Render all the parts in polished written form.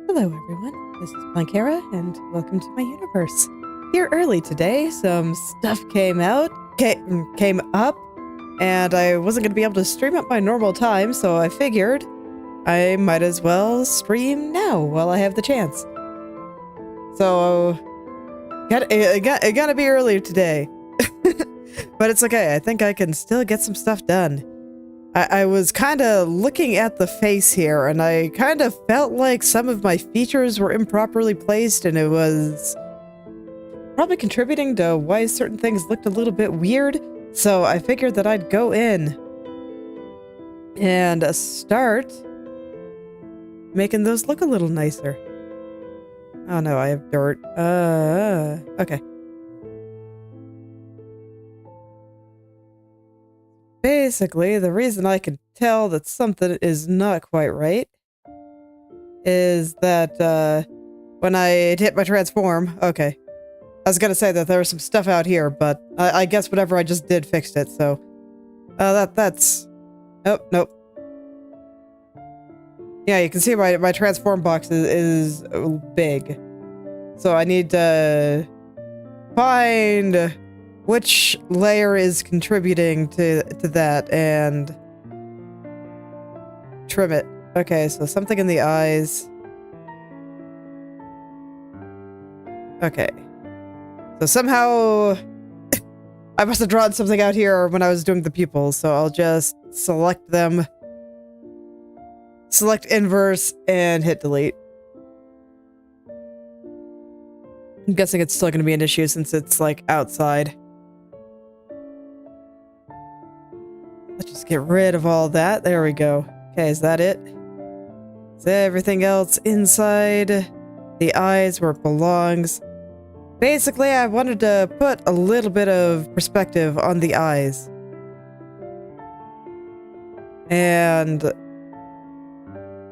Hello everyone, this is Planckera, and welcome to my universe. Here early today, some stuff came up, and I wasn't going to be able to stream at my normal time, so I figured I might as well stream now while I have the chance. So, it gotta be earlier today. But it's okay, I think I can still get some stuff done. I was kind of looking at the face here, and I kind of felt like some of my features were improperly placed, and it was probably contributing to why certain things looked a little bit weird. So I figured that I'd go in and start making those look a little nicer. Oh no, I have dirt. Okay. Basically, the reason I can tell that something is not quite right is that when I hit my transform, okay. I was gonna say that there was some stuff out here, but I guess whatever I just did fixed it, so that's oh nope. Yeah, you can see my transform box is big. So I need to find which layer is contributing to that and trim it. Okay, so something in the eyes. Okay. So somehow I must have drawn something out here when I was doing the pupils, so I'll just select them. Select inverse and hit delete. I'm guessing it's still going to be an issue since it's like outside. Let's just get rid of all that. There we go. Okay, is that it? Is everything else inside the eyes where it belongs? Basically, I wanted to put a little bit of perspective on the eyes. And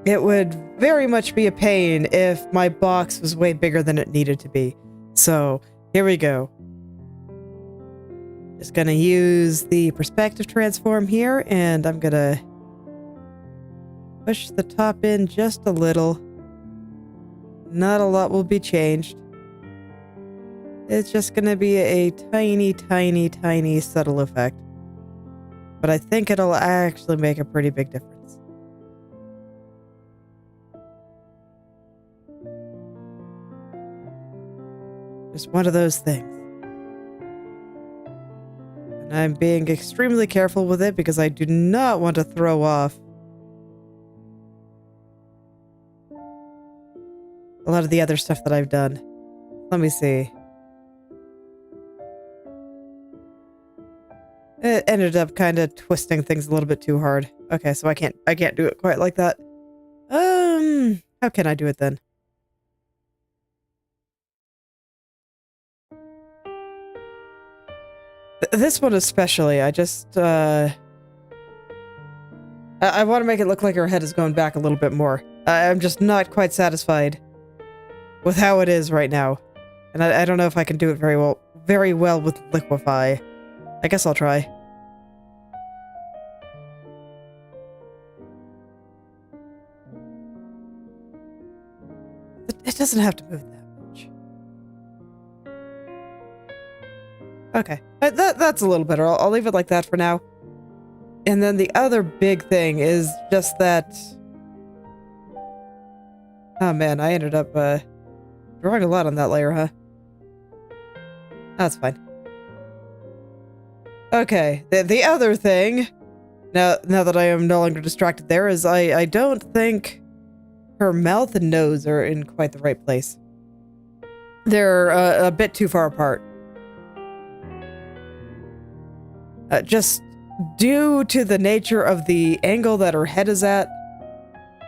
it would very much be a pain if my box was way bigger than it needed to be. So, here we go. Just gonna use the perspective transform here, and I'm gonna push the top in just a little. Not a lot will be changed. It's just gonna be a tiny, tiny, tiny subtle effect. But I think it'll actually make a pretty big difference. Just one of those things. And I'm being extremely careful with it because I do not want to throw off a lot of the other stuff that I've done. Let me see. It ended up kind of twisting things a little bit too hard. Okay, so I can't do it quite like that. How can I do it then? This one especially, I just, I want to make it look like her head is going back a little bit more. I'm just not quite satisfied with how it is right now. And I don't know if I can do it very well with liquefy. I guess I'll try. It doesn't have to move that much. Okay, that's a little better. I'll leave it like that for now. And then the other big thing is just that... Oh man, I ended up drawing a lot on that layer, huh? That's fine. Okay, the other thing, now that I am no longer distracted there, is I don't think her mouth and nose are in quite the right place. They're a bit too far apart. Just due to the nature of the angle that her head is at,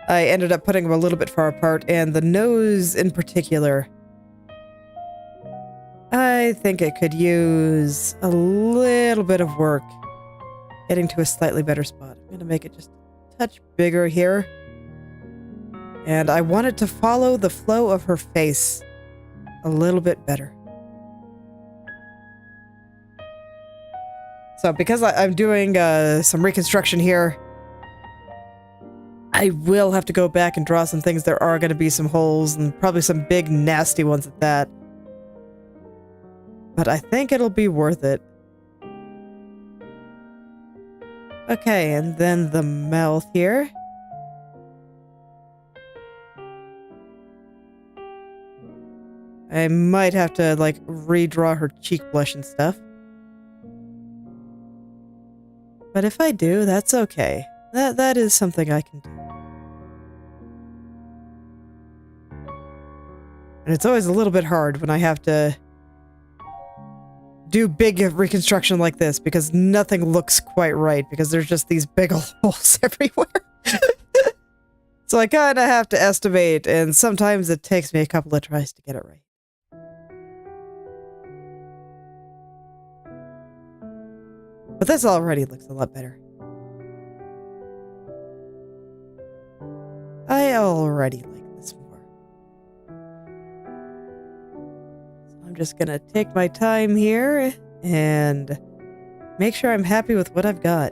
I ended up putting them a little bit far apart, and the nose in particular, I think it could use a little bit of work getting to a slightly better spot. I'm going to make it just a touch bigger here. And I wanted to follow the flow of her face a little bit better. So because I'm doing some reconstruction here, I will have to go back and draw some things. There are going to be some holes and probably some big nasty ones at that. But I think it'll be worth it. Okay, and then the mouth here. I might have to, like, redraw her cheek blush and stuff. But if I do, that's okay. That is something I can do. And it's always a little bit hard when I have to do big reconstruction like this, because nothing looks quite right, because there's just these big old holes everywhere. So I kind of have to estimate, and sometimes it takes me a couple of tries to get it right. But this already looks a lot better. I already like this more. So I'm just gonna take my time here and make sure I'm happy with what I've got.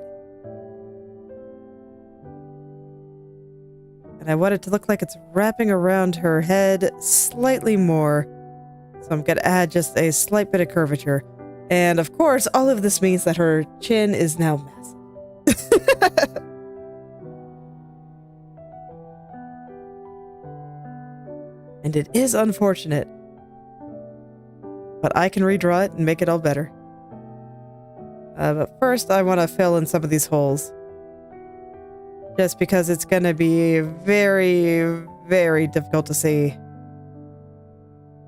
And I want it to look like it's wrapping around her head slightly more. So I'm gonna add just a slight bit of curvature. And of course, all of this means that her chin is now massive. And it is unfortunate. But I can redraw it and make it all better. But first, I want to fill in some of these holes. Just because it's going to be very, very difficult to see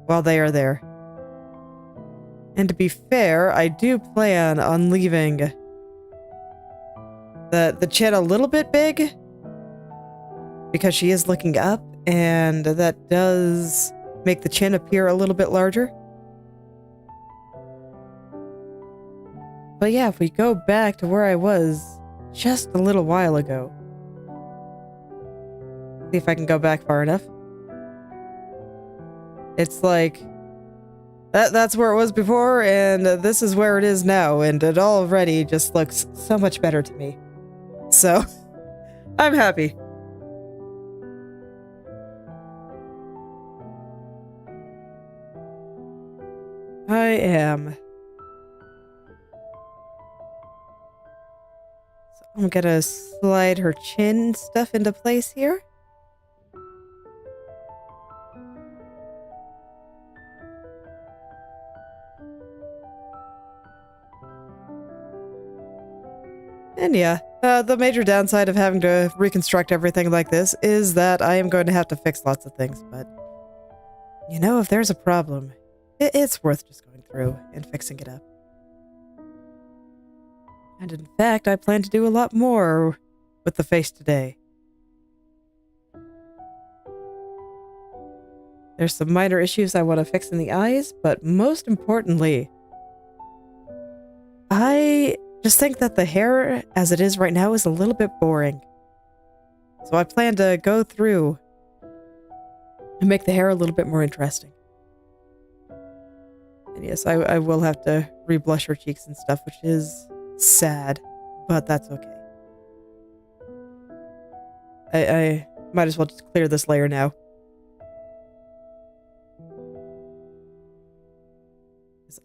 while they are there. And to be fair, I do plan on leaving the chin a little bit big, because she is looking up, and that does make the chin appear a little bit larger. But yeah, if we go back to where I was just a little while ago. See if I can go back far enough. It's like... That's where it was before, and this is where it is now, and it already just looks so much better to me. So, I'm happy. I am. So I'm gonna slide her chin stuff into place here. And yeah, the major downside of having to reconstruct everything like this is that I am going to have to fix lots of things, but you know, if there's a problem, it's worth just going through and fixing it up. And in fact, I plan to do a lot more with the face today. There's some minor issues I want to fix in the eyes, but most importantly, I just think that the hair, as it is right now, is a little bit boring. So I plan to go through and make the hair a little bit more interesting. And yes, I will have to reblush her cheeks and stuff, which is sad, but that's okay. I might as well just clear this layer now.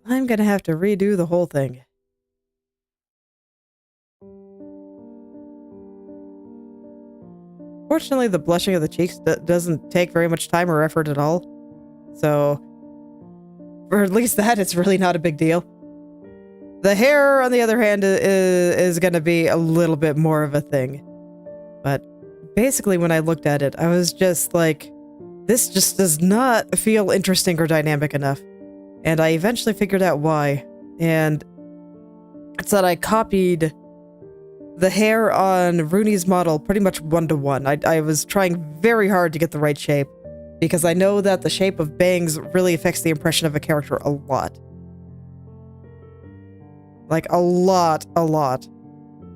I'm gonna have to redo the whole thing. Fortunately, the blushing of the cheeks doesn't take very much time or effort at all. So, or at least that, it's really not a big deal. The hair, on the other hand, is going to be a little bit more of a thing. But basically, when I looked at it, I was just like, this just does not feel interesting or dynamic enough. And I eventually figured out why. And it's that I copied the hair on Runie's model pretty much one-to-one. I was trying very hard to get the right shape, because I know that the shape of bangs really affects the impression of a character a lot. Like, a lot.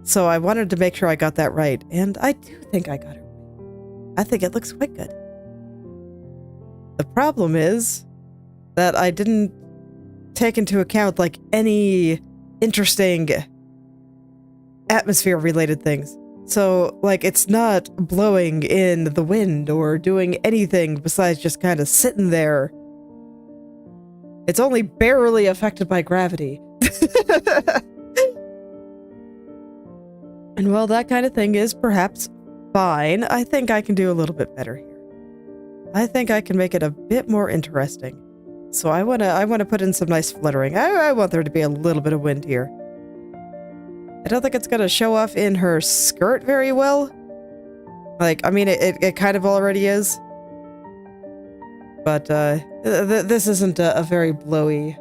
So I wanted to make sure I got that right, and I do think I got it right. I think it looks quite good. The problem is that I didn't take into account, like, any interesting atmosphere-related things. So, like, it's not blowing in the wind or doing anything besides just kind of sitting there. It's only barely affected by gravity. And while that kind of thing is perhaps fine, I think I can do a little bit better here. I think I can make it a bit more interesting. So I wanna put in some nice fluttering. I want there to be a little bit of wind here. I don't think it's gonna show off in her skirt very well. Like, I mean, it kind of already is. But this isn't a very blowy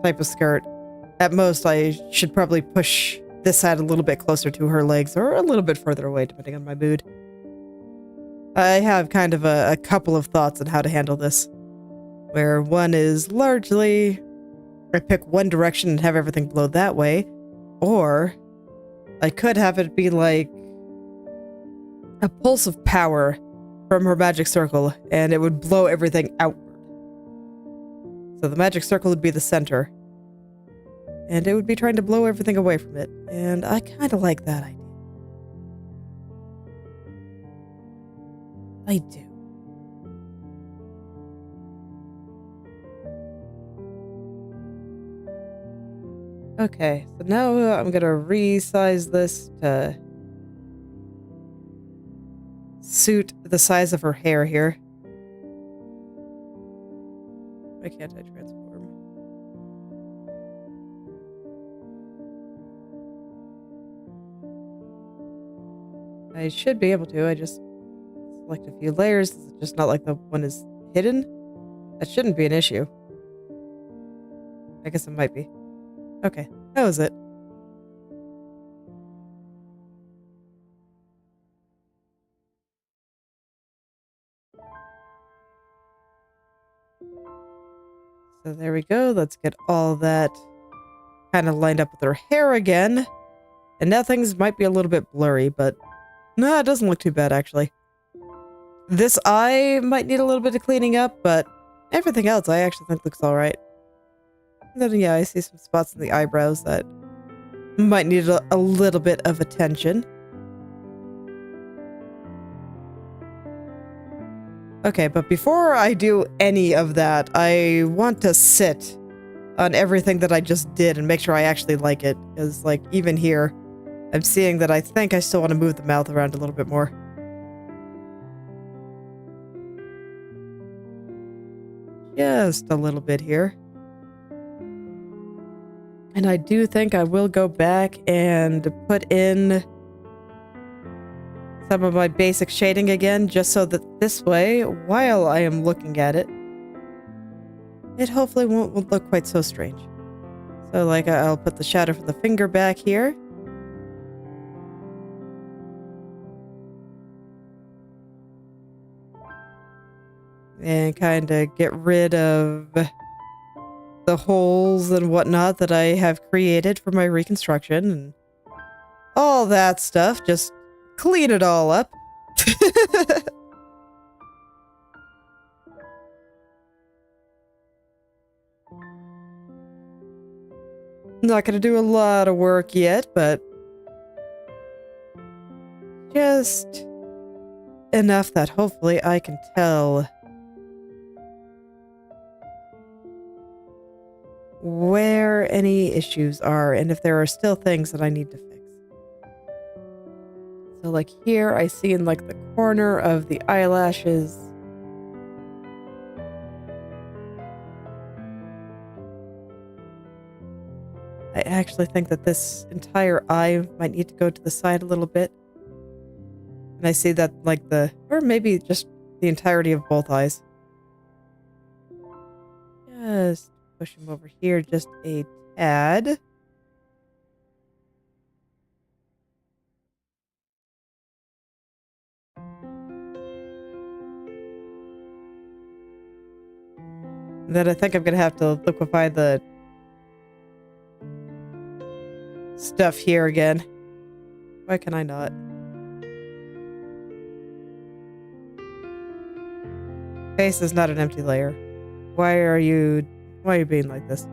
type of skirt. At most, I should probably push this side a little bit closer to her legs or a little bit further away, depending on my mood. I have kind of a couple of thoughts on how to handle this. Where one is largely, I pick one direction and have everything blow that way. Or I could have it be like a pulse of power from her magic circle, and it would blow everything outward. So the magic circle would be the center, and it would be trying to blow everything away from it, and I kind of like that idea. I do. Okay, so now I'm gonna resize this to suit the size of her hair here. Why can't I transform? I should be able to. I just select a few layers. It's just not like the one is hidden. That shouldn't be an issue. I guess it might be. Okay, that was it. So there we go. Let's get all that kind of lined up with her hair again. And now things might be a little bit blurry, but no, it doesn't look too bad, actually. This eye might need a little bit of cleaning up, but everything else I actually think looks all right. And then, yeah, I see some spots in the eyebrows that might need a little bit of attention. Okay, but before I do any of that, I want to sit on everything that I just did and make sure I actually like it. Because, like, even here, I'm seeing that I think I still want to move the mouth around a little bit more. Just a little bit here. And I do think I will go back and put in some of my basic shading again, just so that this way, while I am looking at it, it hopefully won't look quite so strange. So, like, I'll put the shadow from the finger back here. And kind of get rid of the holes and whatnot that I have created for my reconstruction and all that stuff. Just clean it all up. Not gonna do a lot of work yet, but just enough that hopefully I can tell where any issues are and if there are still things that I need to fix. So, like, here I see in, like, the corner of the eyelashes, I actually think that this entire eye might need to go to the side a little bit. And I see that, like, or maybe just the entirety of both eyes. Just push him over here just a tad. Then I think I'm gonna have to liquefy the stuff here again. Why can I not? Face is not an empty layer. Why are you being like this?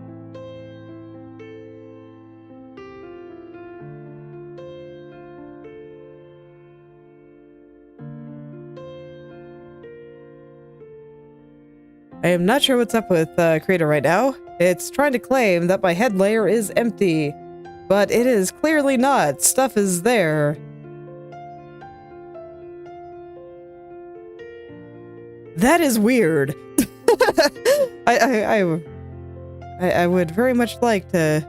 I am not sure what's up with Krita right now. It's trying to claim that my head layer is empty, but it is clearly not. Stuff is there. That is weird. I would very much like to...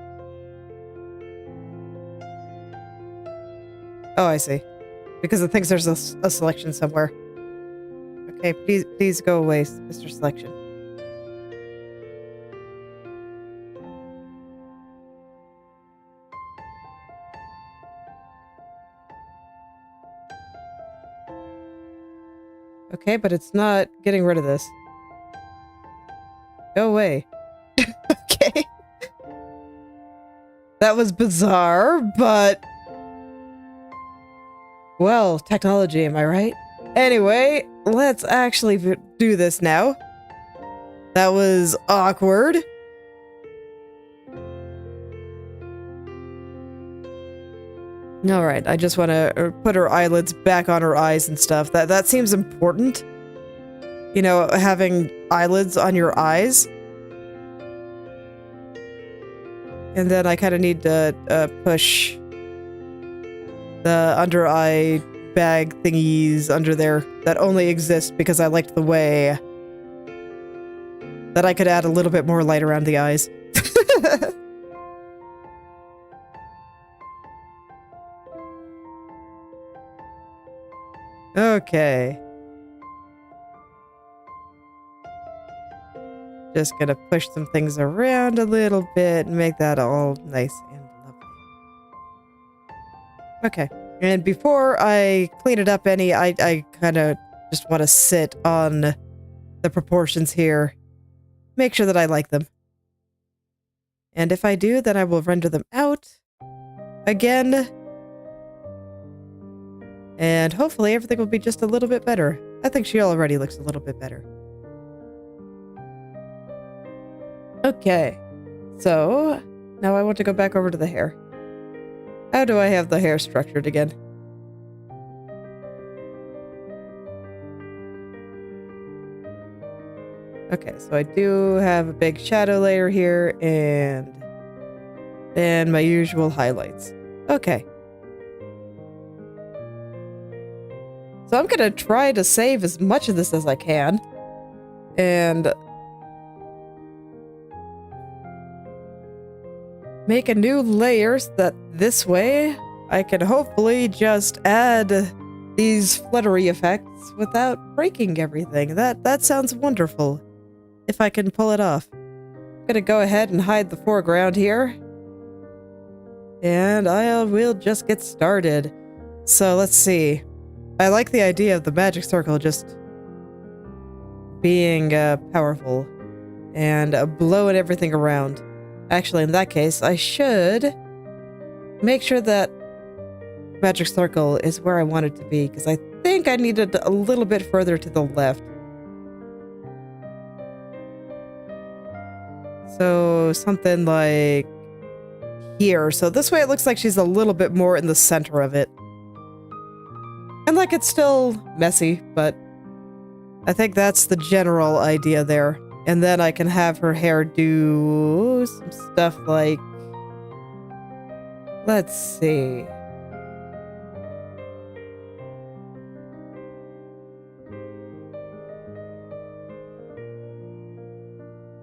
Oh, I see. Because it thinks there's a selection somewhere. Okay, please go away, Mr. Selection. Okay, but it's not getting rid of this. Go away. Okay. That was bizarre, but... Well, technology, am I right? Anyway, let's actually do this now. That was awkward. Alright, I just want to put her eyelids back on her eyes and stuff. That seems important. You know, having eyelids on your eyes. And then I kind of need to push the under eye bag thingies under there that only exist because I liked the way that I could add a little bit more light around the eyes. Okay. Just gonna push some things around a little bit and make that all nice and lovely. Okay. And before I clean it up any, I kind of just want to sit on the proportions here. Make sure that I like them. And if I do, then I will render them out again. And hopefully everything will be just a little bit better. I think she already looks a little bit better. Okay. So, now I want to go back over to the hair. How do I have the hair structured again? Okay, so I do have a big shadow layer here and then my usual highlights. Okay. So I'm gonna try to save as much of this as I can. And make a new layer so that this way I can hopefully just add these fluttery effects without breaking everything. That sounds wonderful. If I can pull it off. I'm gonna go ahead and hide the foreground here. And we'll just get started. So let's see. I like the idea of the magic circle just being powerful and blowing everything around. Actually, in that case, I should make sure that magic circle is where I want it to be, because I think I need it a little bit further to the left. So something like here. So this way it looks like she's a little bit more in the center of it. And like it's still messy, but I think that's the general idea there. And then I can have her hair do some stuff like... Let's see.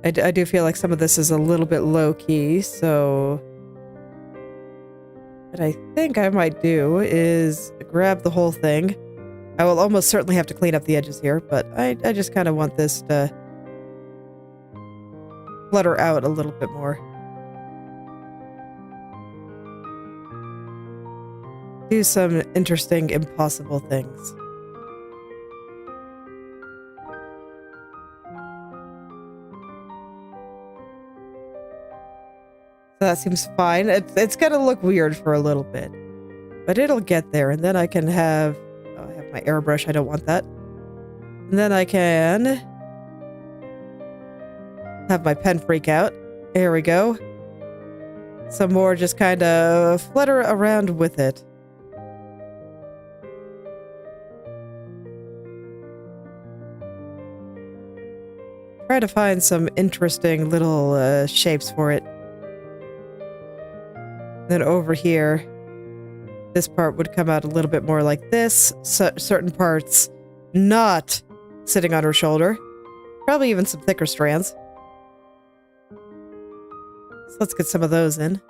I do feel like some of this is a little bit low-key, so... What I think I might do is grab the whole thing. I will almost certainly have to clean up the edges here, but I just kind of want this to flutter out a little bit more. Do some interesting, impossible things. So that seems fine. It's gonna look weird for a little bit, but it'll get there. And then I can have... Oh, I have my airbrush. I don't want that. And then I can have my pen freak out. There we go. Some more just kind of flutter around with it. try to find some interesting little shapes for it. Then over here, this part would come out a little bit more like this. Certain parts not sitting on her shoulder. Probably even some thicker strands. So let's get some of those in.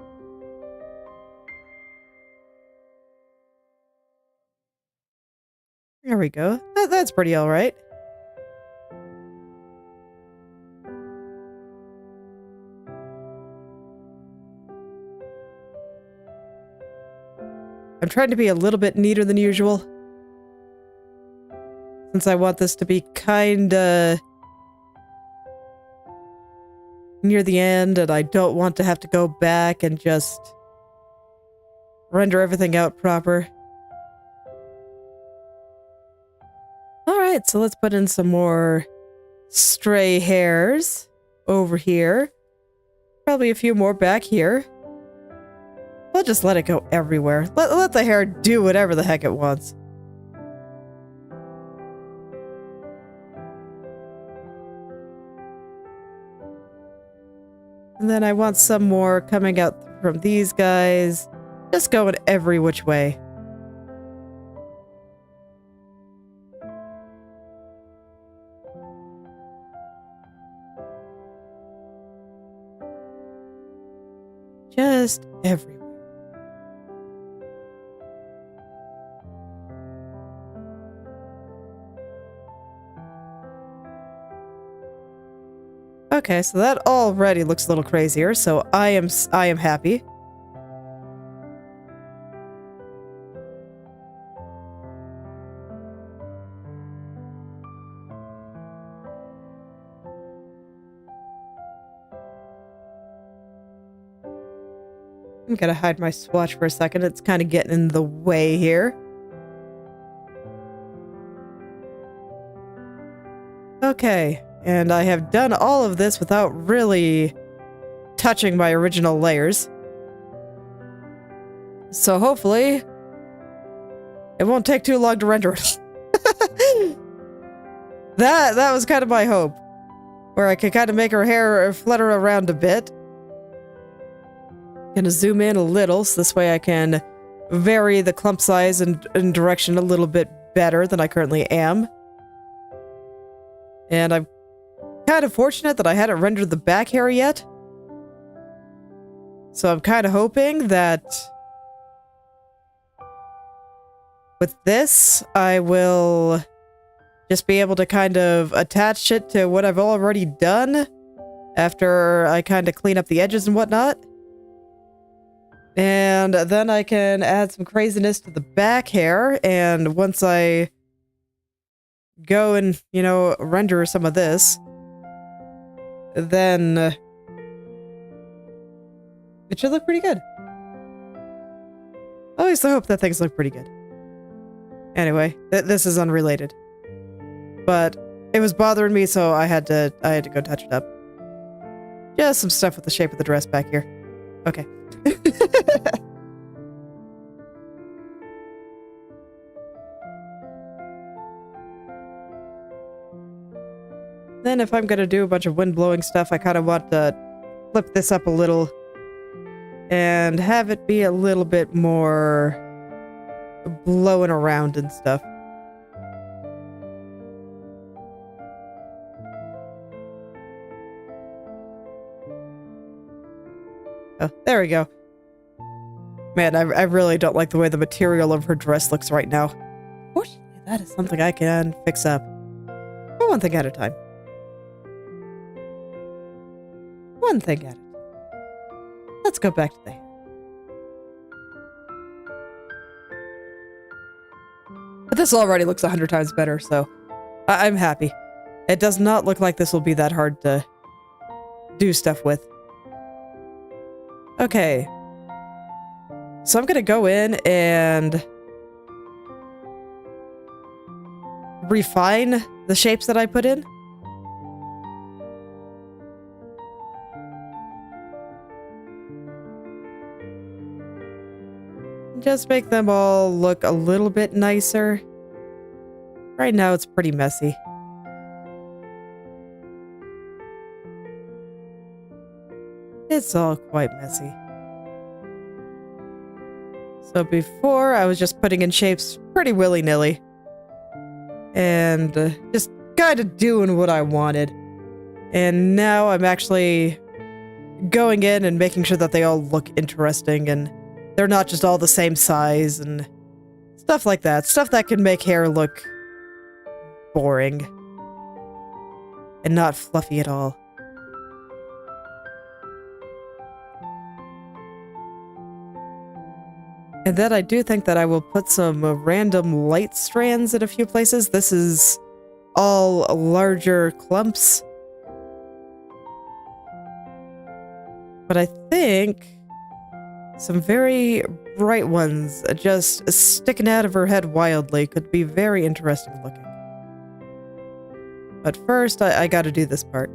There we go. That's pretty alright. I'm trying to be a little bit neater than usual. Since I want this to be kinda near the end, and I don't want to have to go back and just render everything out proper. Alright, so let's put in some more stray hairs over here. Probably a few more back here. We'll just let it go everywhere. Let the hair do whatever the heck it wants. And then I want some more coming out from these guys. Just going every which way. Just everywhere. Okay, so that already looks a little crazier, so I am happy. I'm gonna hide my swatch for a second. It's kind of getting in the way here. Okay, and I have done all of this without really touching my original layers. So hopefully, it won't take too long to render it. That was kind of my hope. Where I could kind of make her hair flutter around a bit. Gonna zoom in a little, so this way I can vary the clump size and direction a little bit better than I currently am. And I'm kind of fortunate that I hadn't rendered the back hair yet. So I'm kind of hoping that with this, I will just be able to kind of attach it to what I've already done after I kind of clean up the edges and whatnot. And then I can add some craziness to the back hair, and once I go and, you know, render some of this, then it should look pretty good. I always hope that things look pretty good. Anyway, this is unrelated. But it was bothering me, so I had to go touch it up. Just some stuff with the shape of the dress back here. Okay. Then if I'm gonna do a bunch of wind blowing stuff, I kind of want to flip this up a little and have it be a little bit more blowing around and stuff. Oh, there we go. Man, I really don't like the way the material of her dress looks right now. Fortunately, that is something I can fix up. But one thing at a time. One thing at a time. Let's go back to the hair. But this already looks 100 times better, so I'm happy. It does not look like this will be that hard to do stuff with. Okay. So I'm gonna go in and refine the shapes that I put in. Just make them all look a little bit nicer. Right now it's pretty messy. It's all quite messy. So before, I was just putting in shapes pretty willy-nilly. And just kind of doing what I wanted. And now I'm actually going in and making sure that they all look interesting and they're not just all the same size and stuff like that. Stuff that can make hair look boring and not fluffy at all. And then I do think that I will put some random light strands in a few places. This is all larger clumps. But I think some very bright ones just sticking out of her head wildly could be very interesting looking. But first, I gotta do this part.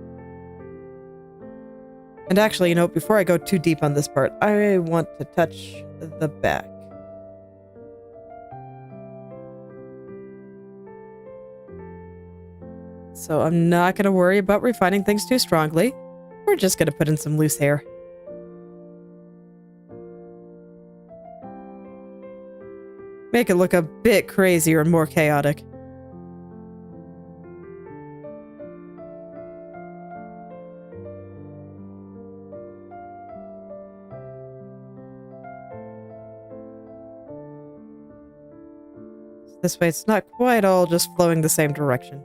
And actually, you know, before I go too deep on this part, I want to touch the back. So I'm not gonna worry about refining things too strongly. We're just gonna put in some loose hair. Make it look a bit crazier and more chaotic. This way it's not quite all just flowing the same direction.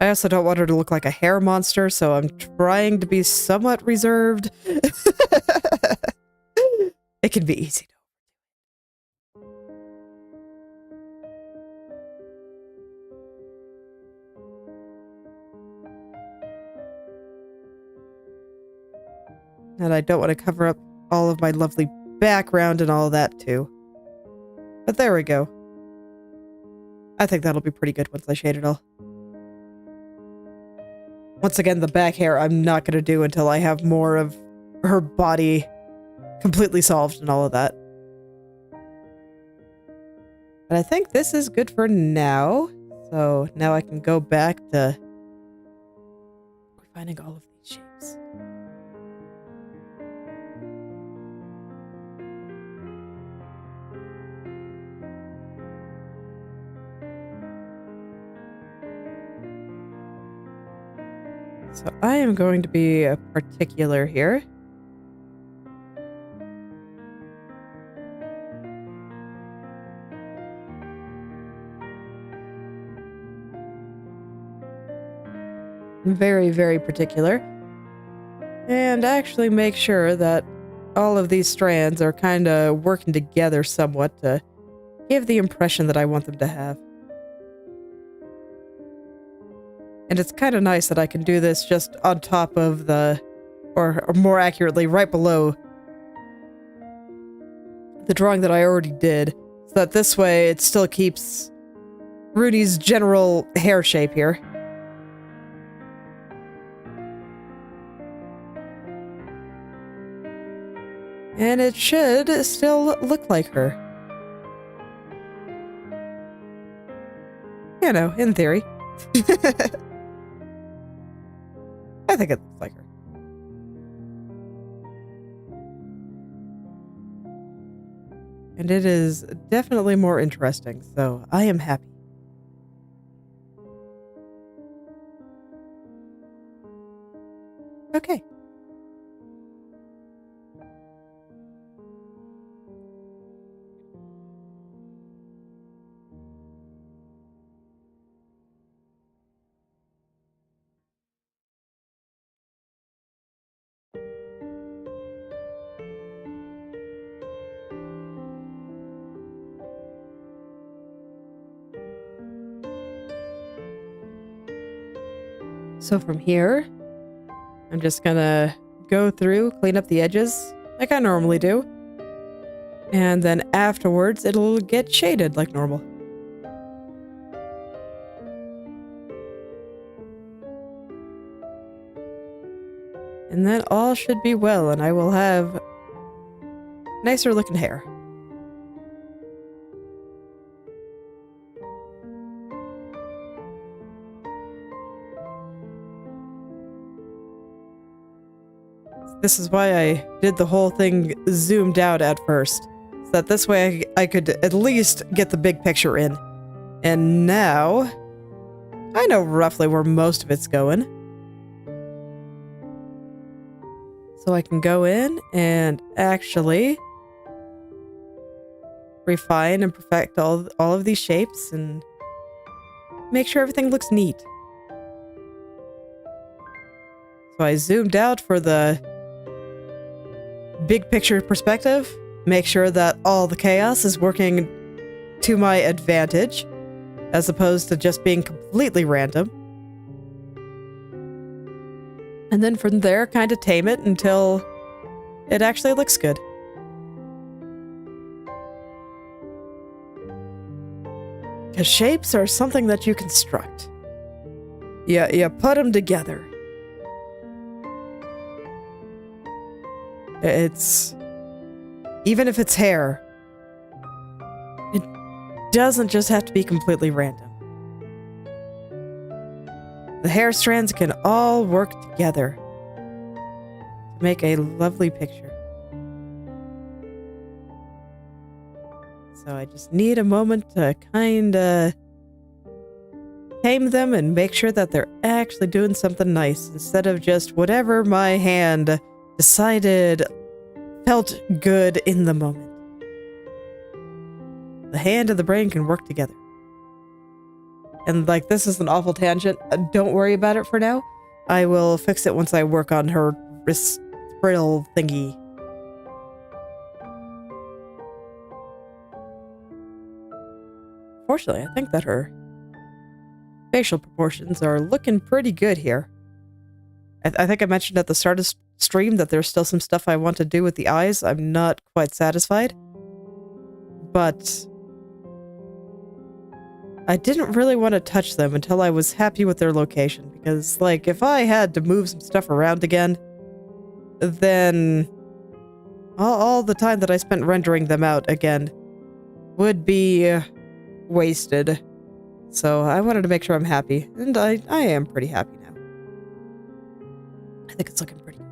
I also don't want her to look like a hair monster, so I'm trying to be somewhat reserved. It can be easy. And I don't want to cover up all of my lovely background and all that too. But there we go. I think that'll be pretty good once I shade it all. Once again, the back hair I'm not going to do until I have more of her body completely solved and all of that. But I think this is good for now. So now I can go back to refining all of these shapes. So I am going to be particular here. Very, very particular. And actually make sure that all of these strands are kind of working together somewhat to give the impression that I want them to have. And it's kind of nice that I can do this just on top of the, or more accurately, right below the drawing that I already did. So that this way it still keeps Runie's general hair shape here. And it should still look like her. You know, in theory. I think it looks like her. And it is definitely more interesting, so I am happy. Okay. So from here, I'm just gonna go through, clean up the edges, like I normally do. And then afterwards, it'll get shaded like normal. And then all should be well, and I will have nicer looking hair. This is why I did the whole thing zoomed out at first. So that this way I could at least get the big picture in. And now, I know roughly where most of it's going. So I can go in and actually refine and perfect all of these shapes and make sure everything looks neat. So I zoomed out for the big picture perspective, make sure that all the chaos is working to my advantage, as opposed to just being completely random. And then from there, kind of tame it until it actually looks good. Because shapes are something that you construct. You put them together. It's... Even if it's hair, it doesn't just have to be completely random. The hair strands can all work together to make a lovely picture. So I just need a moment to kinda tame them and make sure that they're actually doing something nice instead of just whatever my hand decided felt good in the moment. The hand and the brain can work together. And like, this is an awful tangent. Don't worry about it for now. I will fix it once I work on her wrist frill thingy. Fortunately, I think that her facial proportions are looking pretty good here. I think I mentioned at the start of stream that there's still some stuff I want to do with the eyes. I'm not quite satisfied. But I didn't really want to touch them until I was happy with their location. Because, like, if I had to move some stuff around again, then all the time that I spent rendering them out again would be wasted. So I wanted to make sure I'm happy. And I am pretty happy now. I think it's looking pretty good.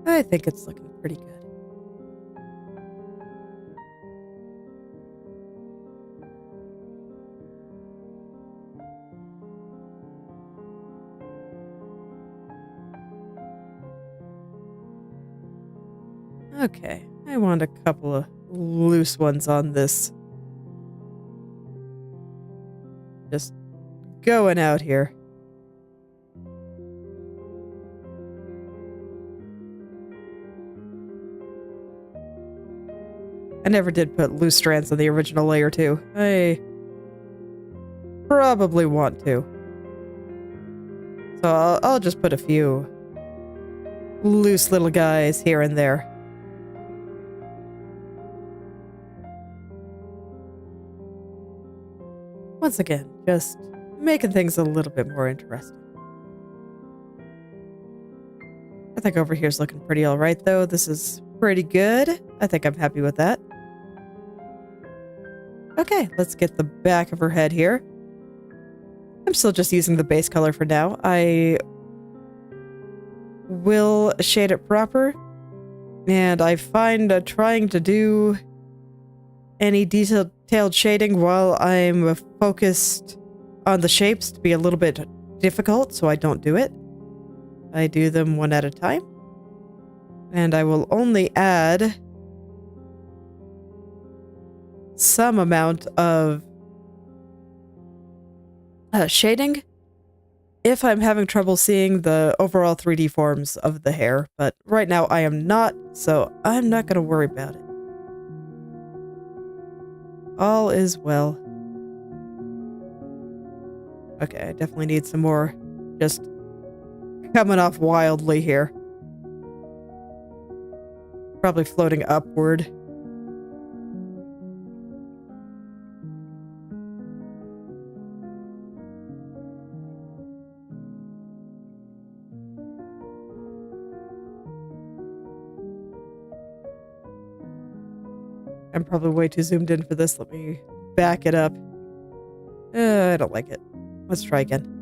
I think it's looking pretty good. Okay, I want a couple of loose ones on this. Just going out here. I never did put loose strands on the original layer too. I probably want to. So I'll just put a few loose little guys here and there. Once again, just making things a little bit more interesting. I think over here's looking pretty alright though. This is pretty good. I think I'm happy with that. Okay, let's get the back of her head here. I'm still just using the base color for now. I will shade it proper. And I find trying to do any detailed shading while I'm focused on the shapes to be a little bit difficult, so I don't do it. I do them one at a time. And I will only add some amount of shading if I'm having trouble seeing the overall 3D forms of the hair, but right now I am not, so I'm not going to worry about it. All is well. Okay, I definitely need some more just coming off wildly here. Probably floating upward. I'm probably way too zoomed in for this. Let me back it up. I don't like it. Let's try again.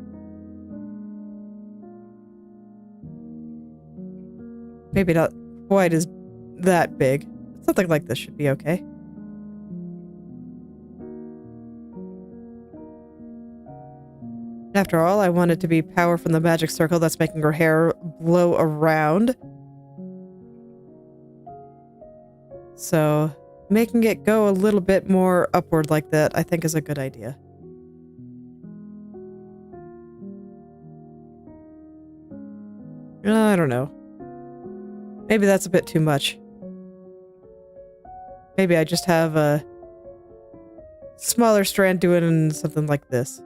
Maybe not quite as that big. Something like this should be okay. After all, I want it to be power from the magic circle that's making her hair blow around. So, making it go a little bit more upward like that, I think is a good idea. I don't know. Maybe that's a bit too much. Maybe I just have a smaller strand doing something like this.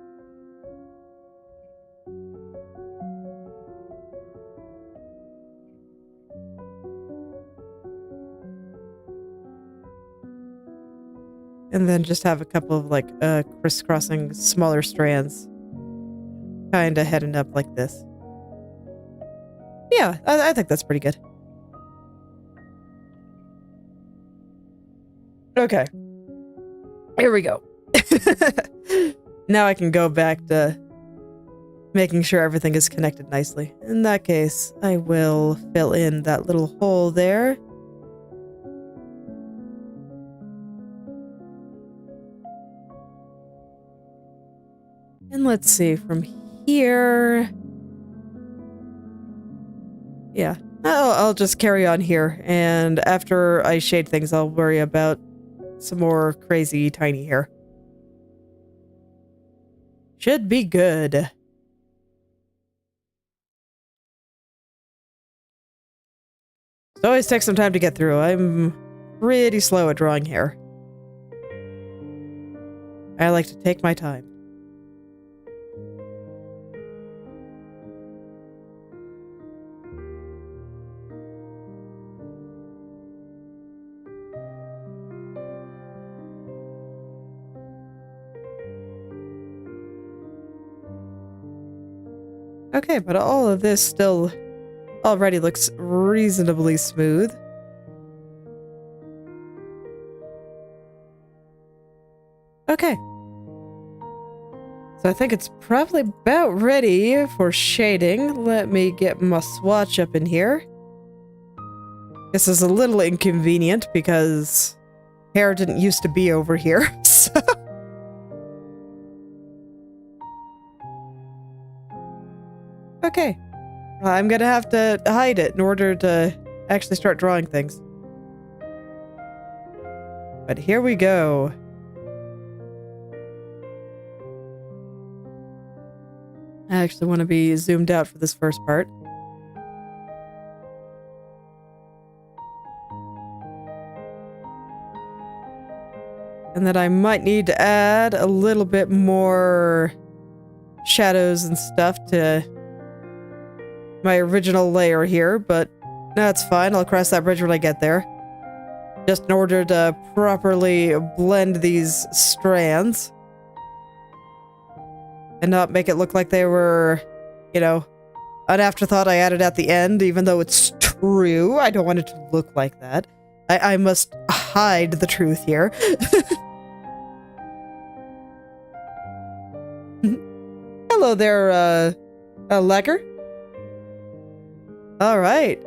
And then just have a couple of like crisscrossing smaller strands kind of heading up like this. Yeah, I think that's pretty good. Okay. Here we go. Now I can go back to making sure everything is connected nicely. In that case, I will fill in that little hole there. And let's see, from here... Yeah, I'll just carry on here, and after I shade things, I'll worry about some more crazy tiny hair. Should be good. It always takes some time to get through. I'm pretty slow at drawing hair. I like to take my time. Okay, but all of this still already looks reasonably smooth. Okay. So I think it's probably about ready for shading. Let me get my swatch up in here. This is a little inconvenient because hair didn't used to be over here, so... Okay. I'm gonna have to hide it in order to actually start drawing things. But here we go. I actually want to be zoomed out for this first part. And then I might need to add a little bit more shadows and stuff to my original layer here, but that's fine. I'll cross that bridge when I get there. Just in order to properly blend these strands. And not make it look like they were, you know, an afterthought I added at the end, even though it's true. I don't want it to look like that. I must hide the truth here. Hello there, Lagger. All right.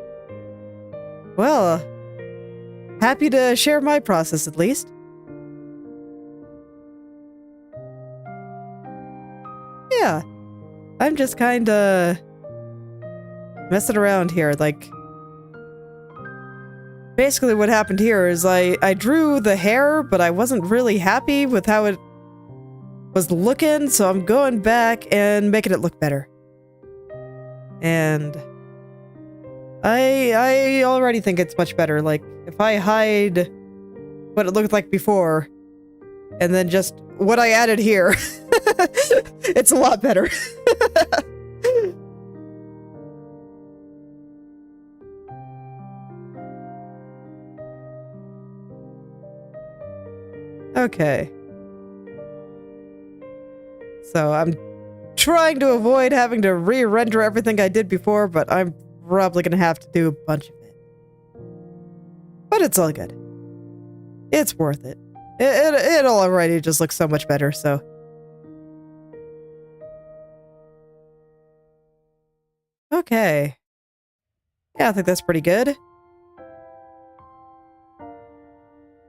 Well, happy to share my process at least. Yeah, I'm just kind of messing around here. Like, basically what happened here is I drew the hair, but I wasn't really happy with how it was looking, so I'm going back and making it look better. And I already think it's much better. Like, if I hide what it looked like before, and then just what I added here, it's a lot better. Okay. So I'm trying to avoid having to re-render everything I did before, but I'm probably gonna have to do a bunch of it. But it's all good. It's worth it. It already just looks so much better, so. Okay. Yeah, I think that's pretty good.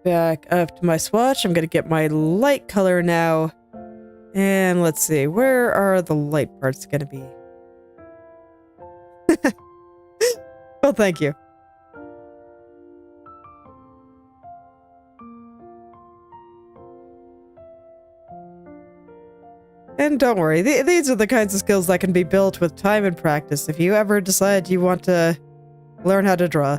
Back up to my swatch. I'm gonna get my light color now. And let's see, where are the light parts gonna be? Well, thank you. And don't worry, these are the kinds of skills that can be built with time and practice if you ever decide you want to learn how to draw.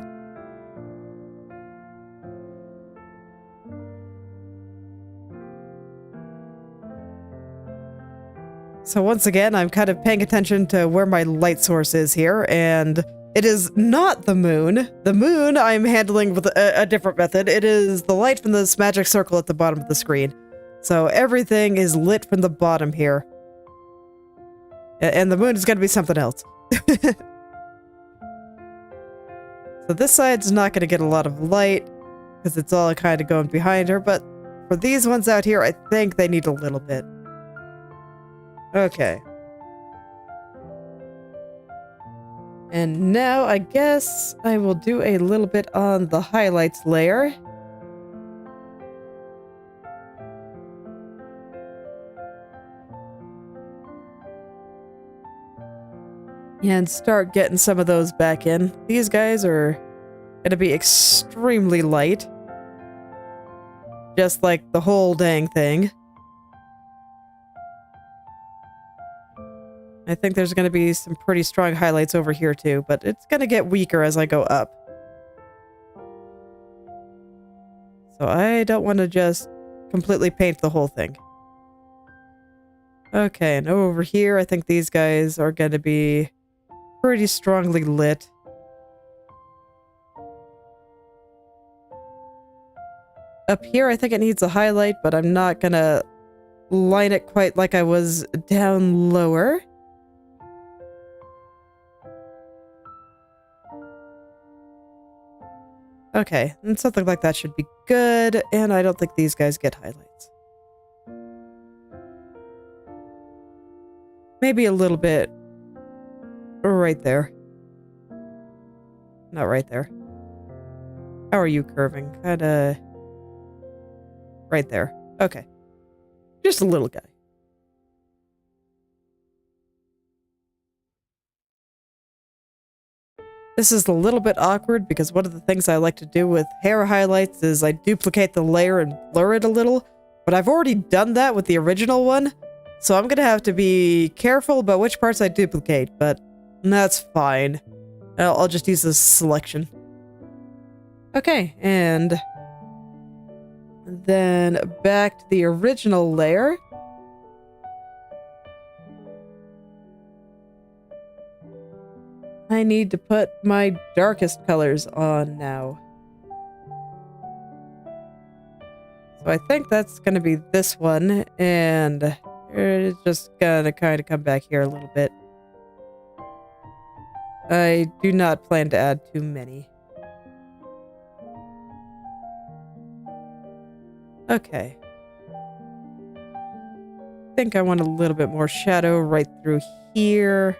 So once again, I'm kind of paying attention to where my light source is here, and it is not the moon. The moon I'm handling with a different method. It is the light from this magic circle at the bottom of the screen. So everything is lit from the bottom here. And the moon is going to be something else. So this side's not going to get a lot of light, because it's all kind of going behind her, but for these ones out here, I think they need a little bit. Okay. And now I guess I will do a little bit on the highlights layer. And start getting some of those back in. These guys are going to be extremely light. Just like the whole dang thing. I think there's going to be some pretty strong highlights over here too, but it's going to get weaker as I go up. So I don't want to just completely paint the whole thing. Okay, and over here, I think these guys are going to be pretty strongly lit. Up here, I think it needs a highlight, but I'm not going to line it quite like I was down lower. Okay, and something like that should be good, and I don't think these guys get highlights. Maybe a little bit right there. Not right there. How are you curving? Kinda right there. Okay. Just a little guy. This is a little bit awkward because one of the things I like to do with hair highlights is I duplicate the layer and blur it a little, but I've already done that with the original one, so I'm gonna have to be careful about which parts I duplicate, but that's fine. I'll just use this selection. Okay, and then back to the original layer. I need to put my darkest colors on now. So I think that's going to be this one, and it's just going to kind of come back here a little bit. I do not plan to add too many. Okay. I think I want a little bit more shadow right through here.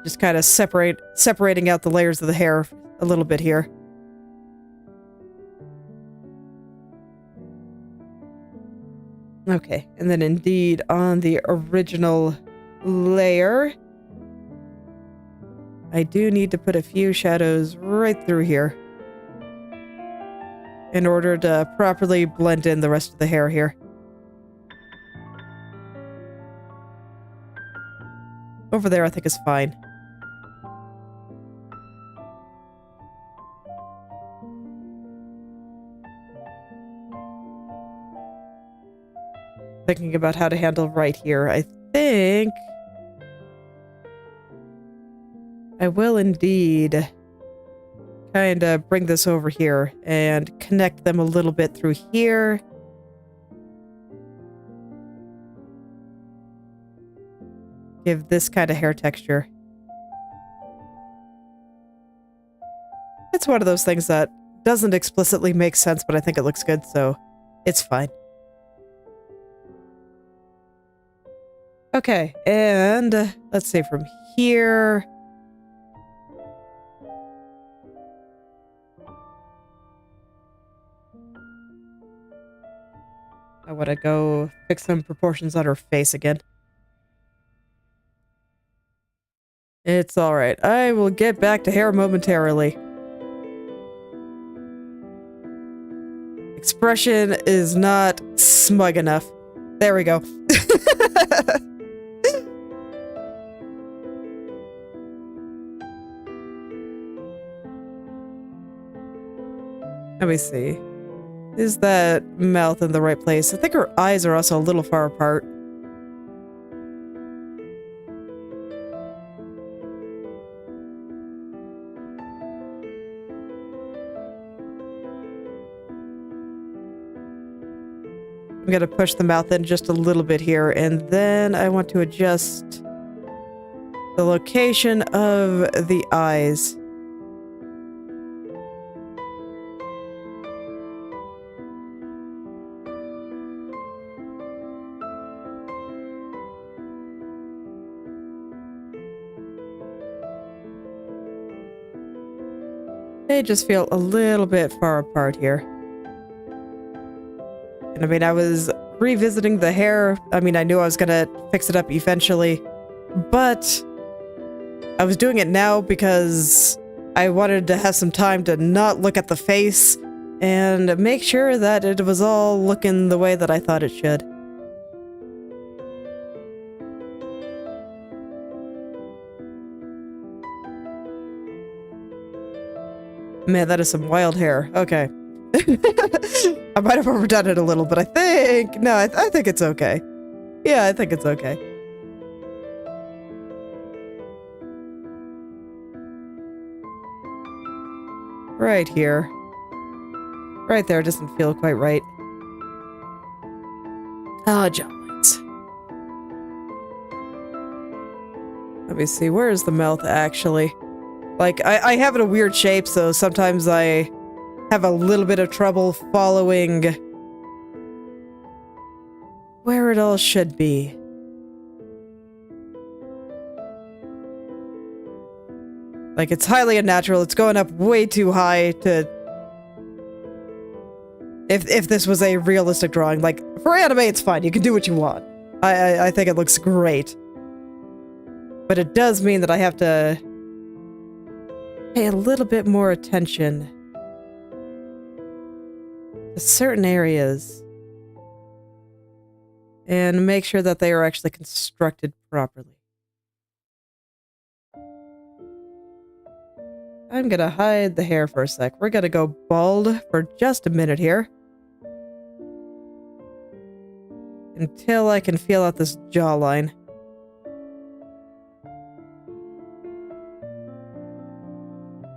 Just kind of separating out the layers of the hair a little bit here. Okay, and then indeed on the original layer, I do need to put a few shadows right through here in order to properly blend in the rest of the hair here. Over there I think is fine. Thinking about how to handle right here. I think I will indeed kind of bring this over here and connect them a little bit through here. Give this kind of hair texture. It's one of those things that doesn't explicitly make sense, but I think it looks good, so it's fine. Okay, and let's see from here. I want to go fix some proportions on her face again. It's alright. I will get back to hair momentarily. Expression is not smug enough. There we go. Let me see. Is that mouth in the right place? I think her eyes are also a little far apart. I'm gonna push the mouth in just a little bit here, and then I want to adjust the location of the eyes. They just feel a little bit far apart here. And I mean, I was revisiting the hair. I mean, I knew I was gonna fix it up eventually, but I was doing it now because I wanted to have some time to not look at the face and make sure that it was all looking the way that I thought it should. Man, that is some wild hair. Okay. I might have overdone it a little, but I think... No, I think it's okay. Yeah, I think it's okay. Right here. Right there doesn't feel quite right. Ah, jawlines. Let me see, where is the mouth actually? Like, I have it a weird shape, so sometimes I have a little bit of trouble following where it all should be. Like, it's highly unnatural. It's going up way too high to... If this was a realistic drawing. Like, for anime, it's fine. You can do what you want. I think it looks great. But it does mean that I have to pay a little bit more attention to certain areas and make sure that they are actually constructed properly. I'm gonna hide the hair for a sec. We're gonna go bald for just a minute here. Until I can feel out this jawline.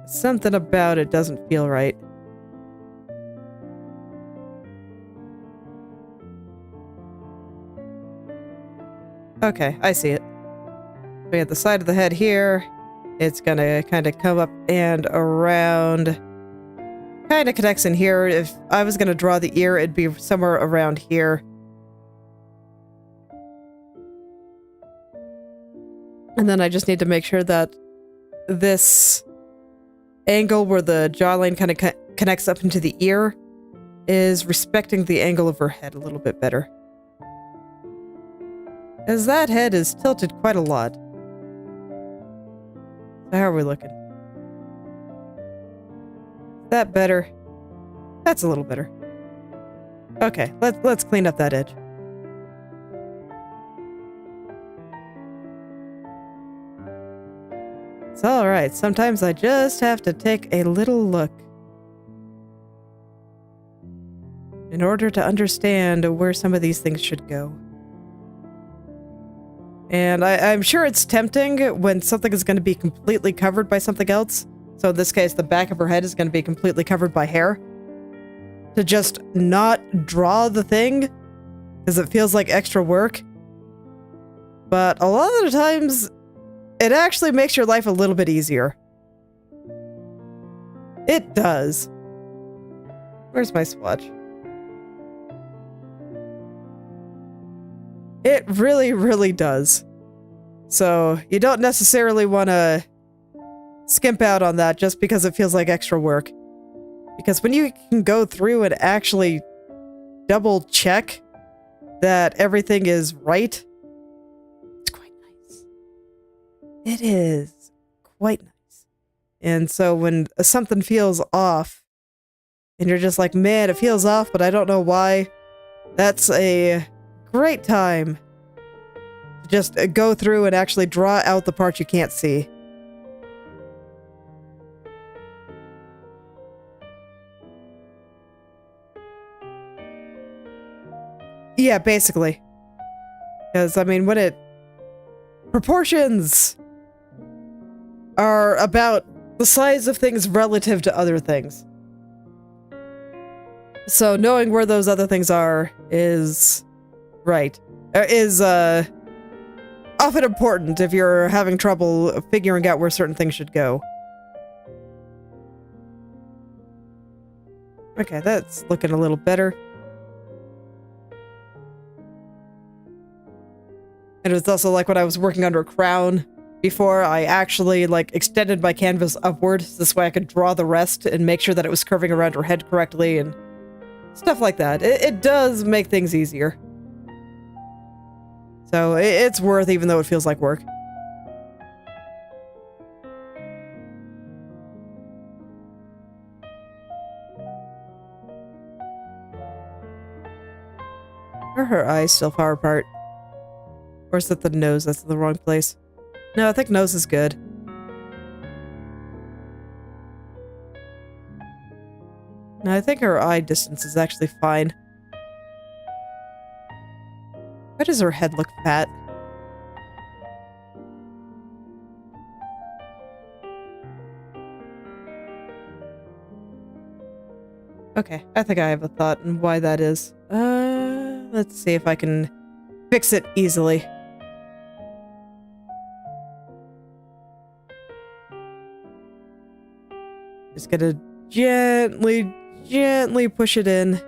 Something about it doesn't feel right. Okay, I see it. We have the side of the head here. It's gonna kind of come up and around. Kind of connects in here. If I was gonna draw the ear, it'd be somewhere around here. And then I just need to make sure that this angle where the jawline kind of connects up into the ear is respecting the angle of her head a little bit better. As that head is tilted quite a lot. So how are we looking? Is that better? That's a little better. Okay, let's clean up that edge. It's alright, sometimes I just have to take a little look in order to understand where some of these things should go. And I'm sure it's tempting when something is going to be completely covered by something else. So in this case, the back of her head is going to be completely covered by hair. To just not draw the thing, because it feels like extra work. But a lot of the times, it actually makes your life a little bit easier. It does. Where's my swatch? It really, really does. So you don't necessarily want to skimp out on that just because it feels like extra work. Because when you can go through and actually double check that everything is right, it's quite nice. It is quite nice. And so when something feels off, and you're just like, man, it feels off, but I don't know why, that's a great time to just go through and actually draw out the parts you can't see. Yeah, basically. Because, I mean, proportions are about the size of things relative to other things. So knowing where those other things are is often important if you're having trouble figuring out where certain things should go. Okay, that's looking a little better. And it was also like when I was working under a crown before, I actually like extended my canvas upward. This way I could draw the rest and make sure that it was curving around her head correctly and stuff like that. It does make things easier. So it's worth, even though it feels like work. Are her eyes still far apart? Or is it the nose that's in the wrong place? No, I think nose is good. No, I think her eye distance is actually fine. Why does her head look fat? Okay, I think I have a thought on why that is. Let's see if I can fix it easily. Just gonna gently push it in.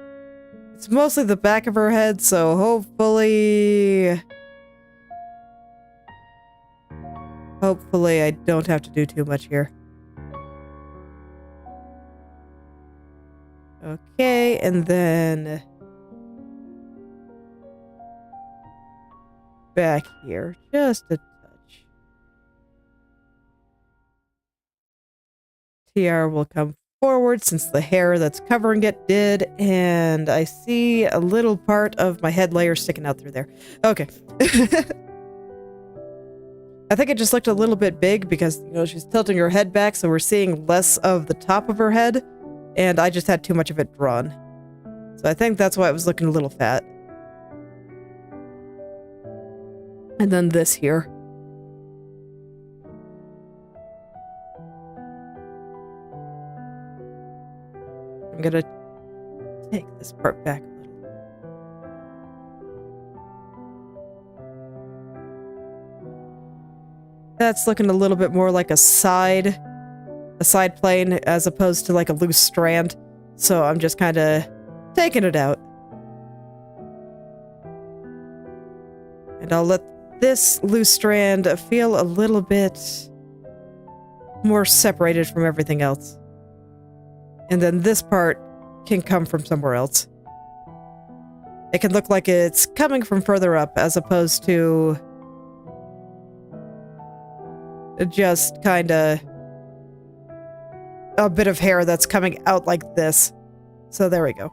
It's mostly the back of her head, so hopefully I don't have to do too much here. Okay, and then back here, just a touch. TR will come forward since the hair that's covering it did, and I see a little part of my head layer sticking out through there. Okay. I think it just looked a little bit big because, you know, she's tilting her head back, so we're seeing less of the top of her head, and I just had too much of it drawn. So I think that's why it was looking a little fat. And then this here. I'm gonna take this part back a little. That's looking a little bit more like a side plane as opposed to like a loose strand. So I'm just kind of taking it out. And I'll let this loose strand feel a little bit more separated from everything else. And then this part can come from somewhere else. It can look like it's coming from further up as opposed to just kind of a bit of hair that's coming out like this. So there we go.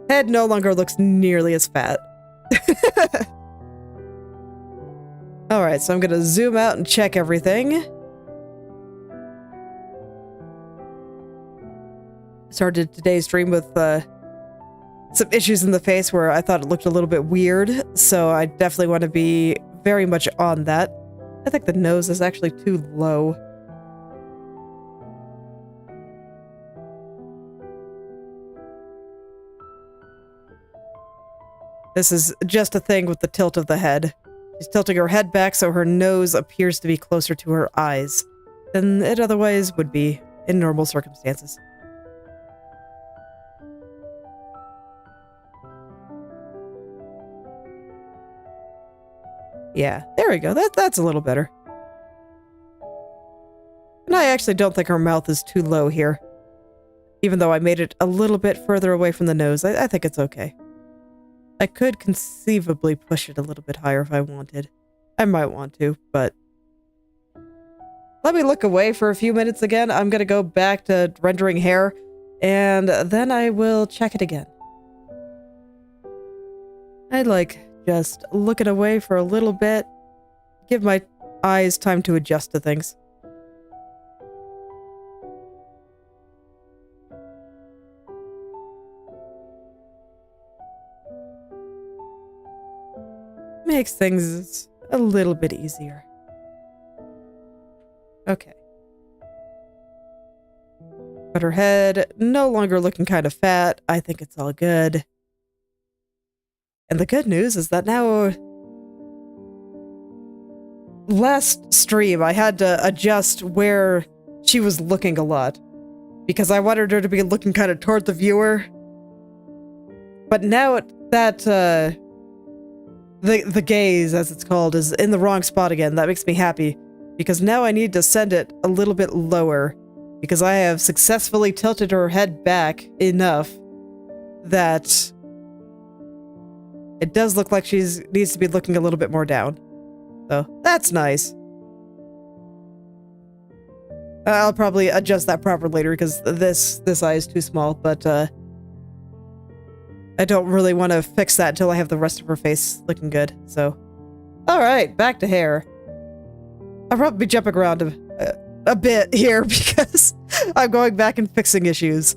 Head no longer looks nearly as fat. Alright, so I'm gonna zoom out and check everything. Started today's stream with some issues in the face where I thought it looked a little bit weird, so I definitely want to be very much on that. I think the nose is actually too low. This is just a thing with the tilt of the head. She's tilting her head back so her nose appears to be closer to her eyes than it otherwise would be in normal circumstances. Yeah, there we go. That's a little better. And I actually don't think her mouth is too low here. Even though I made it a little bit further away from the nose, I think it's okay. I could conceivably push it a little bit higher if I wanted. I might want to, but... Let me look away for a few minutes again. I'm gonna go back to rendering hair, and then I will check it again. I'd like just look it away for a little bit, give my eyes time to adjust to things. Makes things a little bit easier. Okay. But her head no longer looking kind of fat. I think it's all good. And the good news is that now... Last stream, I had to adjust where she was looking a lot. Because I wanted her to be looking kind of toward the viewer. But now that, the gaze, as it's called, is in the wrong spot again. That makes me happy. Because now I need to send it a little bit lower. Because I have successfully tilted her head back enough that it does look like she needs to be looking a little bit more down. So, that's nice. I'll probably adjust that proper later because this eye is too small, but I don't really want to fix that until I have the rest of her face looking good, so. Alright, back to hair. I'll probably be jumping around a bit here because I'm going back and fixing issues.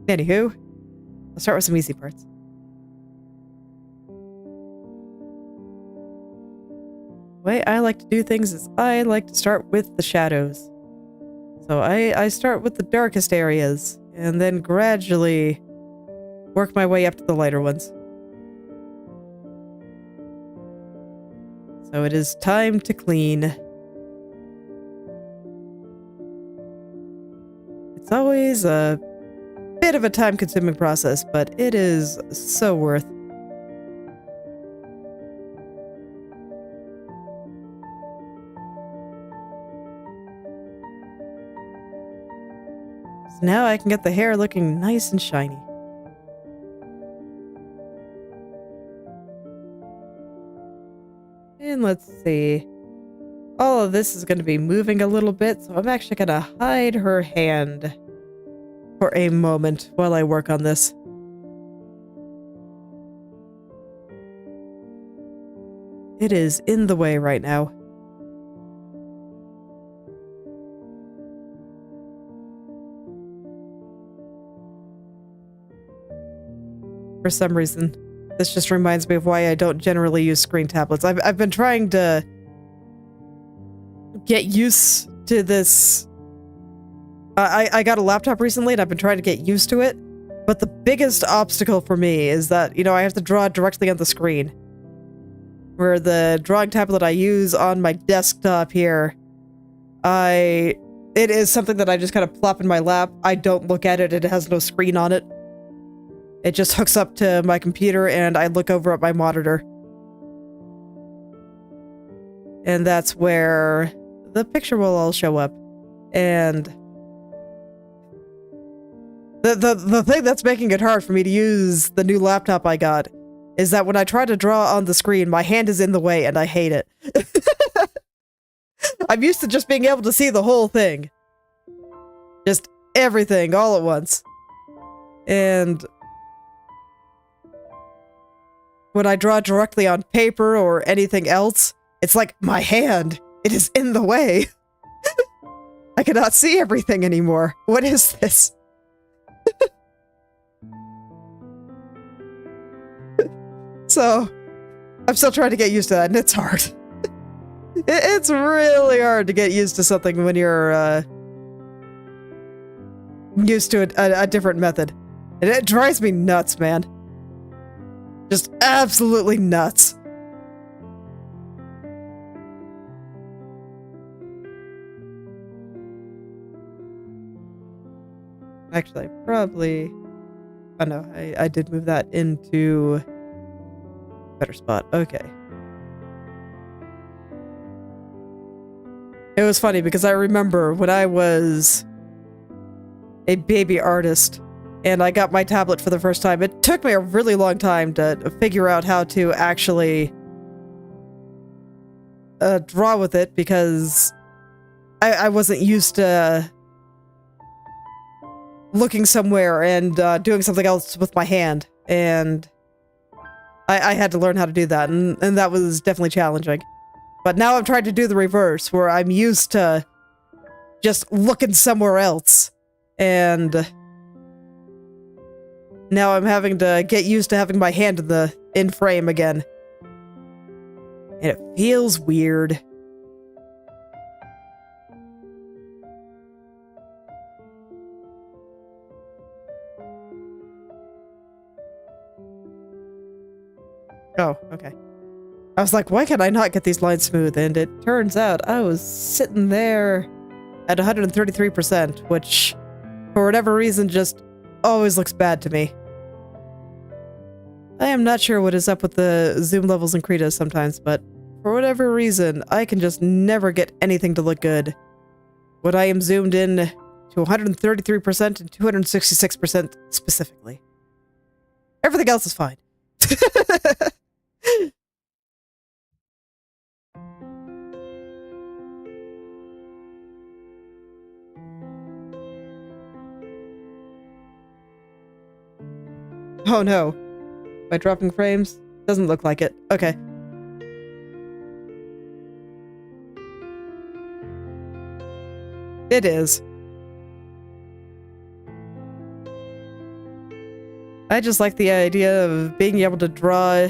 Anywho, I'll start with some easy parts. The way I like to do things is I like to start with the shadows. So I start with the darkest areas and then gradually work my way up to the lighter ones. So it is time to clean. It's always a bit of a time-consuming process, but it is so worth. So now I can get the hair looking nice and shiny. And let's see. All of this is going to be moving a little bit, so I'm actually going to hide her hand for a moment while I work on this. It is in the way right now. For some reason. This just reminds me of why I don't generally use screen tablets. I've been trying to get used to this. I got a laptop recently and I've been trying to get used to it. But the biggest obstacle for me is that, you know, I have to draw directly on the screen. Where the drawing tablet I use on my desktop here, it is something that I just kind of plop in my lap. I don't look at it. It has no screen on it. It just hooks up to my computer and I look over at my monitor. And that's where the picture will all show up. And the thing that's making it hard for me to use the new laptop I got is that when I try to draw on the screen, my hand is in the way and I hate it. I'm used to just being able to see the whole thing. Just everything all at once. And when I draw directly on paper or anything else, it's like my hand, it is in the way. I cannot see everything anymore. What is this? So, I'm still trying to get used to that, and it's hard. It's really hard to get used to something when you're used to a different method. And it drives me nuts, man. Just absolutely nuts. Actually, probably... Oh no, I did move that into a better spot. Okay. It was funny because I remember when I was a baby artist and I got my tablet for the first time, it took me a really long time to figure out how to actually draw with it because I wasn't used to looking somewhere and doing something else with my hand, and I had to learn how to do that, and that was definitely challenging. But now I'm trying to do the reverse, where I'm used to just looking somewhere else, and now I'm having to get used to having my hand in frame again. And it feels weird. Oh, okay. I was like, why can I not get these lines smooth? And it turns out I was sitting there at 133%, which, for whatever reason, just always looks bad to me. I am not sure what is up with the zoom levels in Krita sometimes, but for whatever reason, I can just never get anything to look good when I am zoomed in to 133% and 266% specifically. Everything else is fine. Oh no. By dropping frames? Doesn't look like it. Okay. It is. I just like the idea of being able to draw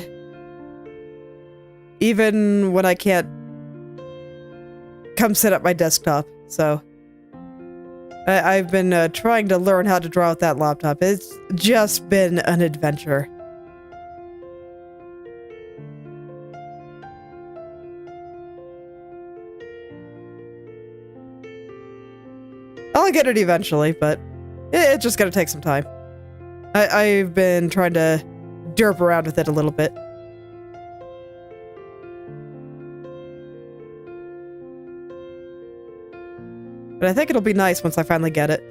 even when I can't come sit at my desktop, so I've been trying to learn how to draw with that laptop. It's just been an adventure. I'll get it eventually, but it's just gonna take some time. I've been trying to derp around with it a little bit. But I think it'll be nice once I finally get it.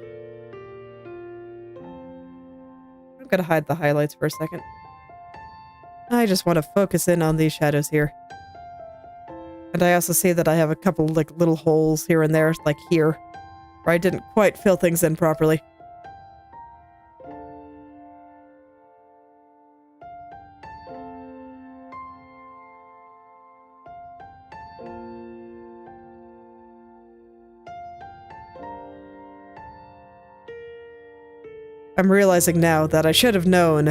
I'm gonna hide the highlights for a second. I just want to focus in on these shadows here. And I also see that I have a couple like little holes here and there, like here, where I didn't quite fill things in properly. I'm realizing now that I should have known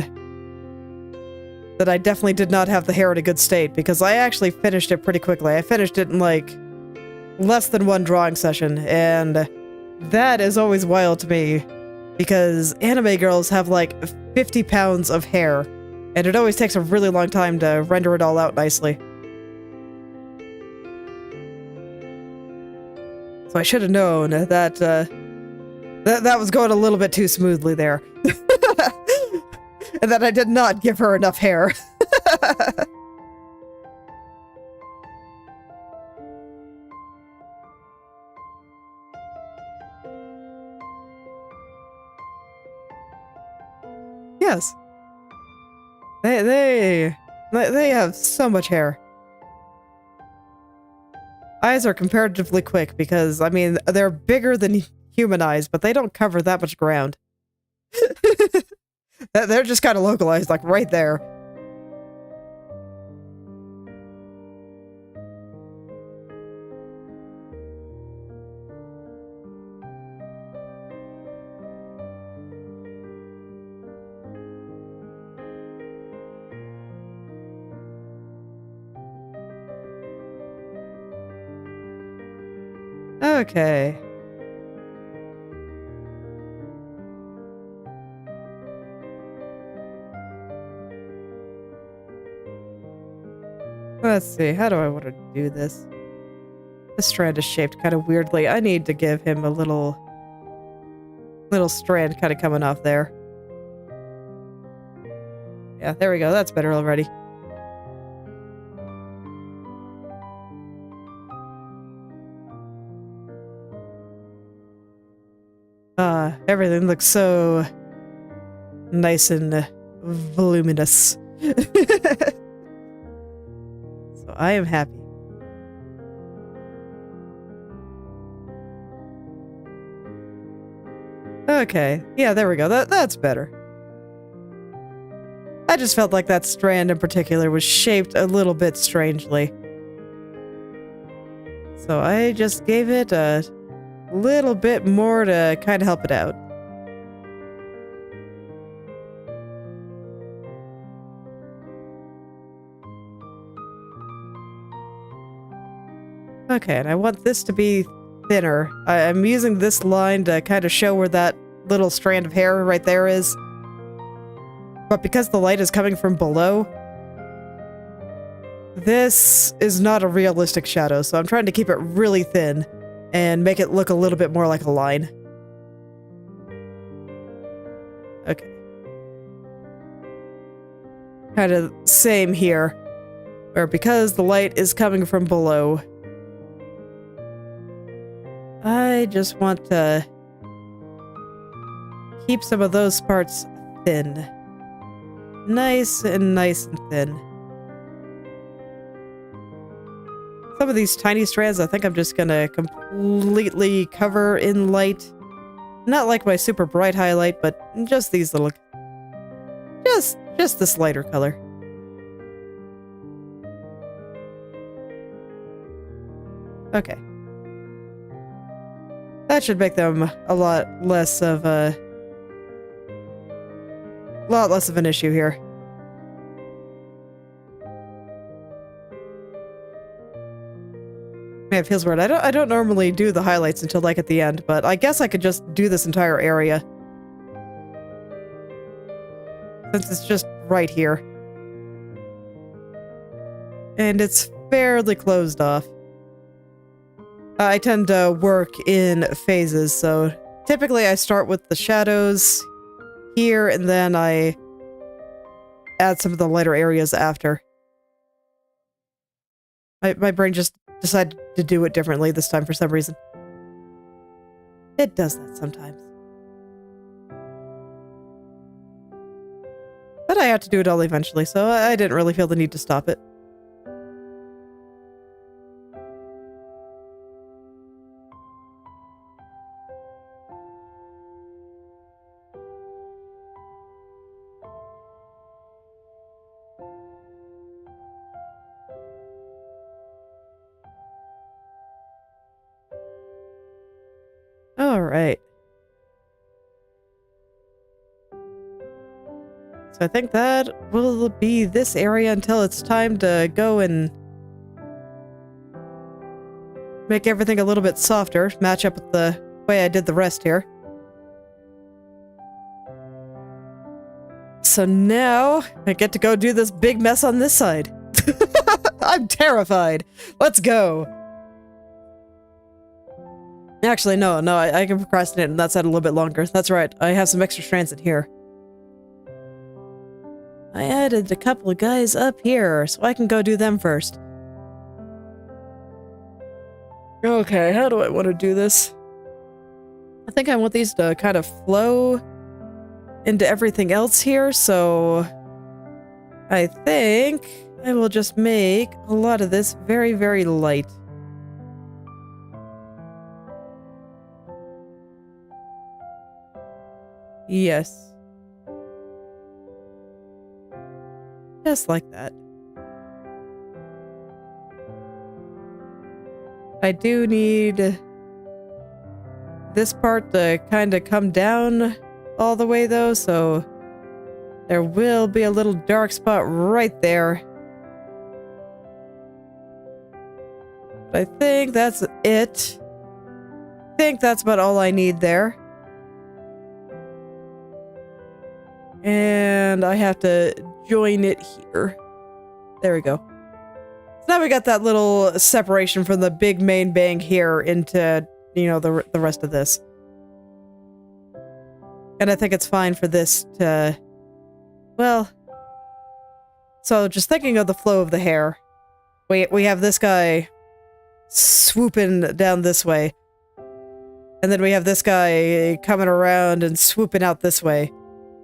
that I definitely did not have the hair in a good state, because I actually finished it pretty quickly. I finished it in like less than one drawing session, and that is always wild to me because anime girls have like 50 pounds of hair, and it always takes a really long time to render it all out nicely. So I should have known that that was going a little bit too smoothly there. And that I did not give her enough hair. Yes. They have so much hair. Eyes are comparatively quick because, I mean, they're bigger than human eyes, but they don't cover that much ground. They're just kind of localized, like right there. Okay. Let's see, how do I want to do this? This strand is shaped kind of weirdly. I need to give him a little strand kind of coming off there. Yeah, there we go. That's better already. Everything looks so nice and voluminous. So I am happy. Okay, yeah, there we go. That's better. I just felt like that strand in particular was shaped a little bit strangely. So I just gave it a little bit more to kind of help it out. Okay, and I want this to be thinner. I'm using this line to kind of show where that little strand of hair right there is. But because the light is coming from below, this is not a realistic shadow, so I'm trying to keep it really thin and make it look a little bit more like a line. Okay. Kind of same here, where because the light is coming from below, I just want to keep some of those parts thin. Nice and thin. Some of these tiny strands I think I'm just gonna completely cover in light. Not like my super bright highlight, but just these little... Just this lighter color. Okay. That should make them a lot less of an issue here. Man, it feels weird. I don't normally do the highlights until like at the end, but I guess I could just do this entire area. Since it's just right here. And it's fairly closed off. I tend to work in phases, so typically I start with the shadows here, and then I add some of the lighter areas after. My brain just decided to do it differently this time for some reason. It does that sometimes. But I had to do it all eventually, so I didn't really feel the need to stop it. Alright. So I think that will be this area until it's time to go and make everything a little bit softer, match up with the way I did the rest here. So now I get to go do this big mess on this side. I'm terrified. Let's go. Actually, no, I can procrastinate on that side a little bit longer. That's right, I have some extra strands in here. I added a couple of guys up here, so I can go do them first. Okay, how do I want to do this? I think I want these to kind of flow into everything else here, so I think I will just make a lot of this very, very light. Yes. Just like that. I do need this part to kind of come down all the way though, so there will be a little dark spot right there. But I think that's it. I think that's about all I need there. And I have to join it here. There we go. So now we got that little separation from the big main bang here into, you know, the rest of this. And I think it's fine for this to, well, so just thinking of the flow of the hair, we have this guy swooping down this way. And then we have this guy coming around and swooping out this way.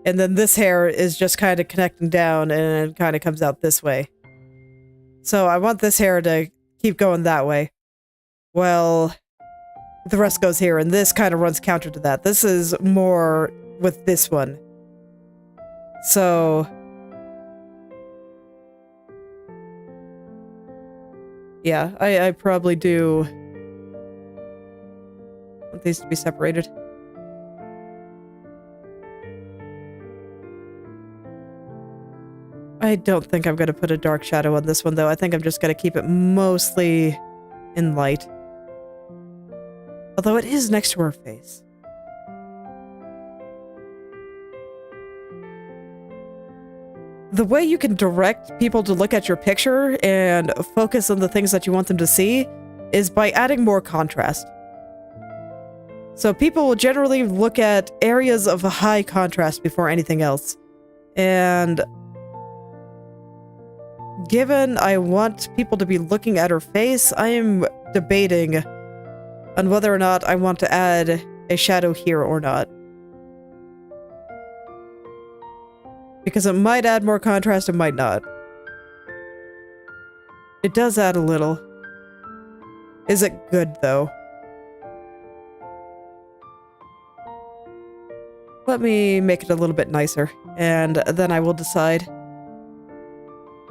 And then this hair is just kind of connecting down and kind of comes out this way. So I want this hair to keep going that way. Well, the rest goes here, and this kind of runs counter to that. This is more with this one. So... yeah, I probably do want these to be separated. I don't think I'm going to put a dark shadow on this one, though. I think I'm just going to keep it mostly in light. Although it is next to her face. The way you can direct people to look at your picture and focus on the things that you want them to see is by adding more contrast. So people will generally look at areas of high contrast before anything else. And given I want people to be looking at her face, I am debating on whether or not I want to add a shadow here or not. Because it might add more contrast, it might not. It does add a little. Is it good, though? Let me make it a little bit nicer, and then I will decide.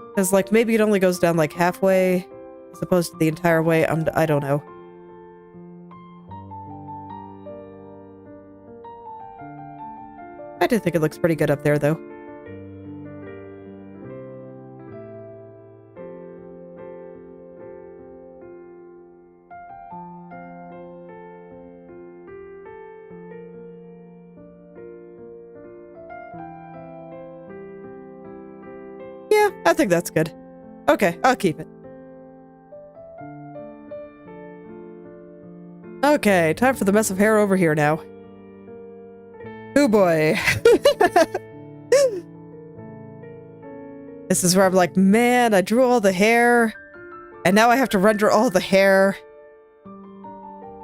Because, like, maybe it only goes down, like, halfway, as opposed to the entire way. I don't know. I do think it looks pretty good up there, though. Yeah, I think that's good. Okay, I'll keep it. Okay, time for the mess of hair over here now. Oh boy. This is where I'm like, man, I drew all the hair, and now I have to render all the hair.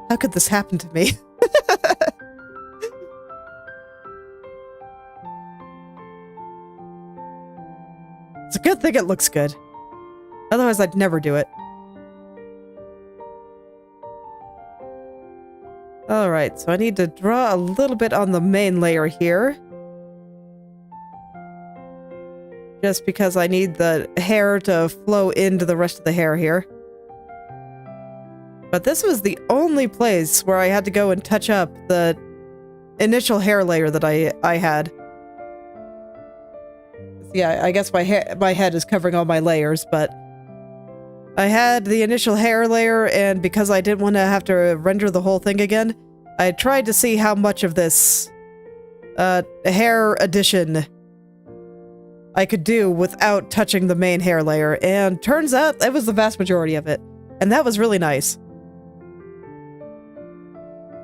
How could this happen to me? It's a good thing it looks good. Otherwise, I'd never do it. Alright, so I need to draw a little bit on the main layer here. Just because I need the hair to flow into the rest of the hair here. But this was the only place where I had to go and touch up the initial hair layer that I had. Yeah, I guess my head is covering all my layers, but I had the initial hair layer, and because I didn't want to have to render the whole thing again, I tried to see how much of this hair addition I could do without touching the main hair layer, and turns out that was the vast majority of it, and that was really nice.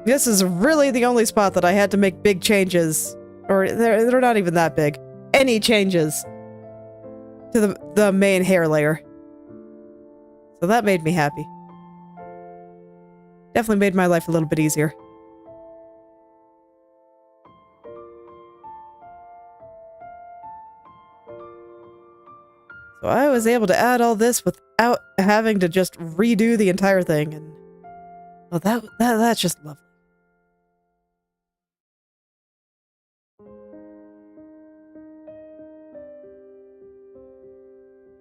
This is really the only spot that I had to make big changes, or they're not even that big. Any changes to the main hair layer. So that made me happy. Definitely made my life a little bit easier. So I was able to add all this without having to just redo the entire thing, and well, that's just lovely.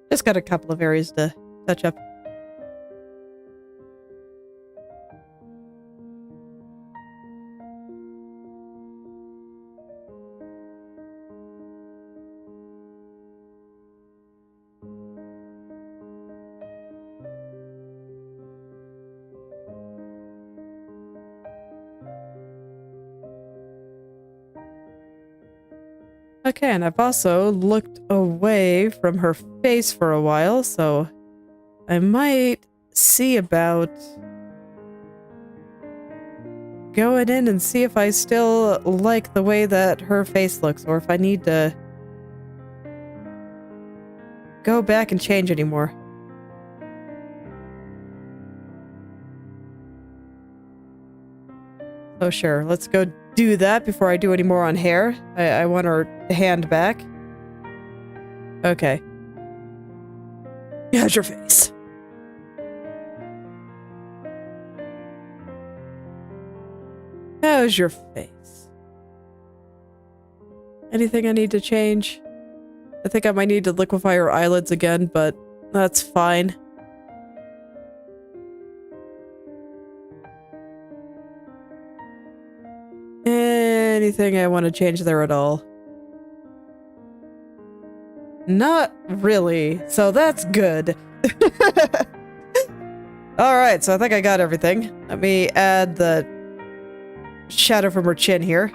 Just got a couple of areas to touch up. Okay, and I've also looked away from her face for a while, so I might see about going in and see if I still like the way that her face looks, or if I need to go back and change anymore. Oh, sure. Let's go do that before I do any more on hair. I want her hand back. Okay. How's your face? How's your face? Anything I need to change? I think I might need to liquefy her eyelids again, but that's fine. Anything I want to change there at all? Not really, so that's good. Alright, so I think I got everything. Let me add the shadow from her chin here.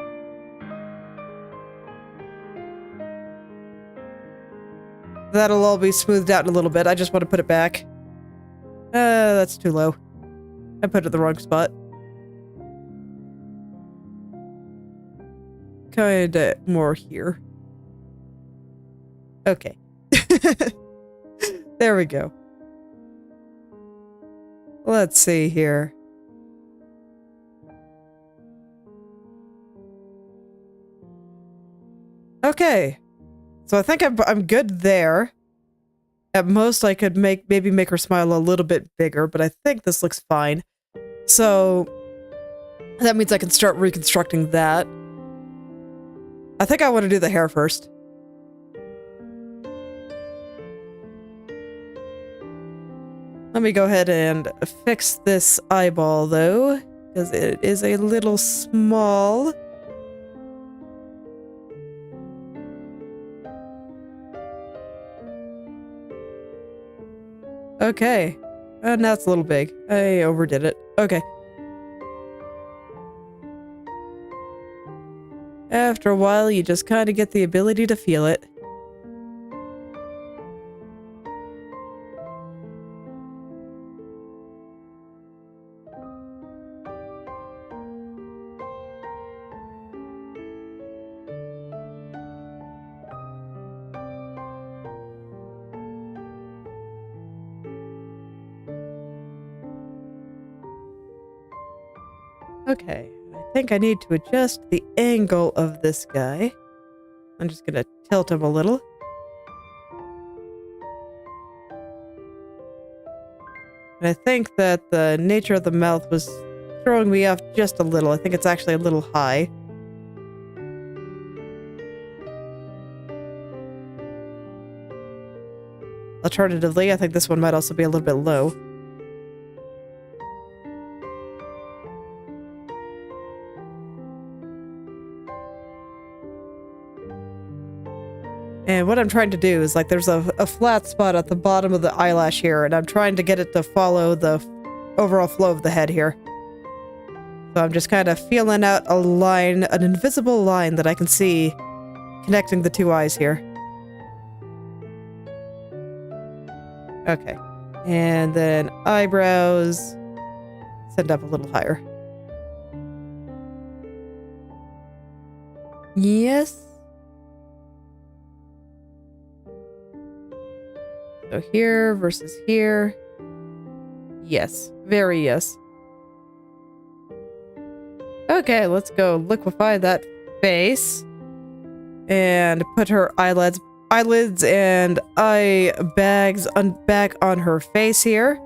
That'll all be smoothed out in a little bit. I just want to put it back. That's too low. I put it in the wrong spot. Kinda more here. Okay. There we go. Let's see here. Okay. So I think I'm good there. At most I could maybe make her smile a little bit bigger, but I think this looks fine. So that means I can start reconstructing that. I think I want to do the hair first. Let me go ahead and fix this eyeball though, because it is a little small. Okay. And that's a little big. I overdid it. Okay. After a while, you just kind of get the ability to feel it. Okay, I think I need to adjust the angle of this guy. I'm just gonna tilt him a little. And I think that the nature of the mouth was throwing me off just a little. I think it's actually a little high. Alternatively, I think this one might also be a little bit low. And what I'm trying to do is, like, there's a flat spot at the bottom of the eyelash here, and I'm trying to get it to follow the overall flow of the head here. So I'm just kind of feeling out a line, an invisible line that I can see connecting the two eyes here. Okay. And then eyebrows, send up a little higher. Yes. So here versus here. Yes. Very yes. Okay, let's go liquefy that face. And put her eyelids and eye bags back on her face here.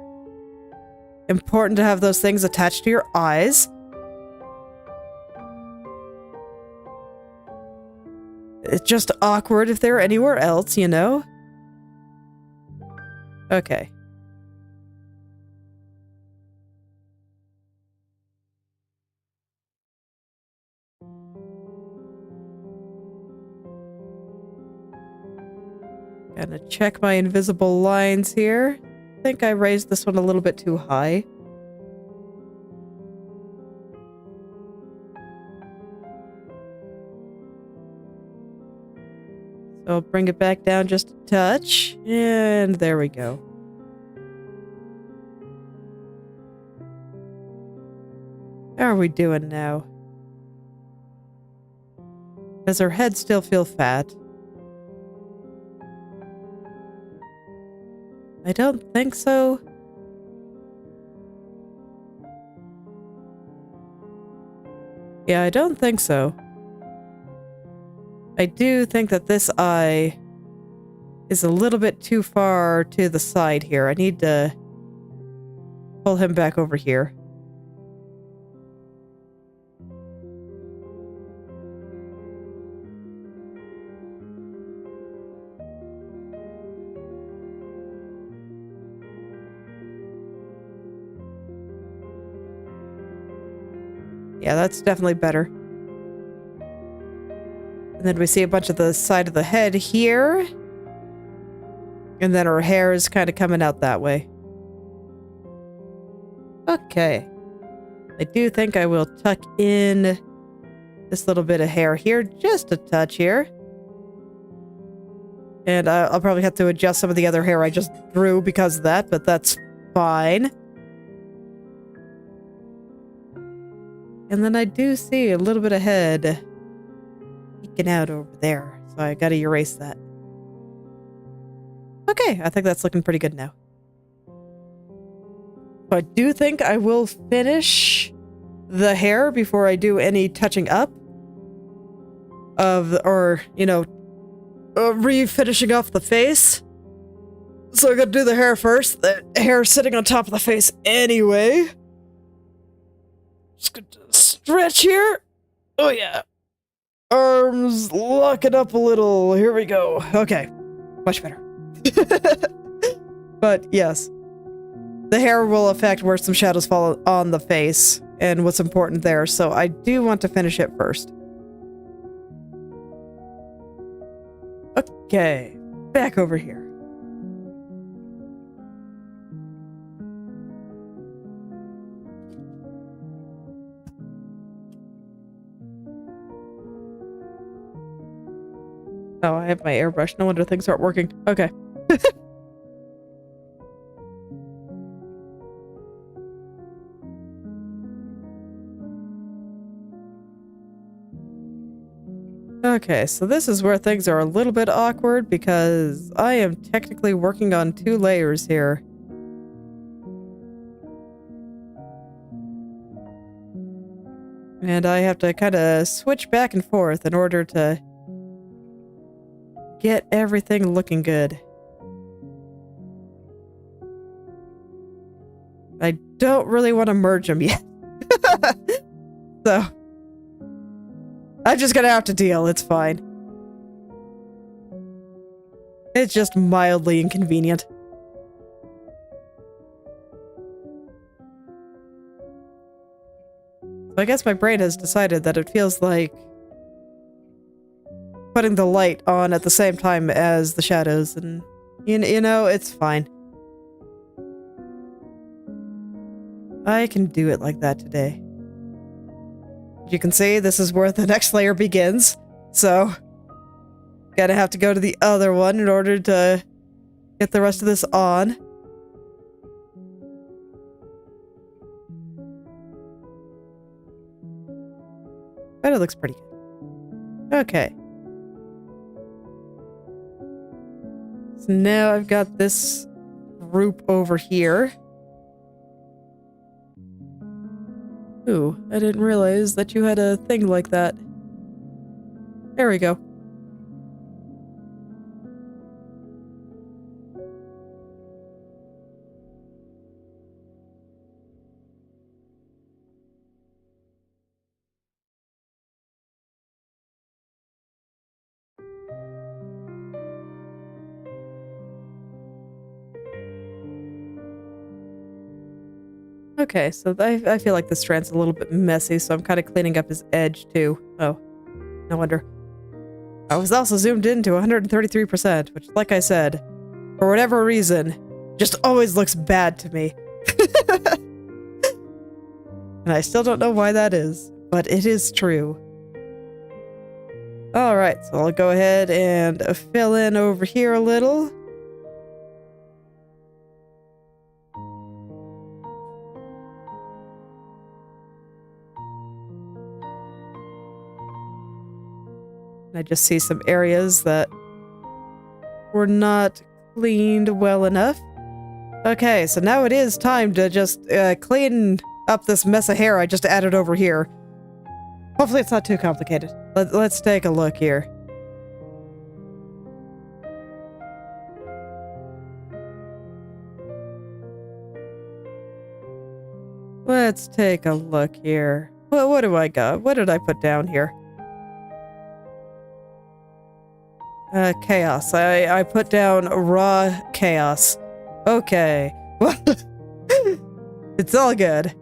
Important to have those things attached to your eyes. It's just awkward if they're anywhere else, you know? Okay. Gonna check my invisible lines here. I think I raised this one a little bit too high. So I'll bring it back down just a touch. And there we go. How are we doing now? Does her head still feel fat? I don't think so. Yeah, I don't think so. I do think that this eye is a little bit too far to the side here. I need to pull him back over here. Yeah, that's definitely better. And then we see a bunch of the side of the head here. And then her hair is kind of coming out that way. Okay. I do think I will tuck in this little bit of hair here. Just a touch here. And I'll probably have to adjust some of the other hair I just drew because of that, but that's fine. And then I do see a little bit of head peeking out over there. So I gotta erase that. Okay, I think that's looking pretty good now. So I do think I will finish the hair before I do any touching up of, or, you know, refinishing off the face. So I gotta do the hair first. The hair sitting on top of the face anyway. Just gonna stretch here. Oh yeah. Arms locking up a little. Here we go. Okay. Much better. But yes. The hair will affect where some shadows fall on the face and what's important there. So I do want to finish it first. Okay. Back over here. Oh, I have my airbrush. No wonder things aren't working. Okay. Okay, so this is where things are a little bit awkward because I am technically working on 2 layers here. And I have to kind of switch back and forth in order to get everything looking good. I don't really want to merge them yet. So, I'm just gonna have to deal. It's fine. It's just mildly inconvenient. So I guess my brain has decided that it feels like putting the light on at the same time as the shadows, and you know, it's fine. I can do it like that today. You can see this is where the next layer begins, so gotta have to go to the other one in order to get the rest of this on. But it looks pretty good. Okay. So now I've got this group over here. Ooh, I didn't realize that you had a thing like that. There we go. Okay, so I feel like this strand's a little bit messy, so I'm kind of cleaning up his edge, too. Oh, no wonder. I was also zoomed in to 133%, which, like I said, for whatever reason, just always looks bad to me. And I still don't know why that is, but it is true. Alright, so I'll go ahead and fill in over here a little. I just see some areas that were not cleaned well enough. Okay, so now it is time to just clean up this mess of hair I just added over here. Hopefully it's not too complicated. Let's take a look here. Let's take a look here. What do I got? What did I put down here? Chaos. I put down raw chaos. Okay. Well, it's all good.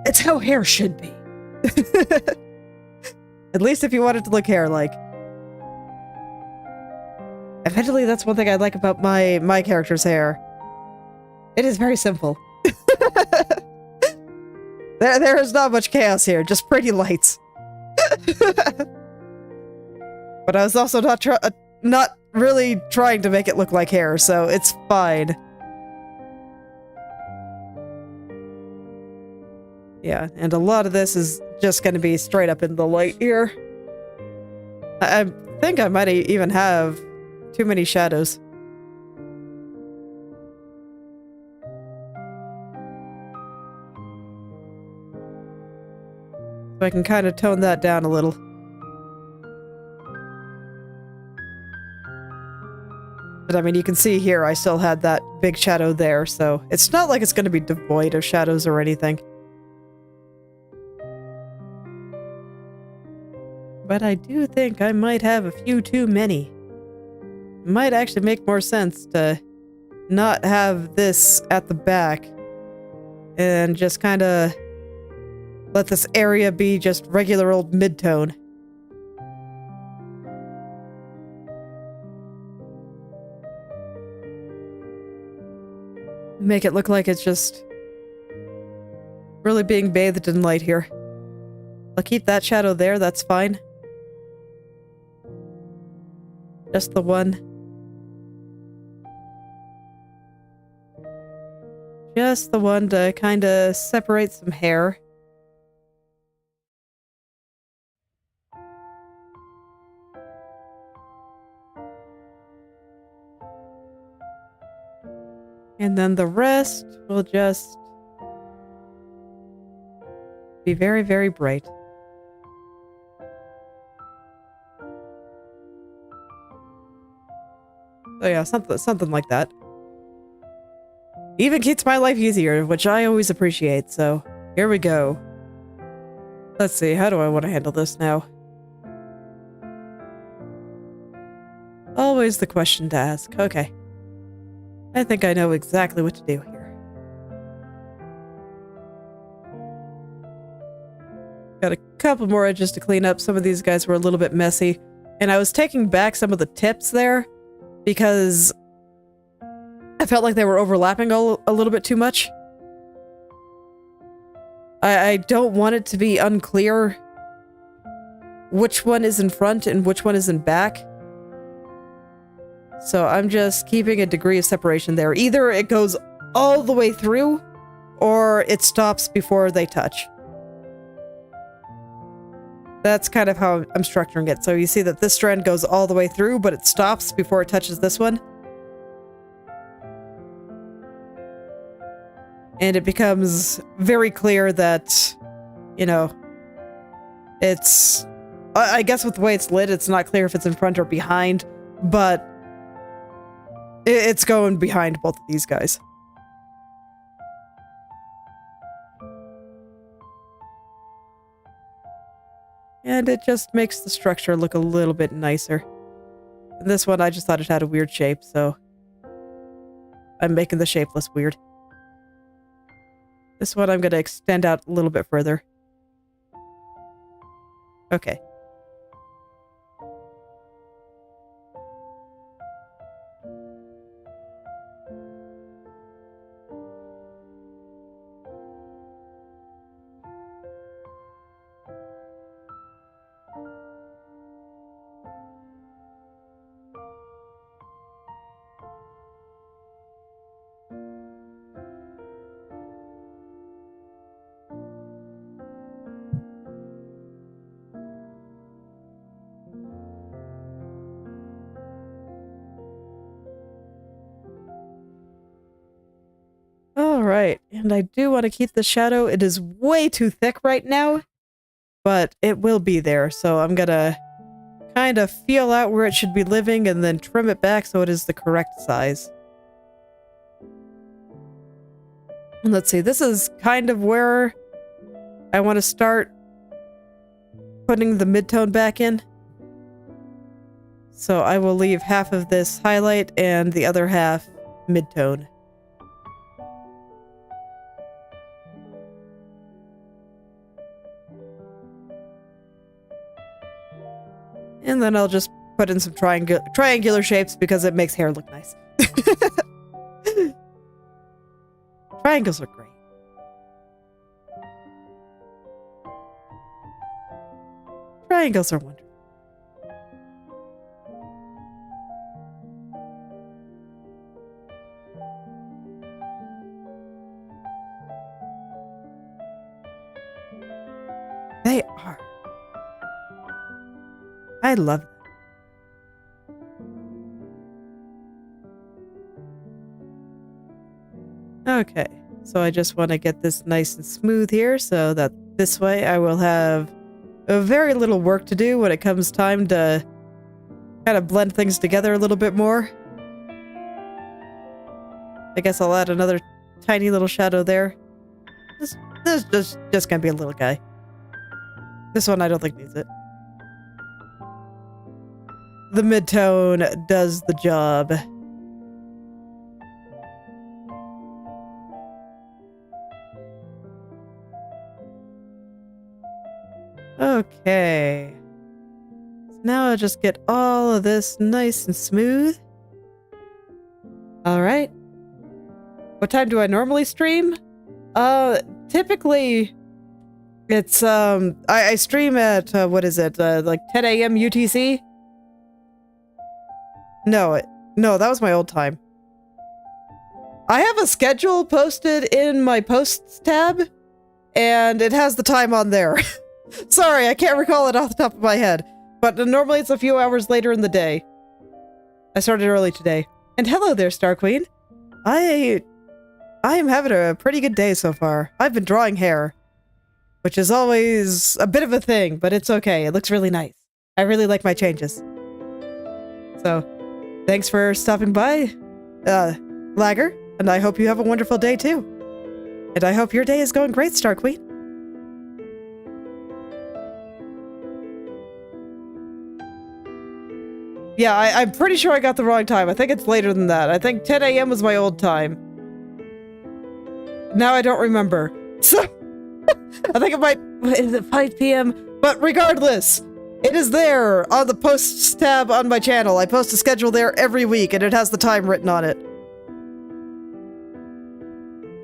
It's how hair should be. At least if you want it to look hair-like. Eventually, that's one thing I like about my character's hair. It is very simple. There is not much chaos here, just pretty lights. But I was also not really trying to make it look like hair, so it's fine. Yeah, and a lot of this is just going to be straight up in the light here. I think I might even have too many shadows. So I can kind of tone that down a little. But I mean, you can see here I still had that big shadow there, so it's not like it's going to be devoid of shadows or anything. But I do think I might have a few too many. It might actually make more sense to not have this at the back and just kind of let this area be just regular old mid-tone. Make it look like it's just really being bathed in light here. I'll keep that shadow there, that's fine. Just the one. Just the one to kind of separate some hair. And then the rest will just be very, very bright. So yeah, something like that. Even keeps my life easier, which I always appreciate, so here we go. Let's see, how do I want to handle this now? Always the question to ask. Okay. I think I know exactly what to do here. Got a couple more edges to clean up. Some of these guys were a little bit messy. And I was taking back some of the tips there because I felt like they were overlapping a little bit too much. I don't want it to be unclear which one is in front and which one is in back. So I'm just keeping a degree of separation there. Either it goes all the way through, or it stops before they touch. That's kind of how I'm structuring it. So you see that this strand goes all the way through, but it stops before it touches this one. And it becomes very clear that, you know, it's... I guess with the way it's lit, it's not clear if it's in front or behind, but it's going behind both of these guys. And it just makes the structure look a little bit nicer. And this one, I just thought it had a weird shape, so I'm making the shape less weird. This one I'm going to extend out a little bit further. Okay. Alright, and I do want to keep the shadow. It is way too thick right now. but it will be there. So I'm gonna kind of feel out where it should be living and then trim it back so it is the correct size. And let's see, this is kind of where I want to start putting the midtone back in. So I will leave half of this highlight and the other half midtone. And then I'll just put in some triangular shapes because it makes hair look nice. Triangles are great. Triangles are wonderful. They are. I love them. Okay, so I just want to get this nice and smooth here so that this way I will have a very little work to do when it comes time to kind of blend things together a little bit more. I guess I'll add another tiny little shadow there. This is just gonna be a little guy. This one I don't think needs it. The midtone does the job. Okay. So now I'll just get all of this nice and smooth. Alright. What time do I normally stream? Typically it's I stream at what is it? Like 10 a.m. UTC? No, that was my old time. I have a schedule posted in my posts tab, and it has the time on there. Sorry, I can't recall it off the top of my head, but normally it's a few hours later in the day. I started early today. And hello there, Star Queen. I am having a pretty good day so far. I've been drawing hair, which is always a bit of a thing, but it's okay. It looks really nice. I really like my changes. So, thanks for stopping by, Lagger, and I hope you have a wonderful day too. And I hope your day is going great, Star Queen. Yeah, I'm pretty sure I got the wrong time. I think it's later than that. I think 10 a.m. was my old time. Now I don't remember. So, I think it might... Is it 5 p.m.? But regardless, it is there on the posts tab on my channel. I post a schedule there every week, and it has the time written on it.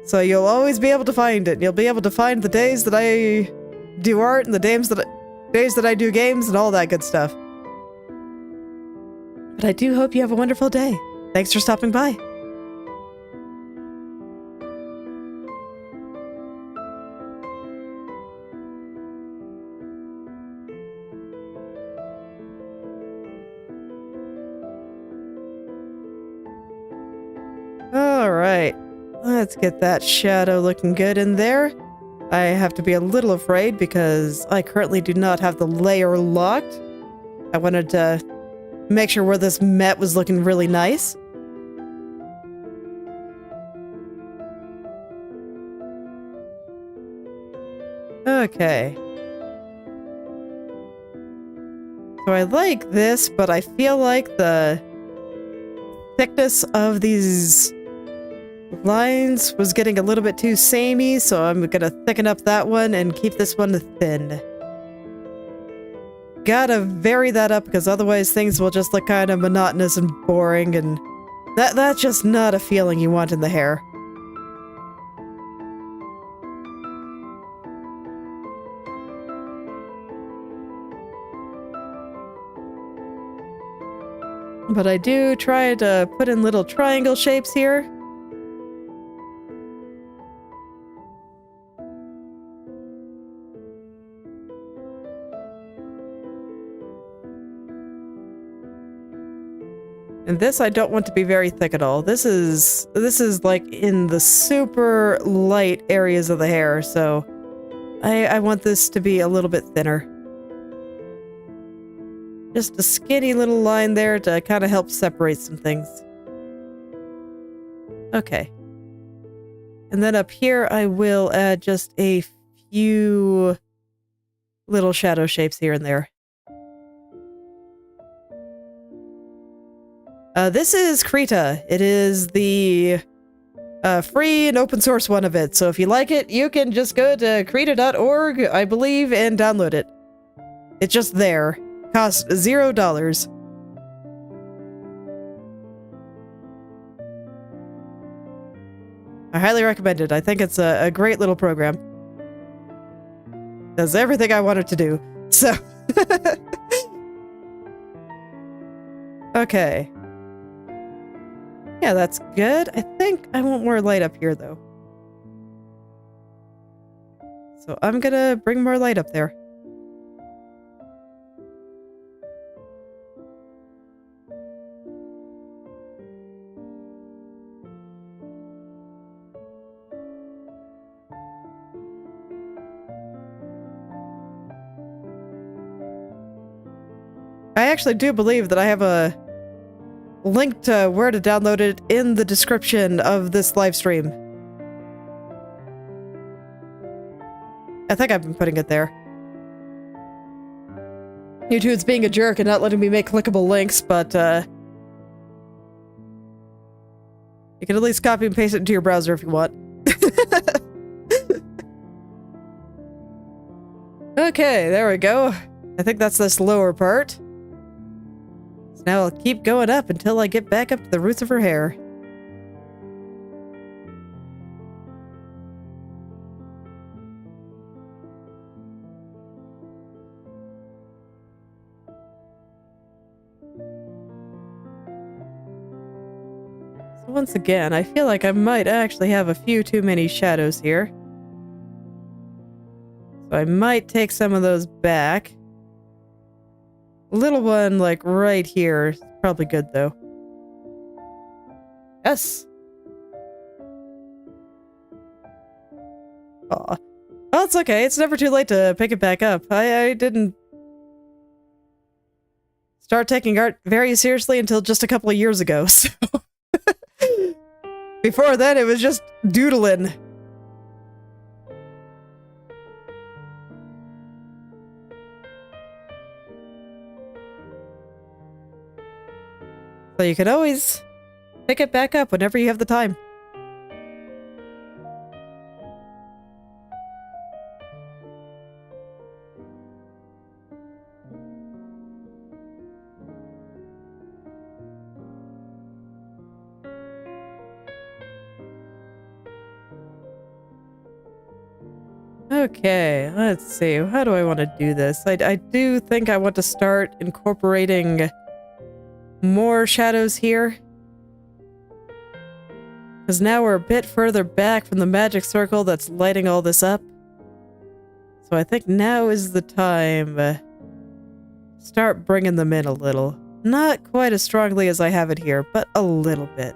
So you'll always be able to find it. You'll be able to find the days that I do art and the days that I do games and all that good stuff. But I do hope you have a wonderful day. Thanks for stopping by. Alright, let's get that shadow looking good in there. I have to be a little afraid because I currently do not have the layer locked. I wanted to make sure where this met was looking really nice. Okay. So I like this, but I feel like the thickness of these lines was getting a little bit too samey, so I'm gonna thicken up that one and keep this one thin. Gotta vary that up because otherwise things will just look kind of monotonous and boring, and that's just not a feeling you want in the hair. But I do try to put in little triangle shapes here. And this I don't want to be very thick at all. This is like in the super light areas of the hair, so I want this to be a little bit thinner. Just a skinny little line there to kind of help separate some things. Okay. And then up here, I will add just a few little shadow shapes here and there. This is Krita. It is the free and open source one of it. So if you like it, you can just go to krita.org, I believe, and download it. It's just there. Costs $0. I highly recommend it. I think it's a great little program. Does everything I want it to do. So. Okay. Yeah, that's good. I think I want more light up here, though. So I'm gonna bring more light up there. I actually do believe that I have a link to where to download it in the description of this live stream. I think I've been putting it there. YouTube's being a jerk and not letting me make clickable links, but you can at least copy and paste it into your browser if you want. Okay, there we go. I think that's this lower part. Now I'll keep going up until I get back up to the roots of her hair. So once again, I feel like I might actually have a few too many shadows here. So I might take some of those back. Little one, like, right here is probably good, though. Yes! Aw. Oh, it's okay. It's never too late to pick it back up. I didn't start taking art very seriously until just a couple of years ago, so... Before then, it was just doodling. So you can always pick it back up whenever you have the time. Okay, let's see. How do I want to do this? I do think I want to start incorporating more shadows here. Because now we're a bit further back from the magic circle that's lighting all this up. So I think now is the time to start bringing them in a little. Not quite as strongly as I have it here, but a little bit.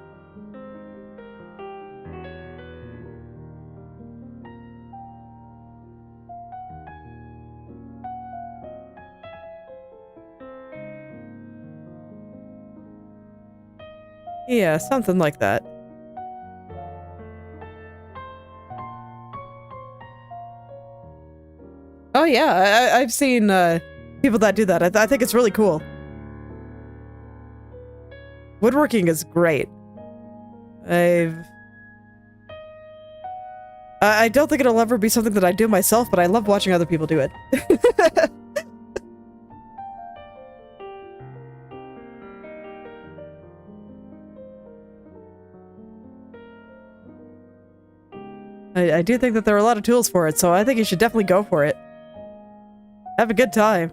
Yeah, something like that. Oh yeah, I've seen people that do that. I think it's really cool. Woodworking is great. I don't think it'll ever be something that I do myself, but I love watching other people do it. I do think that there are a lot of tools for it, so I think you should definitely go for it. Have a good time.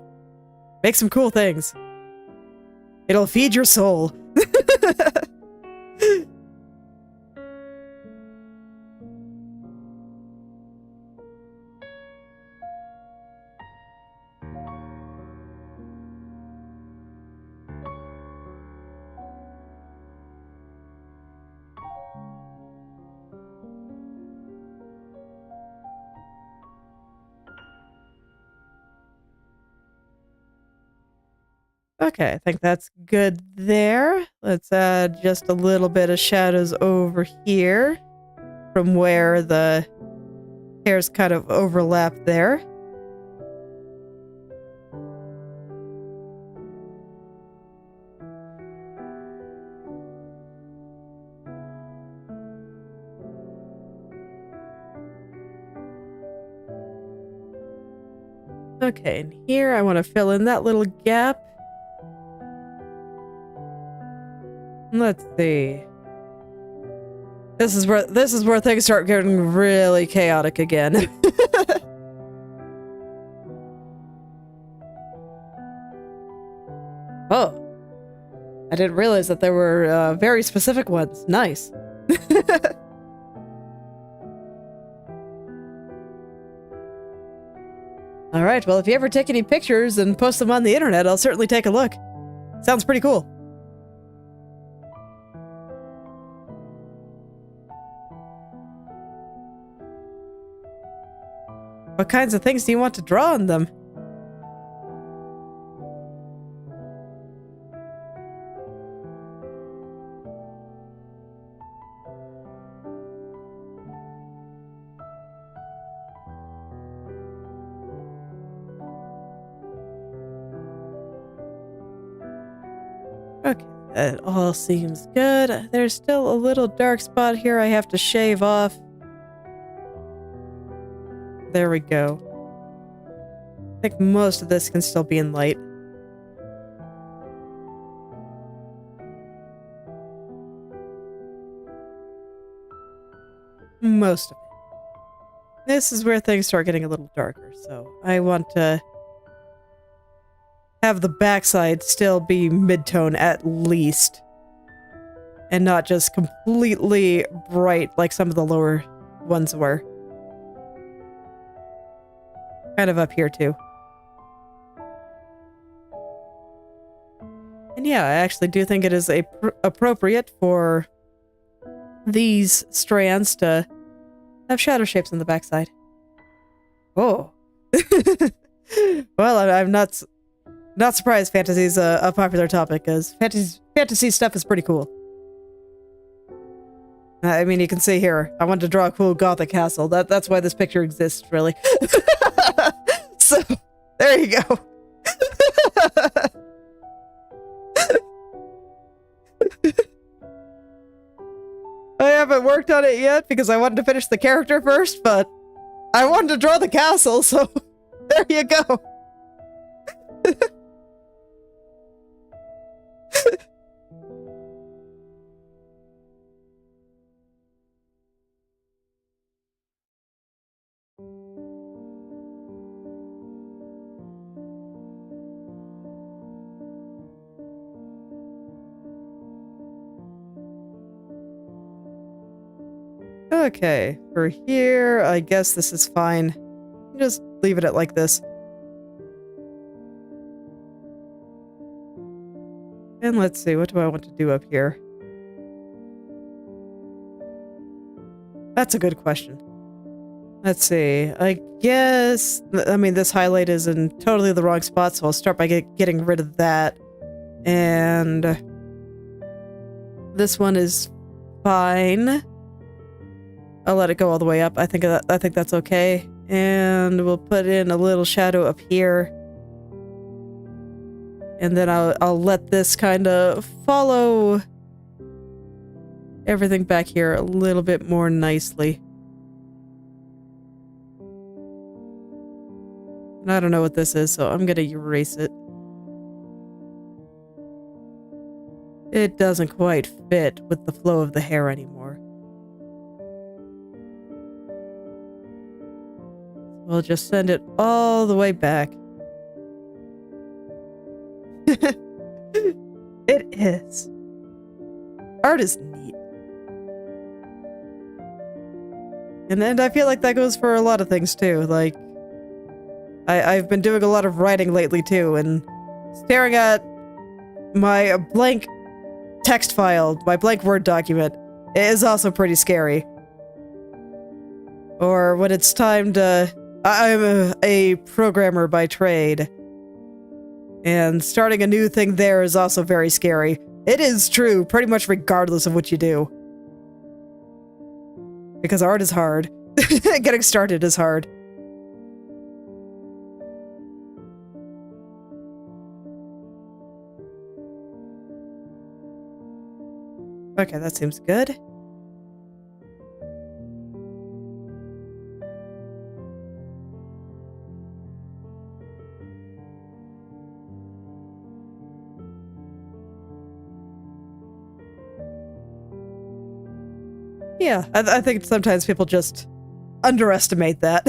Make some cool things. It'll feed your soul. Okay, I think that's good there. Let's add just a little bit of shadows over here from where the hairs kind of overlap there. Okay, and here I want to fill in that little gap. Let's see. This is where things start getting really chaotic again. Oh. I didn't realize that there were very specific ones. Nice. Alright, well if you ever take any pictures and post them on the internet, I'll certainly take a look. Sounds pretty cool. What kinds of things do you want to draw on them? Okay, that all seems good. There's still a little dark spot here I have to shave off. There we go. I think most of this can still be in light. Most of it. This is where things start getting a little darker, so I want to have the backside still be mid-tone at least. And not just completely bright like some of the lower ones were. Kind of up here too. And yeah, I actually do think it is appropriate for these strands to have shadow shapes on the backside. Oh. Well, I'm not surprised fantasy's a popular topic, because fantasy stuff is pretty cool. I mean, you can see here, I wanted to draw a cool gothic castle. That's why this picture exists, really. So, there you go. I haven't worked on it yet because I wanted to finish the character first, but I wanted to draw the castle, so there you go. Okay, for here, I guess this is fine. Just leave it at like this. And let's see, what do I want to do up here? That's a good question. Let's see, I guess, I mean, this highlight is in totally the wrong spot, so I'll start by getting rid of that. And this one is fine. I'll let it go all the way up. I think that's okay. And we'll put in a little shadow up here. And then I'll let this kind of follow everything back here a little bit more nicely. And I don't know what this is, so I'm gonna erase it. It doesn't quite fit with the flow of the hair anymore. We'll just send it all the way back. It is. Art is neat. And then I feel like that goes for a lot of things too. Like, I've been doing a lot of writing lately too, and staring at my blank text file, my blank Word document, is also pretty scary. Or when it's time to... I'm a programmer by trade. And starting a new thing there is also very scary. It is true, pretty much regardless of what you do. Because art is hard. Getting started is hard. Okay, that seems good. Yeah, I think sometimes people just underestimate that.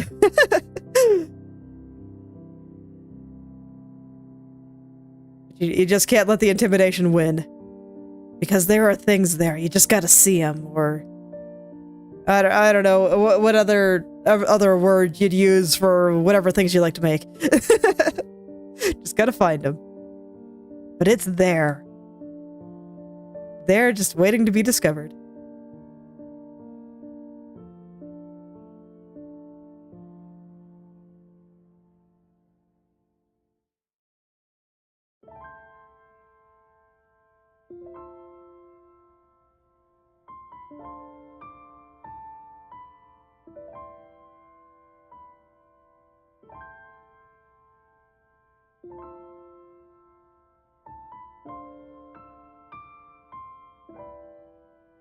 You just can't let the intimidation win. Because there are things there, you just gotta see them, or... I don't know, what other word you'd use for whatever things you like to make. Just gotta find them. But it's there. They're just waiting to be discovered.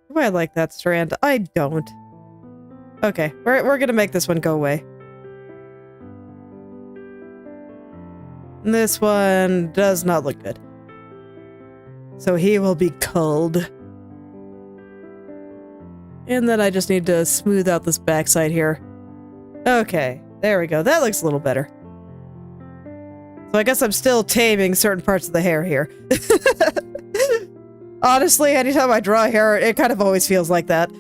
Do I like that strand? I don't. Okay, we're gonna make this one go away. This one does not look good. So he will be culled. And then I just need to smooth out this backside here. Okay, there we go. That looks a little better. So I guess I'm still taming certain parts of the hair here. Honestly, anytime I draw hair, it kind of always feels like that.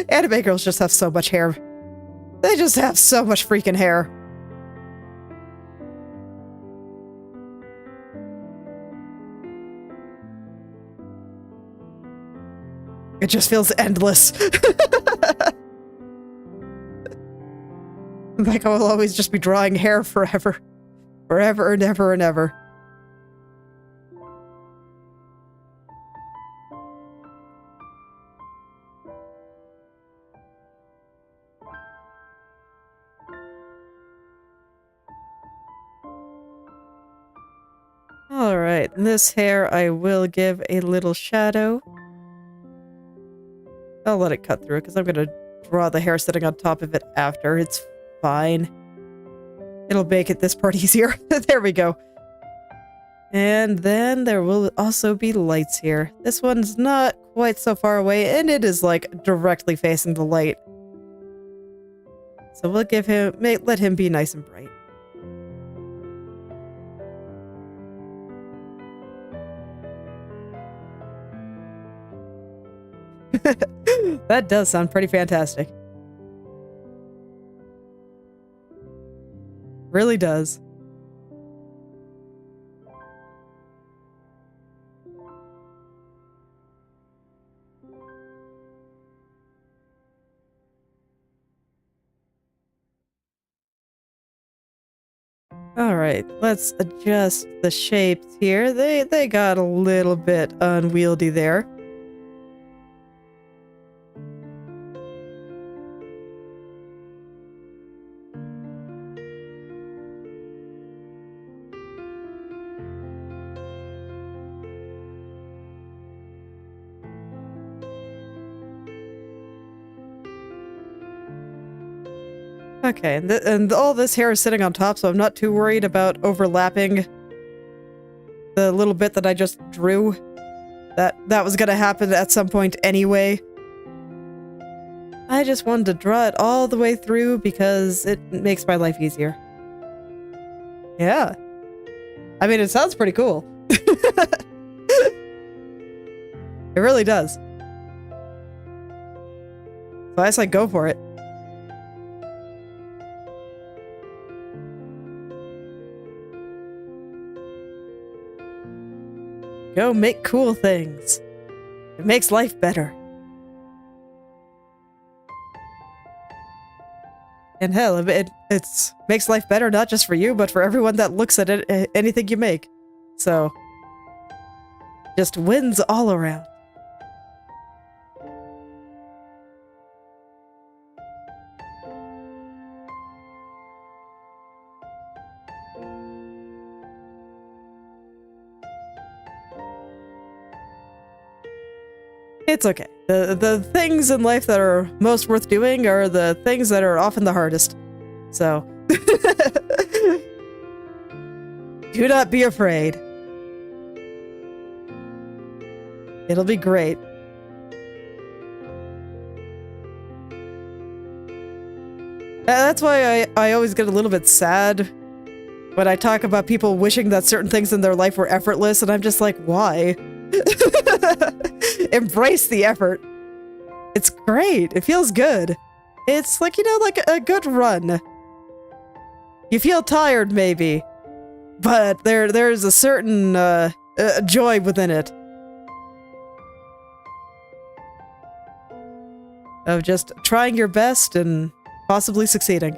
Anime girls just have so much hair. They just have so much freaking hair. It just feels endless. Like I will always just be drawing hair forever. Forever and ever and ever. Alright, this hair I will give a little shadow. I'll let it cut through because I'm going to draw the hair sitting on top of it after. It's fine. It'll make it this part easier. There we go. And then there will also be lights here. This one's not quite so far away, and it is like directly facing the light. So we'll give him, let him be nice and bright. That does sound pretty fantastic. Really does. Alright, let's adjust the shapes here. They got a little bit unwieldy there. Okay, and all this hair is sitting on top, so I'm not too worried about overlapping the little bit that I just drew. That was gonna happen at some point anyway. I just wanted to draw it all the way through because it makes my life easier. Yeah. I mean, it sounds pretty cool. It really does. So I say go for it. Go make cool things. It makes life better. And hell, it makes life better, not just for you, but for everyone that looks at it, anything you make. So, just wins all around. It's okay. The things in life that are most worth doing are the things that are often the hardest. So, do not be afraid. It'll be great. That's why I always get a little bit sad when I talk about people wishing that certain things in their life were effortless, and I'm just like, why? Embrace the effort. It's great. It feels good. It's like, you know, like a good run. You feel tired, maybe, but there's a certain joy within it. Of just trying your best and possibly succeeding.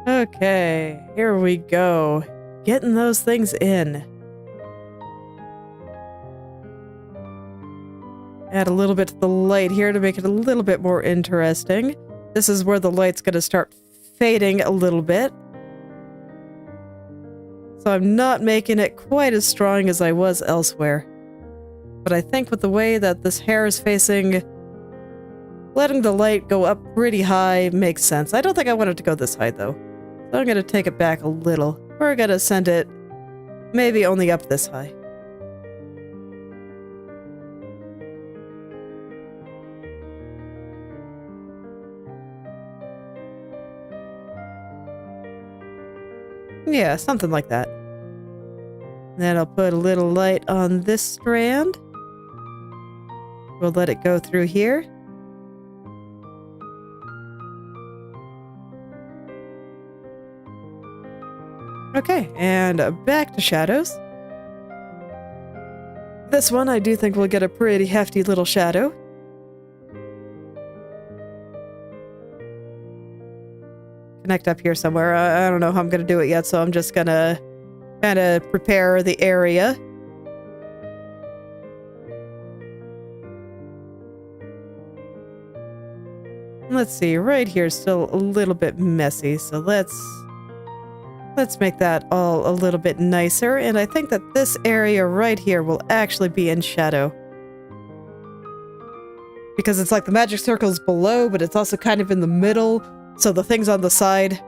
Okay, here we go. Getting those things in. Add a little bit to the light here to make it a little bit more interesting. This is where the light's going to start fading a little bit. So I'm not making it quite as strong as I was elsewhere. But I think with the way that this hair is facing, letting the light go up pretty high makes sense. I don't think I want it to go this high, though. So I'm going to take it back a little. We're going to send it maybe only up this high. Yeah, something like that. Then I'll put a little light on this strand. We'll let it go through here. Okay, and back to shadows. This one I do think will get a pretty hefty little shadow. Connect up here somewhere. I don't know how I'm going to do it yet, so I'm just going to kind of prepare the area. Let's see, right here is still a little bit messy, so let's make that all a little bit nicer, and I think that this area right here will actually be in shadow. Because it's like the magic circle's below, but it's also kind of in the middle, so the things on the side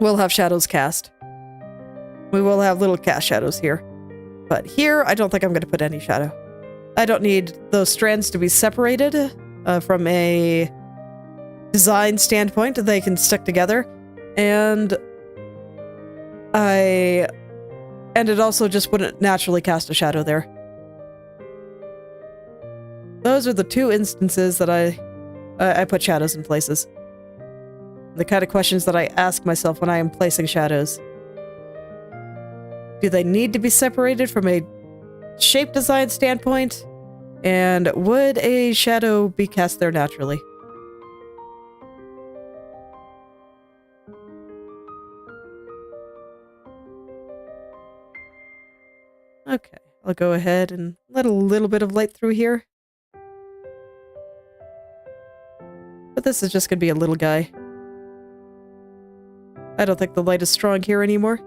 will have shadows cast. We will have little cast shadows here. But here, I don't think I'm going to put any shadow. I don't need those strands to be separated from a design standpoint. They can stick together, and it also just wouldn't naturally cast a shadow there. Those are the two instances that I put shadows in places. The kind of questions that I ask myself when I am placing shadows. Do they need to be separated from a shape design standpoint? And would a shadow be cast there naturally? Okay, I'll go ahead and let a little bit of light through here. But this is just going to be a little guy. I don't think the light is strong here anymore.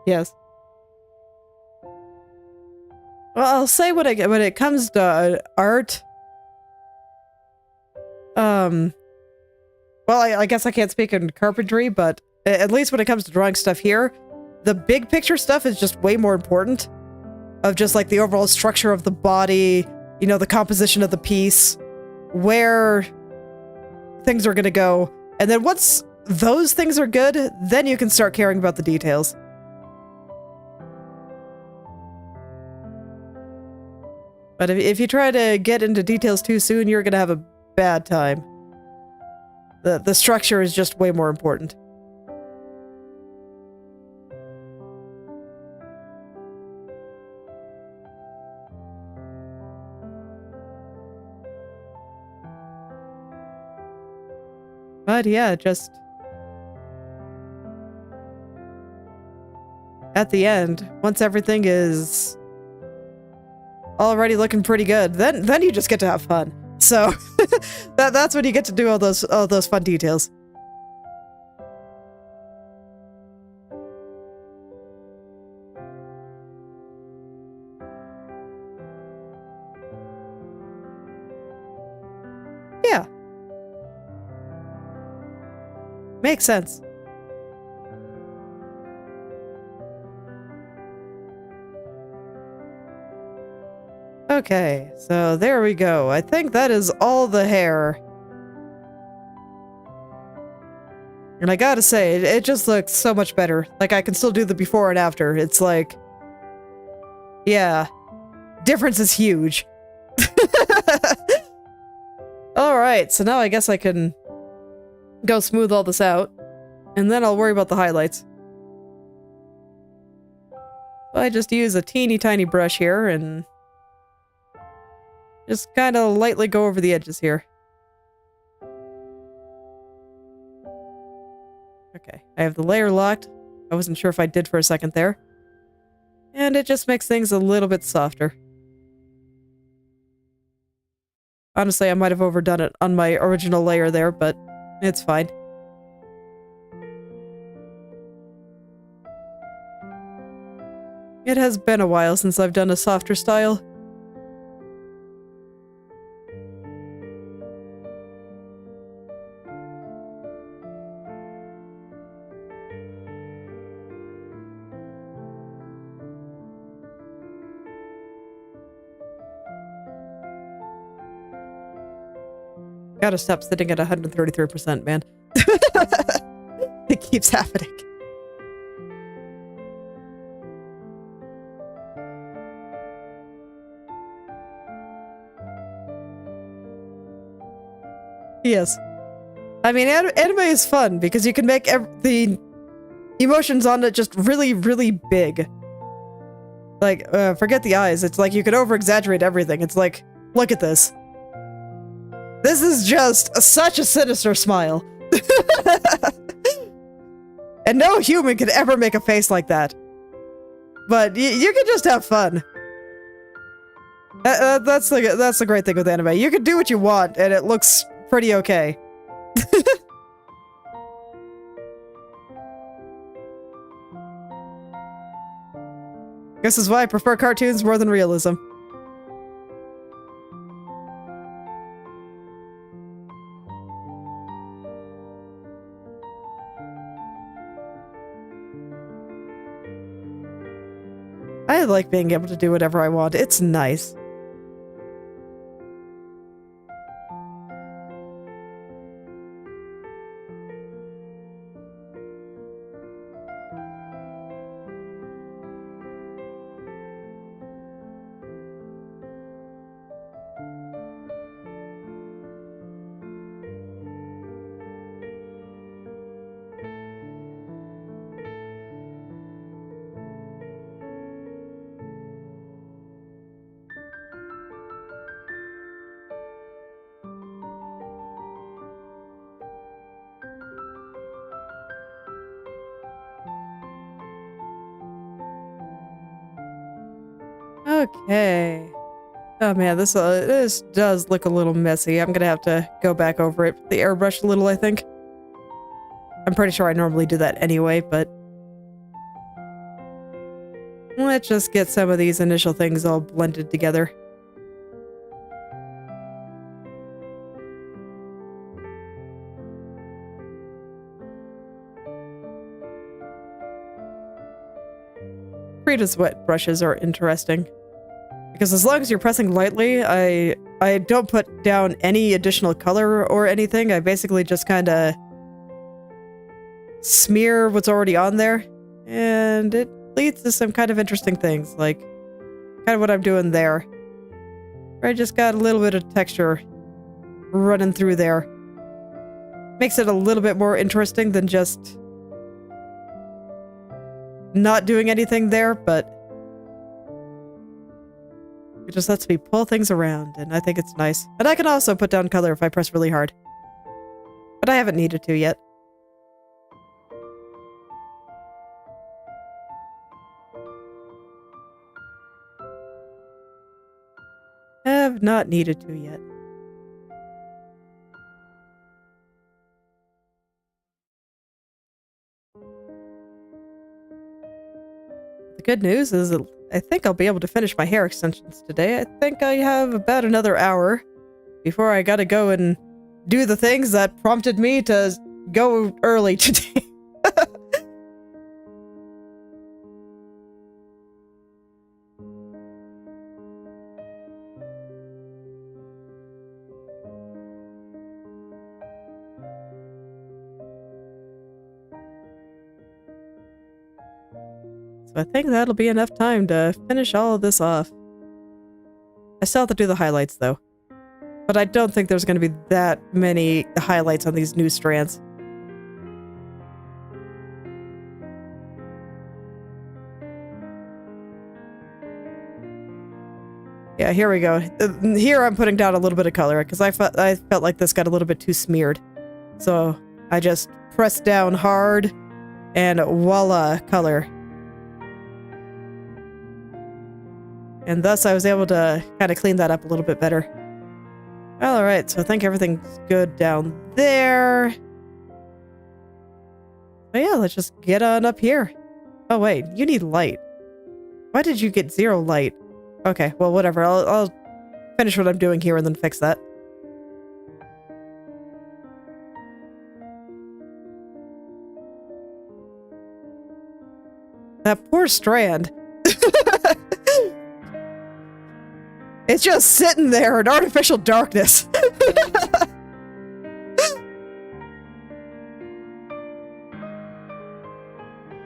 Yes. Well, I'll say when it comes to art, well, I guess I can't speak in carpentry, but at least when it comes to drawing stuff here, the big picture stuff is just way more important. Of just like the overall structure of the body, you know, the composition of the piece, where things are gonna go. And then once those things are good, then you can start caring about the details. But if you try to get into details too soon, you're gonna have a bad time. The structure is just way more important. But yeah, just at the end, once everything is already looking pretty good, then you just get to have fun. So that's when you get to do all those fun details. Yeah. Makes sense. Okay, so there we go. I think that is all the hair. And I gotta say, it just looks so much better. Like, I can still do the before and after. It's like... yeah. Difference is huge. Alright, so now I guess I can go smooth all this out. And then I'll worry about the highlights. So I just use a teeny tiny brush here and... just kind of lightly go over the edges here. Okay, I have the layer locked. I wasn't sure if I did for a second there. And it just makes things a little bit softer. Honestly, I might have overdone it on my original layer there, but it's fine. It has been a while since I've done a softer style. Gotta stop sitting at 133%, man. It keeps happening. Yes. I mean, anime is fun because you can make the emotions on it just really, really big. Like, forget the eyes. It's like you could over-exaggerate everything. It's like, look at this. This is just such a sinister smile. And no human could ever make a face like that. But you can just have fun. That's the great thing with anime. You can do what you want, and it looks pretty okay. This is why I prefer cartoons more than realism. I like being able to do whatever I want. It's nice. Okay. Oh man, this does look a little messy. I'm gonna have to go back over it with the airbrush a little, I think. I'm pretty sure I normally do that anyway, but... Let's just get some of these initial things all blended together. Krita's wet brushes are interesting. Because as long as you're pressing lightly, I don't put down any additional color or anything. I basically just kind of smear what's already on there. And it leads to some kind of interesting things, like kind of what I'm doing there. I just got a little bit of texture running through there. Makes it a little bit more interesting than just not doing anything there, but it just lets me pull things around, and I think it's nice. And I can also put down color if I press really hard. But I haven't needed to yet. Have not needed to yet. The good news is that I think I'll be able to finish my hair extensions today. I think I have about another hour before I gotta go and do the things that prompted me to go early today. So I think that'll be enough time to finish all of this off. I still have to do the highlights though. But I don't think there's going to be that many highlights on these new strands. Yeah, here we go. Here I'm putting down a little bit of color because I felt like this got a little bit too smeared. So I just pressed down hard and voila, color. And thus I was able to kind of clean that up a little bit better. Well, alright, so I think everything's good down there. But yeah, let's just get on up here. Oh wait, you need light. Why did you get 0 light? Okay, well whatever, I'll finish what I'm doing here and then fix that. That poor strand. It's just sitting there in artificial darkness.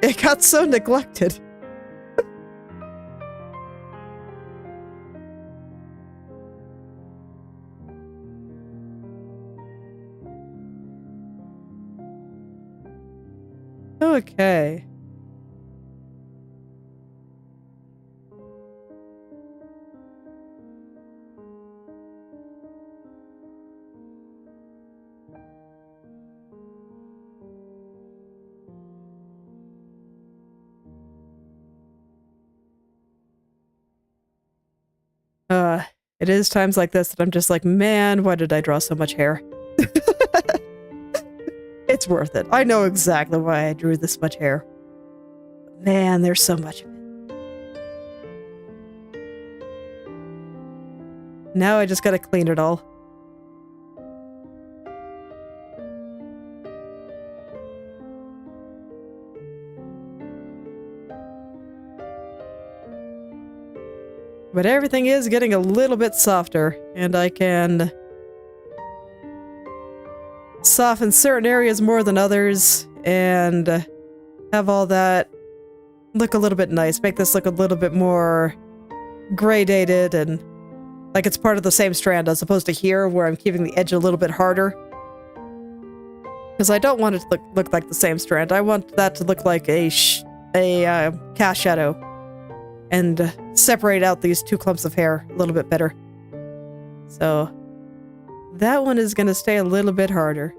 It got so neglected. Okay. It is times like this that I'm just like, man, why did I draw so much hair? It's worth it. I know exactly why I drew this much hair. Man, there's so much of it. Now I just gotta clean it all. But everything is getting a little bit softer, and I can soften certain areas more than others, and have all that look a little bit nice. Make this look a little bit more gradated and like it's part of the same strand, as opposed to here where I'm keeping the edge a little bit harder. Because I don't want it to look like the same strand. I want that to look like a cast shadow. And separate out these 2 clumps of hair a little bit better. So that one is going to stay a little bit harder.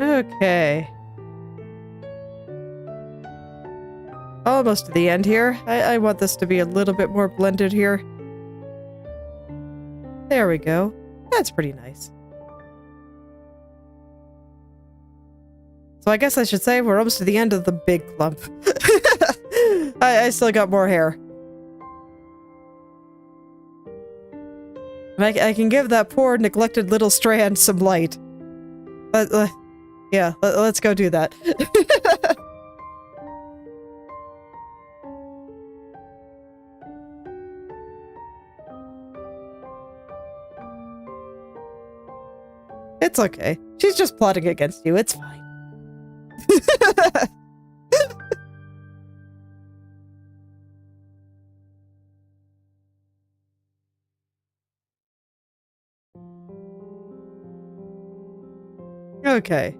Okay. Almost to the end here. I want this to be a little bit more blended here. There we go. That's pretty nice. So I guess I should say we're almost to the end of the big clump. I still got more hair. I can give that poor neglected little strand some light. Yeah, let's go do that. It's okay. She's just plotting against you. It's fine. Okay.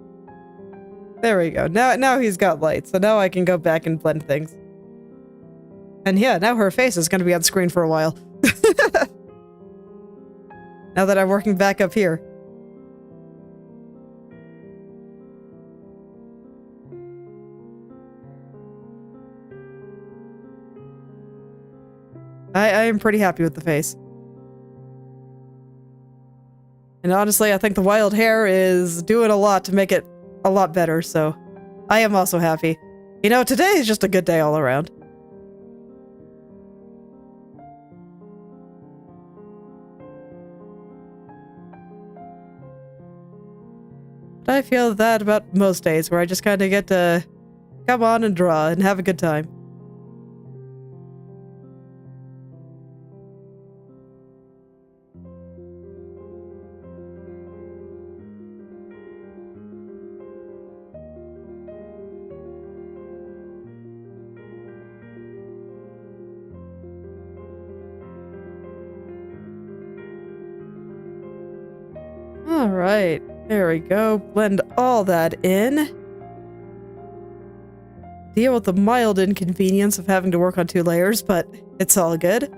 There we go. Now he's got light, so now I can go back and blend things. And yeah, now her face is going to be on screen for a while. Now that I'm working back up here. I am pretty happy with the face. And honestly, I think the wild hair is doing a lot to make it a lot better, so I am also happy. You know, today is just a good day all around. But I feel that about most days, where I just kind of get to come on and draw and have a good time. Alright, there we go. Blend all that in. Deal with the mild inconvenience of having to work on 2 layers, but it's all good.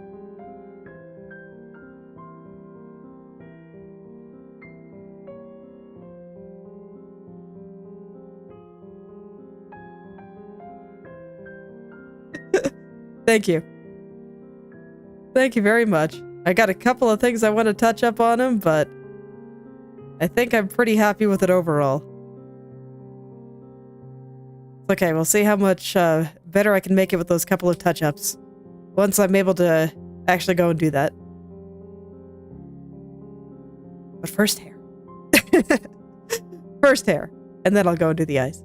Thank you. Thank you very much. I got a couple of things I want to touch up on him, but I think I'm pretty happy with it overall. Okay, we'll see how much better I can make it with those couple of touch-ups. Once I'm able to actually go and do that. But first hair. First hair. And then I'll go and do the eyes.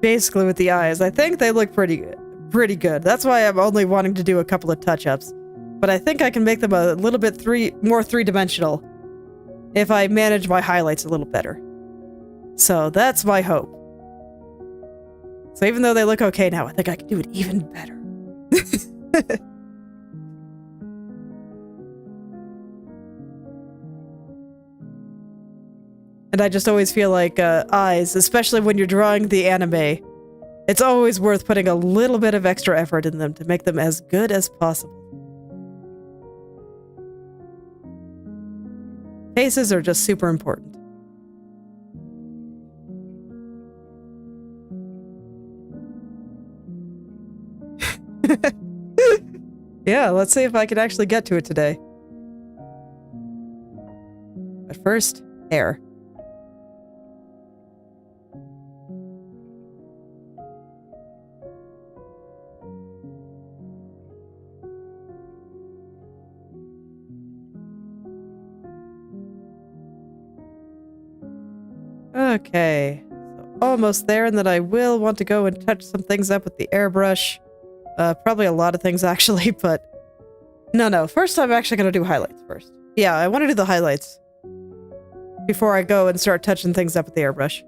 Basically with the eyes, I think they look pretty good. That's why I'm only wanting to do a couple of touch-ups. But I think I can make them a little bit more three-dimensional if I manage my highlights a little better. So that's my hope. So even though they look okay now, I think I can do it even better. And I just always feel like eyes, especially when you're drawing the anime, it's always worth putting a little bit of extra effort in them to make them as good as possible. Faces are just super important. Yeah, let's see if I can actually get to it today. But first, hair. Okay, so almost there, and then I will want to go and touch some things up with the airbrush. Probably a lot of things actually, but no. First I'm actually going to do highlights first. Yeah, I want to do the highlights before I go and start touching things up with the airbrush.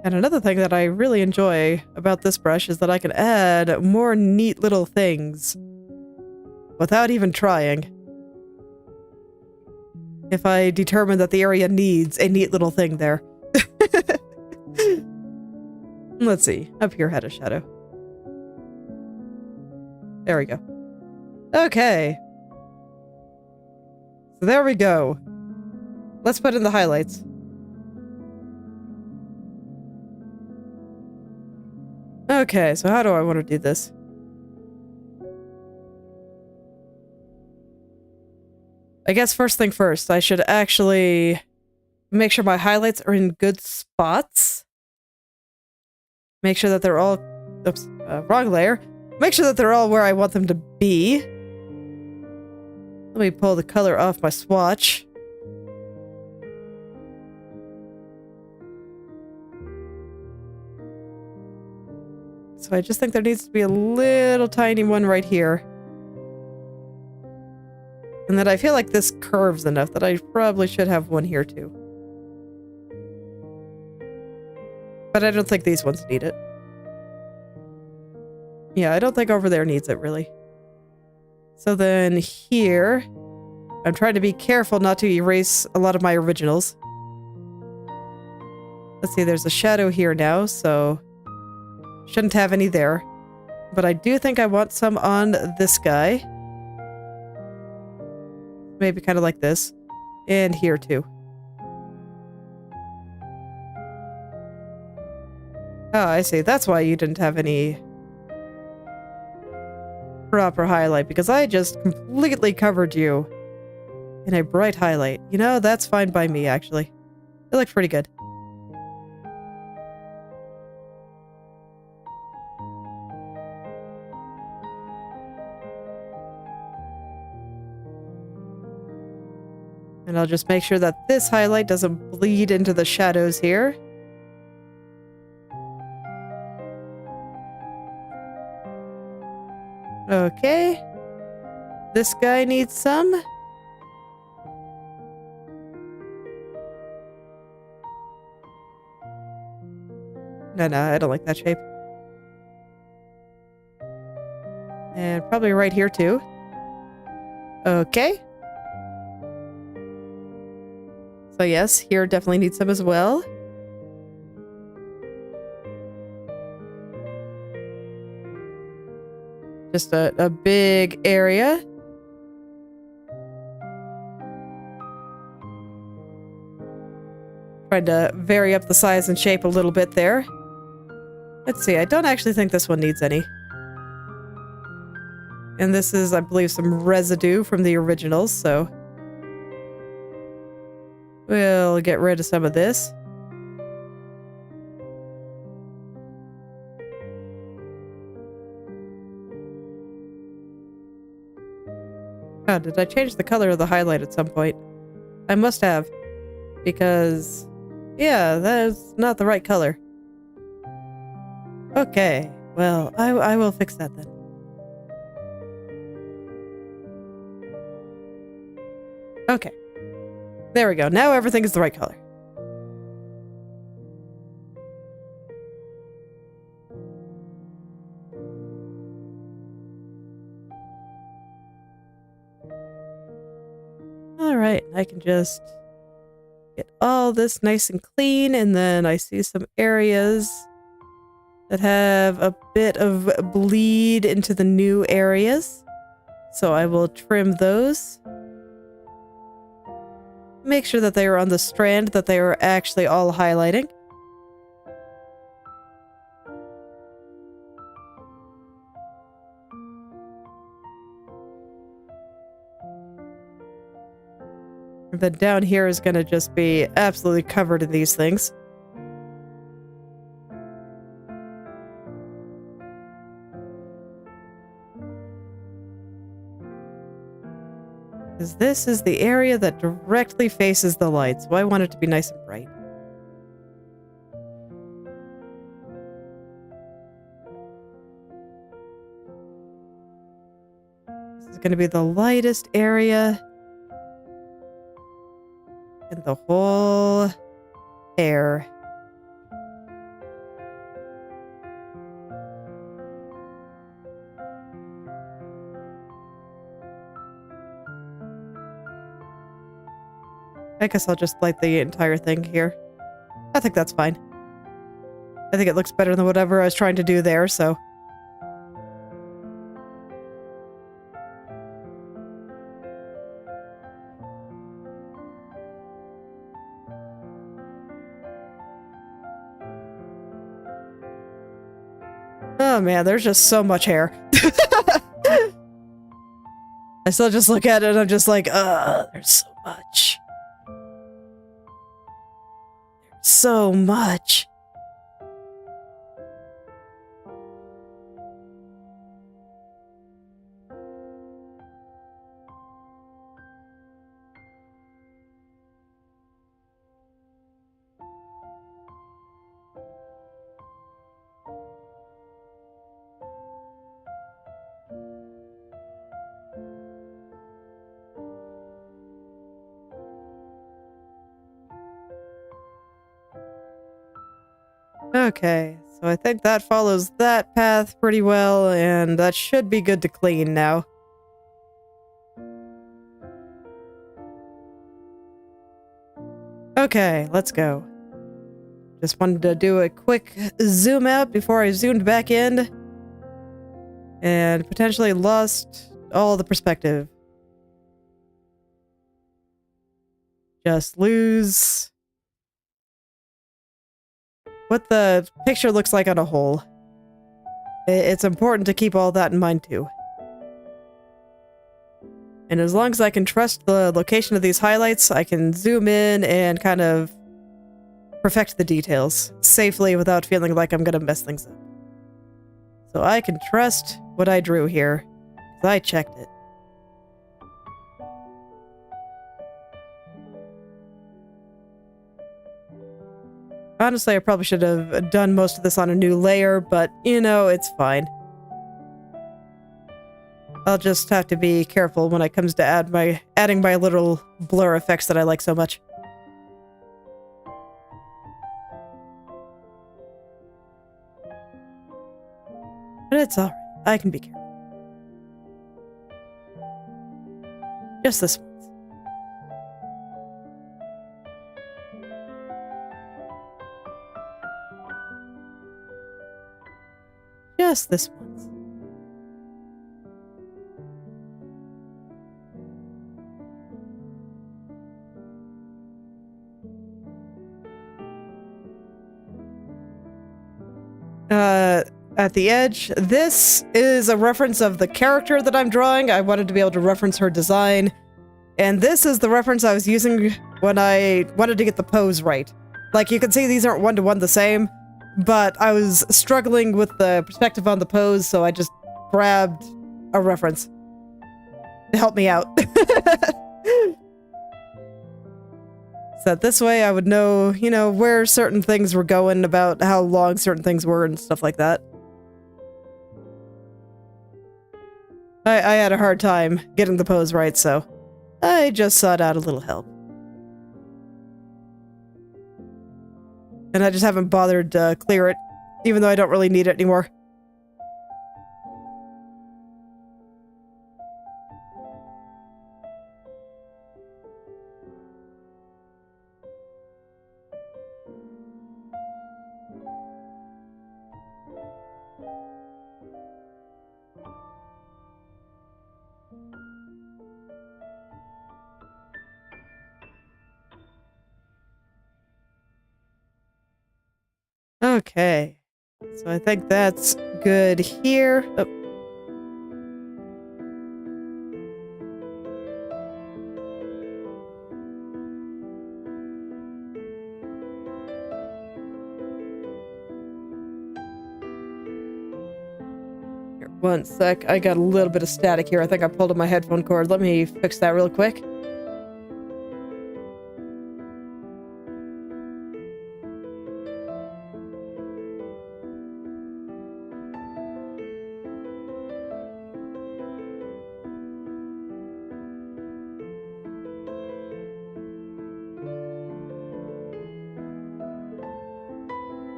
And another thing that I really enjoy about this brush is that I can add more neat little things without even trying. If I determine that the area needs a neat little thing there. Let's see. Up here had a shadow. There we go. Okay. So there we go. Let's put in the highlights. Okay, so how do I want to do this? I guess first thing first, I should actually make sure my highlights are in good spots. Make sure that they're all... Oops, wrong layer. Make sure that they're all where I want them to be. Let me pull the color off my swatch. So I just think there needs to be a little tiny one right here. And then I feel like this curves enough that I probably should have one here too. But I don't think these ones need it. Yeah, I don't think over there needs it, really. So then here, I'm trying to be careful not to erase a lot of my originals. Let's see, there's a shadow here now, so shouldn't have any there. But I do think I want some on this guy. Maybe kind of like this. And here too. Oh, I see. That's why you didn't have any proper highlight, because I just completely covered you in a bright highlight. You know, that's fine by me, actually. It looks pretty good. And I'll just make sure that this highlight doesn't bleed into the shadows here. Okay. This guy needs some. No, I don't like that shape. And probably right here too. Okay. So yes, here definitely needs some as well. Just a big area. Tried to vary up the size and shape a little bit there. Let's see, I don't actually think this one needs any. And this is, I believe, some residue from the originals, so we'll get rid of some of this. Oh, did I change the color of the highlight at some point? I must have. Because, yeah, that is not the right color. Okay, well, I will fix that then. Okay. There we go. Now everything is the right color. Alright, I can just get all this nice and clean, and then I see some areas that have a bit of bleed into the new areas. So I will trim those. Make sure that they are on the strand that they are actually all highlighting. And then down here is going to just be absolutely covered in these things. Because this is the area that directly faces the light, so I want it to be nice and bright. This is going to be the lightest area in the whole hair. I guess I'll just light the entire thing here. I think that's fine. I think it looks better than whatever I was trying to do there, so... Oh man, there's just so much hair. I still just look at it and I'm just like, there's so much. There's so much. Okay, so I think that follows that path pretty well, and that should be good to clean now. Okay, let's go. Just wanted to do a quick zoom out before I zoomed back in, and potentially lost all the perspective. Just lose what the picture looks like on a whole. It's important to keep all that in mind too. And as long as I can trust the location of these highlights, I can zoom in and kind of perfect the details safely without feeling like I'm gonna mess things up. So I can trust what I drew here, because I checked it. Honestly, I probably should have done most of this on a new layer, but, you know, it's fine. I'll just have to be careful when it comes to adding my little blur effects that I like so much. But it's alright. I can be careful. Just this once. Just this once. At the edge, this is a reference of the character that I'm drawing. I wanted to be able to reference her design. And this is the reference I was using when I wanted to get the pose right. Like, you can see these aren't one-to-one the same, but I was struggling with the perspective on the pose, so I just grabbed a reference to help me out. So that this way I would know, you know, where certain things were going, about how long certain things were and stuff like that. I had a hard time getting the pose right, so I just sought out a little help. And I just haven't bothered to clear it, even though I don't really need it anymore. Okay, so I think that's good here. Oh. Here, one sec, I got a little bit of static here. I think I pulled on my headphone cord. Let me fix that real quick.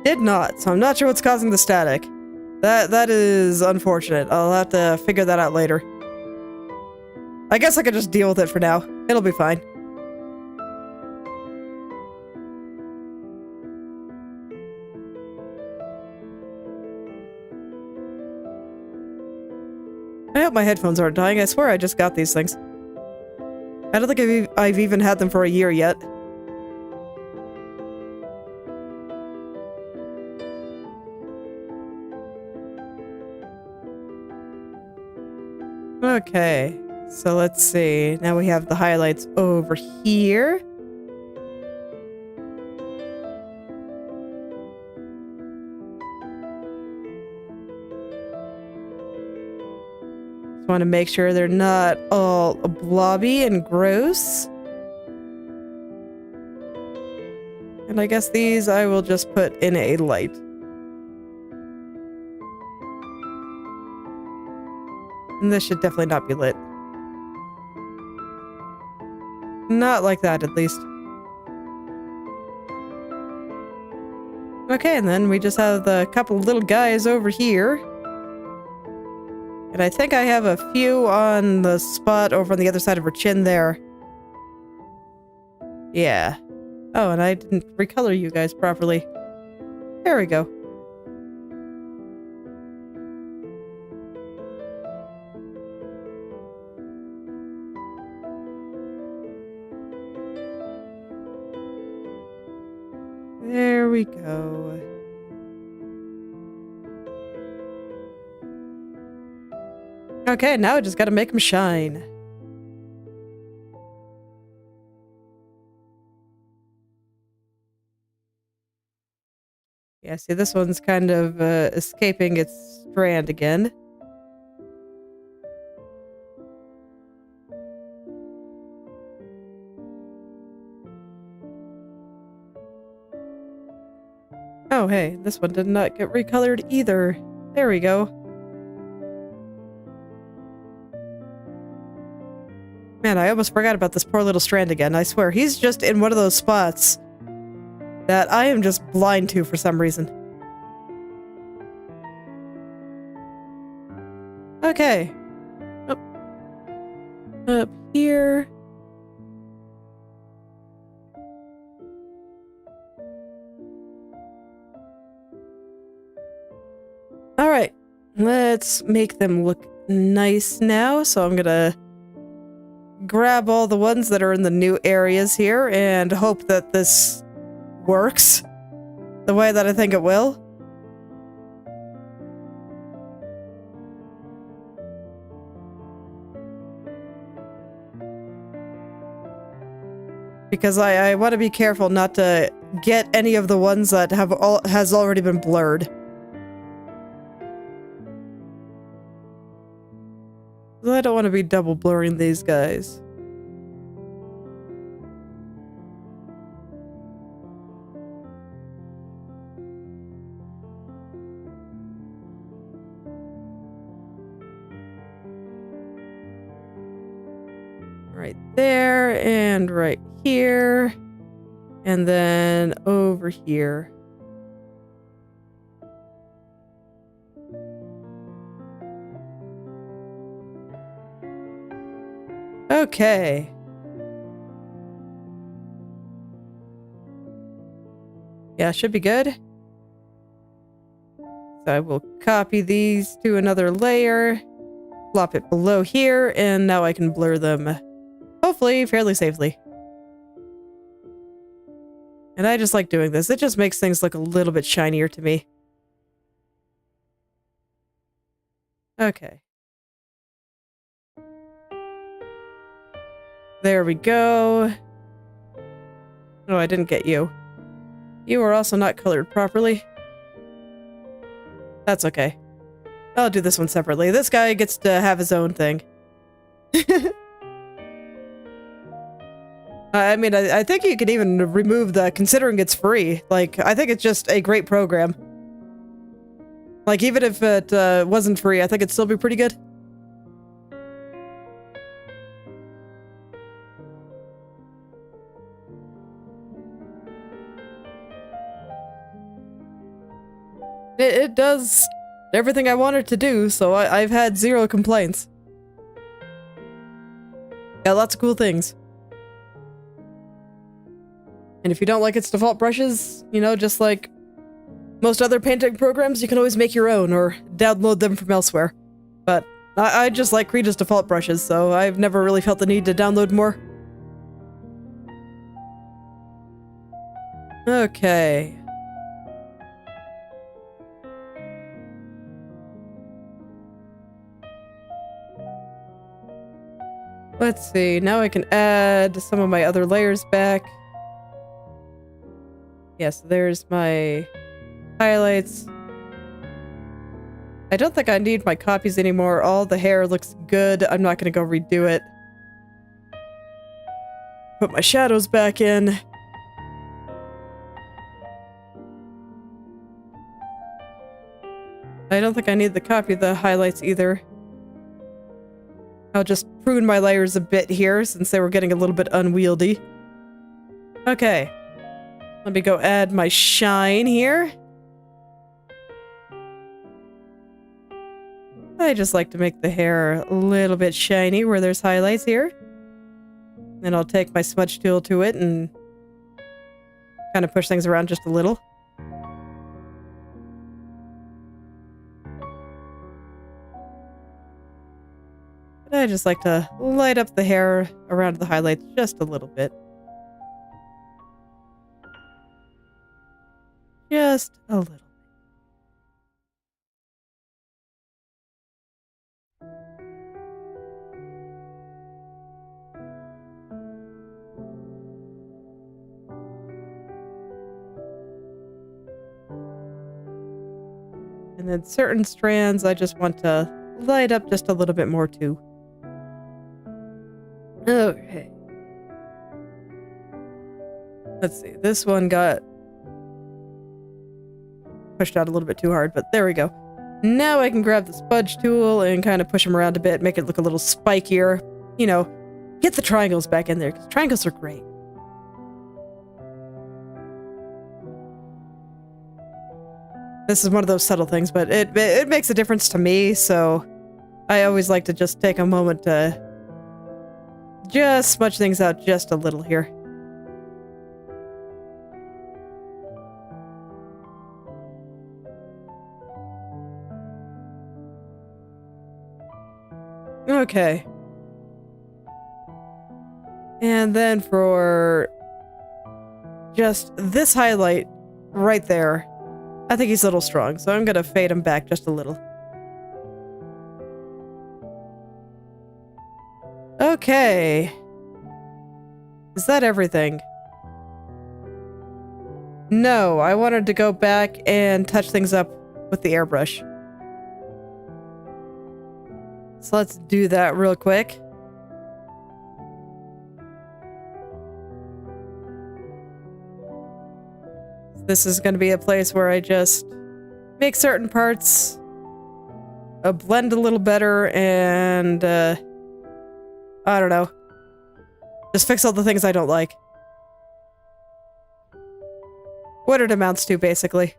Did not, so I'm not sure what's causing the static. That is unfortunate. I'll have to figure that out later. I guess I could just deal with it for now. It'll be fine. I hope my headphones aren't dying. I swear I just got these things. I don't think I've even had them for a year yet. Okay, so let's see. Now we have the highlights over here. Just want to make sure they're not all blobby and gross. And I guess these I will just put in a light. And this should definitely not be lit. Not like that, at least. Okay, and then we just have the couple little guys over here. And I think I have a few on the spot over on the other side of her chin there. Yeah. Oh, and I didn't recolor you guys properly. There we go. There we go. Okay, now I just gotta make them shine. Yeah, see, this one's kind of escaping its strand again. Oh, hey, this one did not get recolored either. There we go. Man, I almost forgot about this poor little strand again. I swear, he's just in one of those spots that I am just blind to for some reason. Okay. Up here. Alright, let's make them look nice now. So I'm gonna grab all the ones that are in the new areas here and hope that this works the way that I think it will. Because I want to be careful not to get any of the ones that has already been blurred. I don't want to be double blurring these guys. Right there, and right here, and then over here. Okay. Yeah, should be good. So I will copy these to another layer, plop it below here, and now I can blur them, hopefully fairly safely. And I just like doing this. It just makes things look a little bit shinier to me. Okay. There we go. Oh, I didn't get you. You are also not colored properly. That's okay. I'll do this one separately. This guy gets to have his own thing. I mean, I think you could even remove the, considering it's free. Like, I think it's just a great program. Like, even if it wasn't free, I think it'd still be pretty good. It does everything I want it to do, so I've had zero complaints. Got lots of cool things. And if you don't like its default brushes, you know, just like most other painting programs, you can always make your own or download them from elsewhere. But I just like Krita's default brushes, so I've never really felt the need to download more. Okay. Let's see, now I can add some of my other layers back. Yes, there's my highlights. I don't think I need my copies anymore. All the hair looks good. I'm not gonna go redo it. Put my shadows back in. I don't think I need the copy of the highlights either. I'll just prune my layers a bit here since they were getting a little bit unwieldy. Okay. Let me go add my shine here. I just like to make the hair a little bit shiny where there's highlights here. Then I'll take my smudge tool to it and kind of push things around just a little. I just like to light up the hair around the highlights just a little bit. Just a little. And then certain strands I just want to light up just a little bit more too. Okay. Let's see, this one got pushed out a little bit too hard, but there we go. Now I can grab the smudge tool and kind of push them around a bit, make it look a little spikier. You know, get the triangles back in there, because triangles are great. This is one of those subtle things, but it makes a difference to me, so I always like to just take a moment to just smudge things out just a little here. Okay. And then for just this highlight right there, I think he's a little strong, so I'm gonna fade him back just a little. Okay. Is that everything? No, I wanted to go back and touch things up with the airbrush. So let's do that real quick. This is going to be a place where I just make certain parts blend a little better and I don't know. Just fix all the things I don't like. What it amounts to, basically.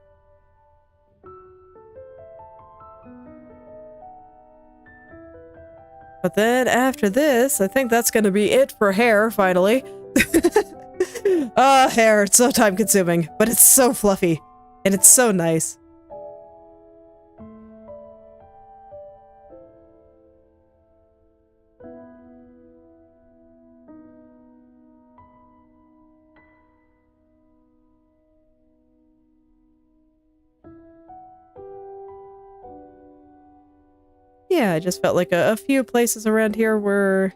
But then after this, I think that's going to be it for hair, finally. Hair, it's so time consuming, but it's so fluffy, and it's so nice. Yeah, I just felt like a few places around here were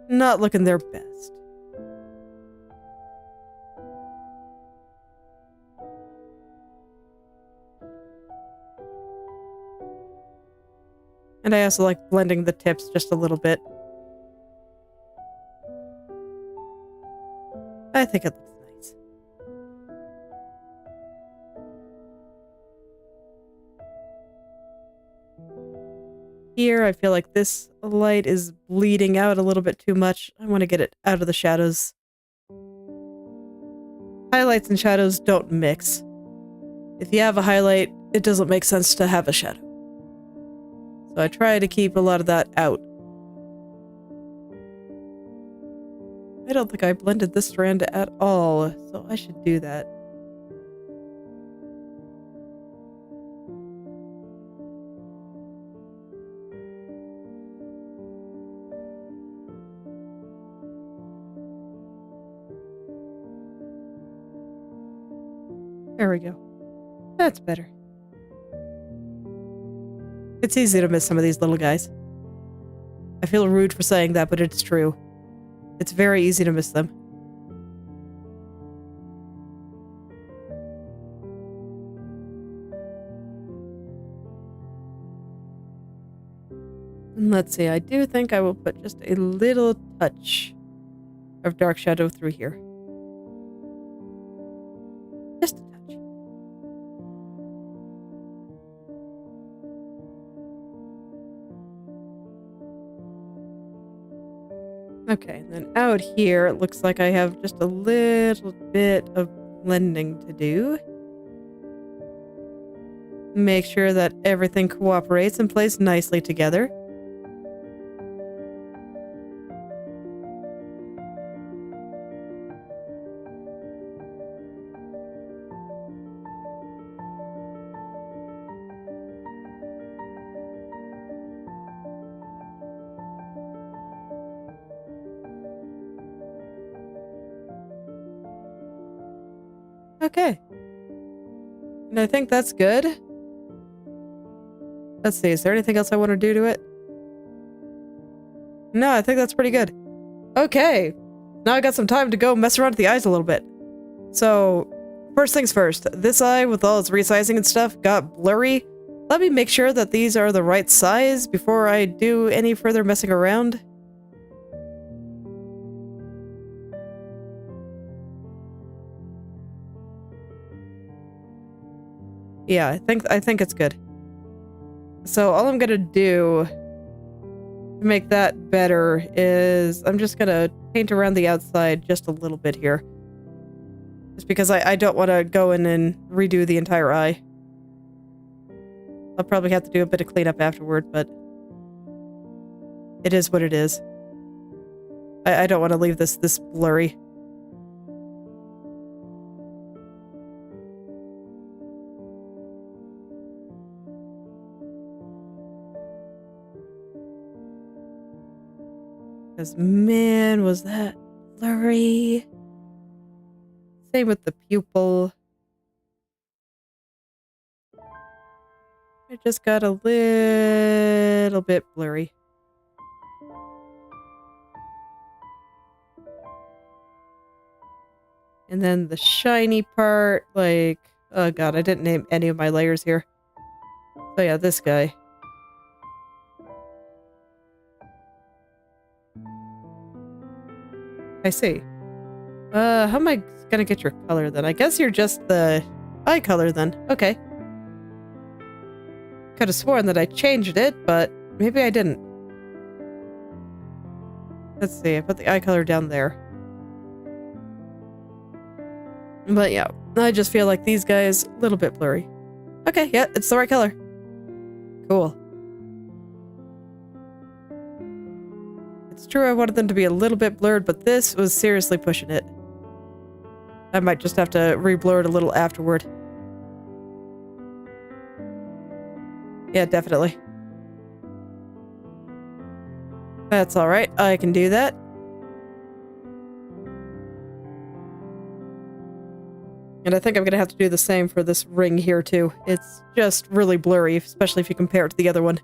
not looking their best. And I also like blending the tips just a little bit. I think it looks nice. Here, I feel like this light is bleeding out a little bit too much. I want to get it out of the shadows. Highlights and shadows don't mix. If you have a highlight, it doesn't make sense to have a shadow. So I try to keep a lot of that out. I don't think I blended this strand at all, so I should do that. There we go. That's better. It's easy to miss some of these little guys. I feel rude for saying that, but it's true. It's very easy to miss them. And let's see, I do think I will put just a little touch of dark shadow through here. Just a touch. Okay, and then out here, it looks like I have just a little bit of blending to do. Make sure that everything cooperates and plays nicely together. Okay. And I think that's good. Let's see, is there anything else I want to do to it? No, I think that's pretty good. Okay. Now I got some time to go mess around with the eyes a little bit. So, first things first. This eye, with all its resizing and stuff, got blurry. Let me make sure that these are the right size before I do any further messing around. Yeah, I think it's good. So all I'm gonna do to make that better is I'm just gonna paint around the outside just a little bit here. Just because I don't want to go in and redo the entire eye. I'll probably have to do a bit of cleanup afterward, but it is what it is. I don't want to leave this blurry. Because, man, was that blurry. Same with the pupil. It just got a little bit blurry. And then the shiny part, like... Oh god, I didn't name any of my layers here. So yeah, this guy. I see. How am I gonna get your color then? I guess you're just the eye color then. Okay. Could have sworn that I changed it, but maybe I didn't. Let's see, I put the eye color down there. But yeah, I just feel like these guys a little bit blurry. Okay, yeah, it's the right color. Cool. It's true I wanted them to be a little bit blurred, but this was seriously pushing it. I might just have to re-blur it a little afterward. Yeah, definitely. That's alright, I can do that. And I think I'm gonna have to do the same for this ring here too. It's just really blurry, especially if you compare it to the other one.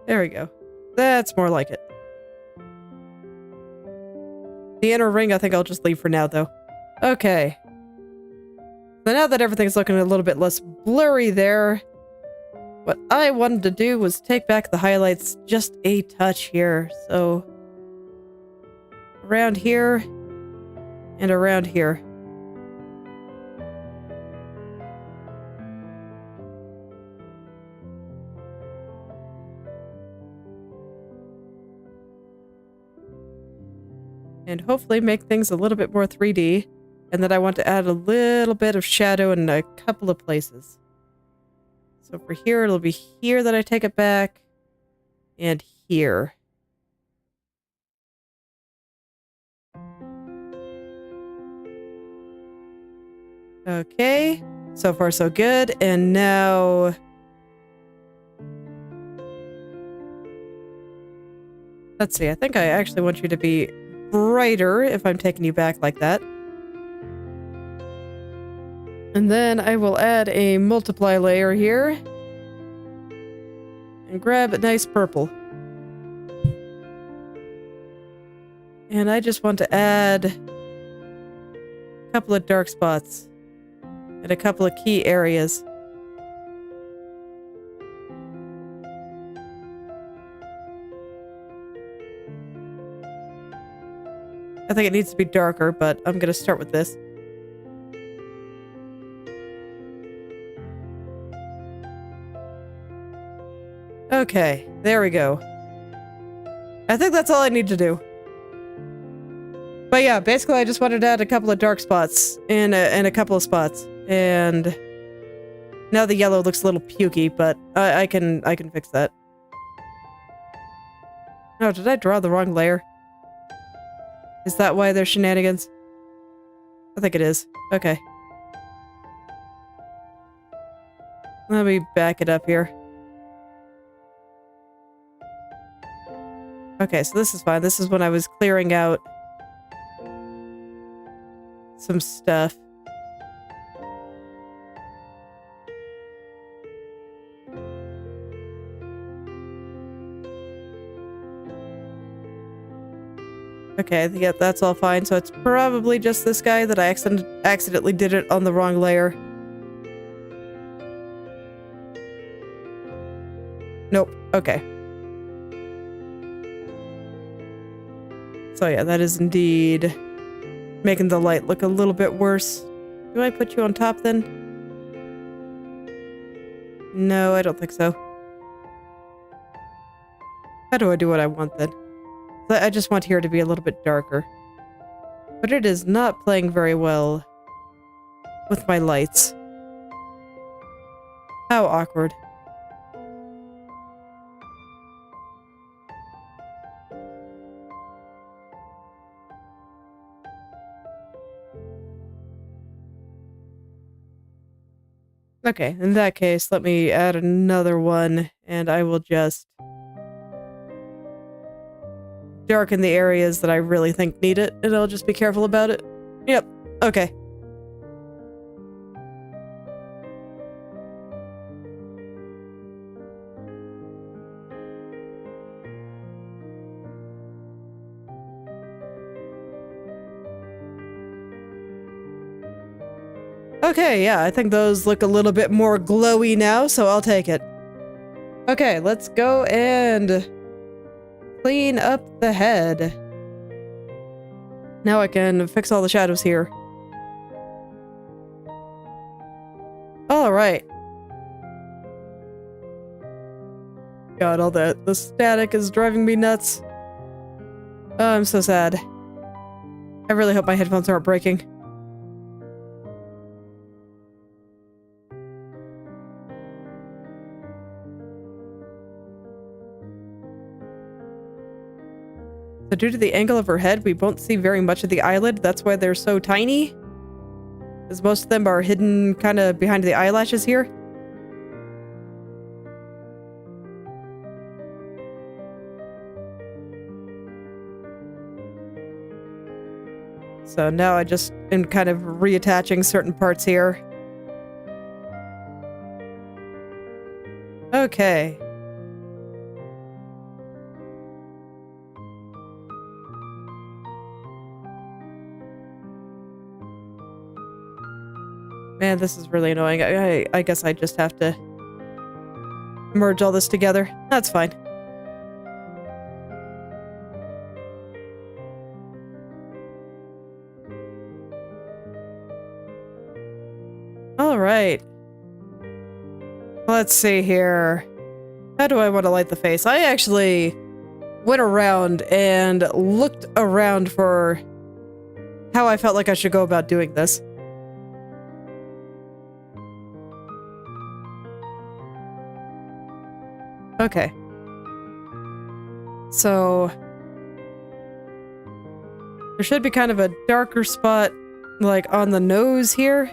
There we go. That's more like it. The inner ring I think I'll just leave for now, though. Okay. So now that everything's looking a little bit less blurry there, what I wanted to do was take back the highlights just a touch here. So, around here and around here. And hopefully make things a little bit more 3D. And then I want to add a little bit of shadow in a couple of places. So for here, it'll be here that I take it back. And here. Okay. So far, so good. And now... let's see. I think I actually want you to be brighter if I'm taking you back like that. And then I will add a multiply layer here. And grab a nice purple. And I just want to add a couple of dark spots. And a couple of key areas. I think it needs to be darker, but I'm going to start with this. Okay, there we go. I think that's all I need to do. But yeah, basically I just wanted to add a couple of dark spots in a couple of spots. And now the yellow looks a little pukey, but I can fix that. No, did I draw the wrong layer? Is that why there's shenanigans? I think it is. Okay. Let me back it up here. Okay, so this is fine. This is when I was clearing out some stuff. Okay, yeah, that's all fine. So it's probably just this guy that I accidentally did it on the wrong layer. Nope. Okay. So yeah, that is indeed making the light look a little bit worse. Do I put you on top then? No, I don't think so. How do I do what I want then? I just want here to be a little bit darker. But it is not playing very well with my lights. How awkward. Okay, in that case, let me add another one, and I will just darken the areas that I really think need it, and I'll just be careful about it. Yep, okay. Okay, yeah, I think those look a little bit more glowy now, so I'll take it. Okay, let's go and clean up the head. Now I can fix all the shadows here. Alright. God, all the static is driving me nuts. Oh, I'm so sad. I really hope my headphones aren't breaking. So due to the angle of her head, we won't see very much of the eyelid. That's why they're so tiny. Because most of them are hidden kind of behind the eyelashes here. So now I just am kind of reattaching certain parts here. Okay. Man, this is really annoying. I guess I just have to merge all this together. That's fine. All right. Let's see here. How do I want to light the face? I actually went around and looked around for how I felt like I should go about doing this. Okay. So there should be kind of a darker spot like on the nose here.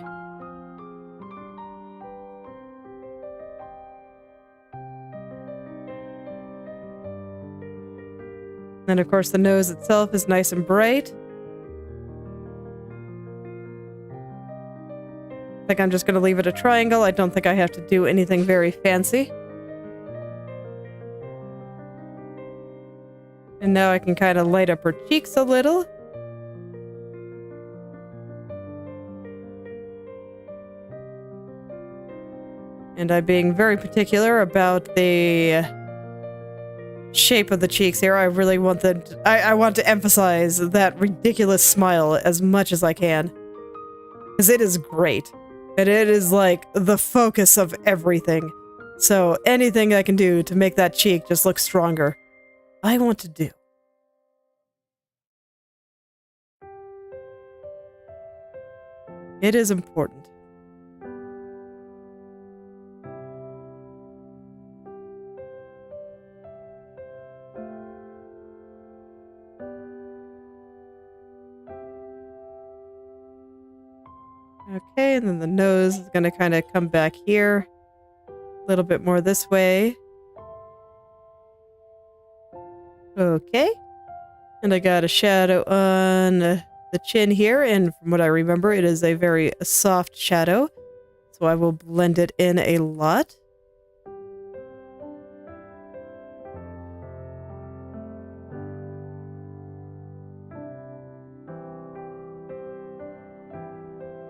And of course the nose itself is nice and bright. I think I'm just going to leave it a triangle. I don't think I have to do anything very fancy. And now I can kind of light up her cheeks a little. And I'm being very particular about the shape of the cheeks here. I really want I want to emphasize that ridiculous smile as much as I can. Because it is great. And it is like the focus of everything. So anything I can do to make that cheek just look stronger, I want to do. It is important. Okay, and then the nose is going to kind of come back here. A little bit more this way. Okay. And I got a shadow on the chin here, and from what I remember, it is a very soft shadow. So I will blend it in a lot.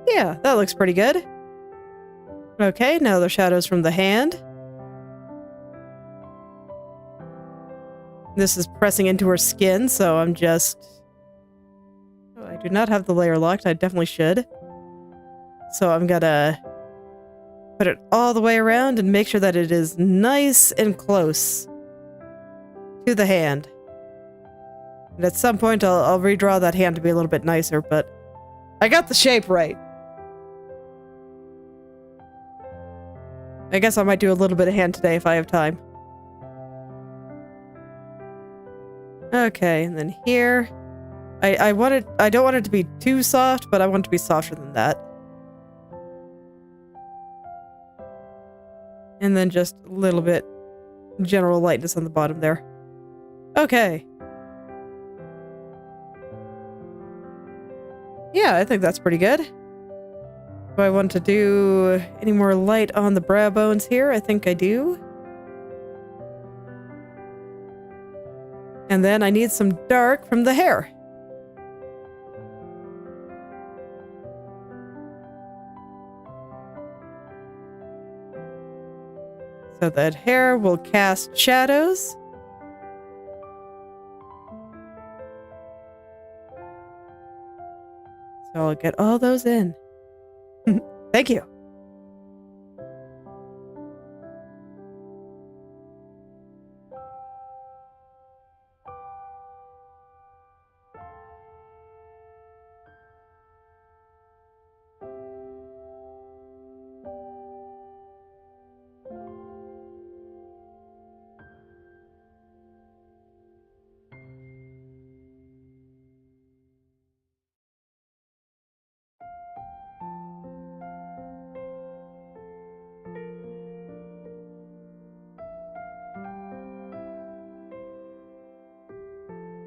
Yeah, that looks pretty good. Okay, now the shadows from the hand. This is pressing into her skin, so I'm just... Oh, I do not have the layer locked. I definitely should. So I'm gonna put it all the way around and make sure that it is nice and close to the hand. And at some point, I'll redraw that hand to be a little bit nicer, but I got the shape right. I guess I might do a little bit of hand today if I have time. Okay, and then here. I don't want it to be too soft, but I want it to be softer than that. And then just a little bit general lightness on the bottom there. Okay. Yeah, I think that's pretty good. Do I want to do any more light on the brow bones here? I think I do. And then I need some dark from the hair. So that hair will cast shadows. So I'll get all those in. Thank you.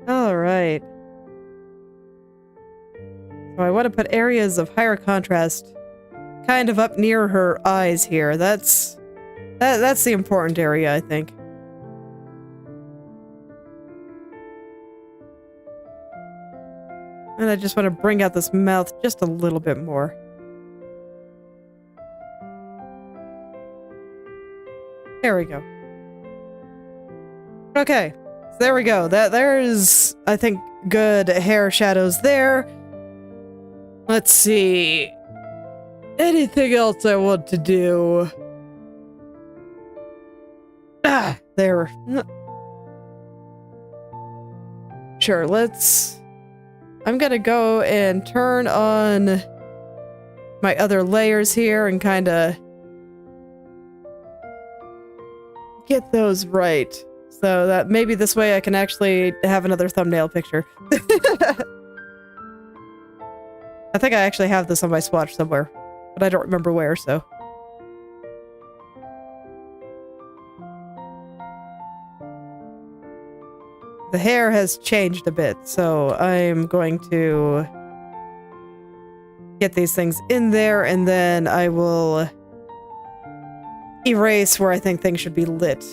Alright. So I want to put areas of higher contrast kind of up near her eyes here. That's the important area, I think. And I just want to bring out this mouth just a little bit more. There we go. Okay. There we go. There's, I think, good hair shadows there. Let's see. Anything else I want to do? Ah, there. Sure, I'm gonna go and turn on my other layers here and kind of get those right. So that maybe this way I can actually have another thumbnail picture. I think I actually have this on my swatch somewhere, but I don't remember where, so. the hair has changed a bit, so I'm going to get these things in there, and then I will erase where I think things should be lit.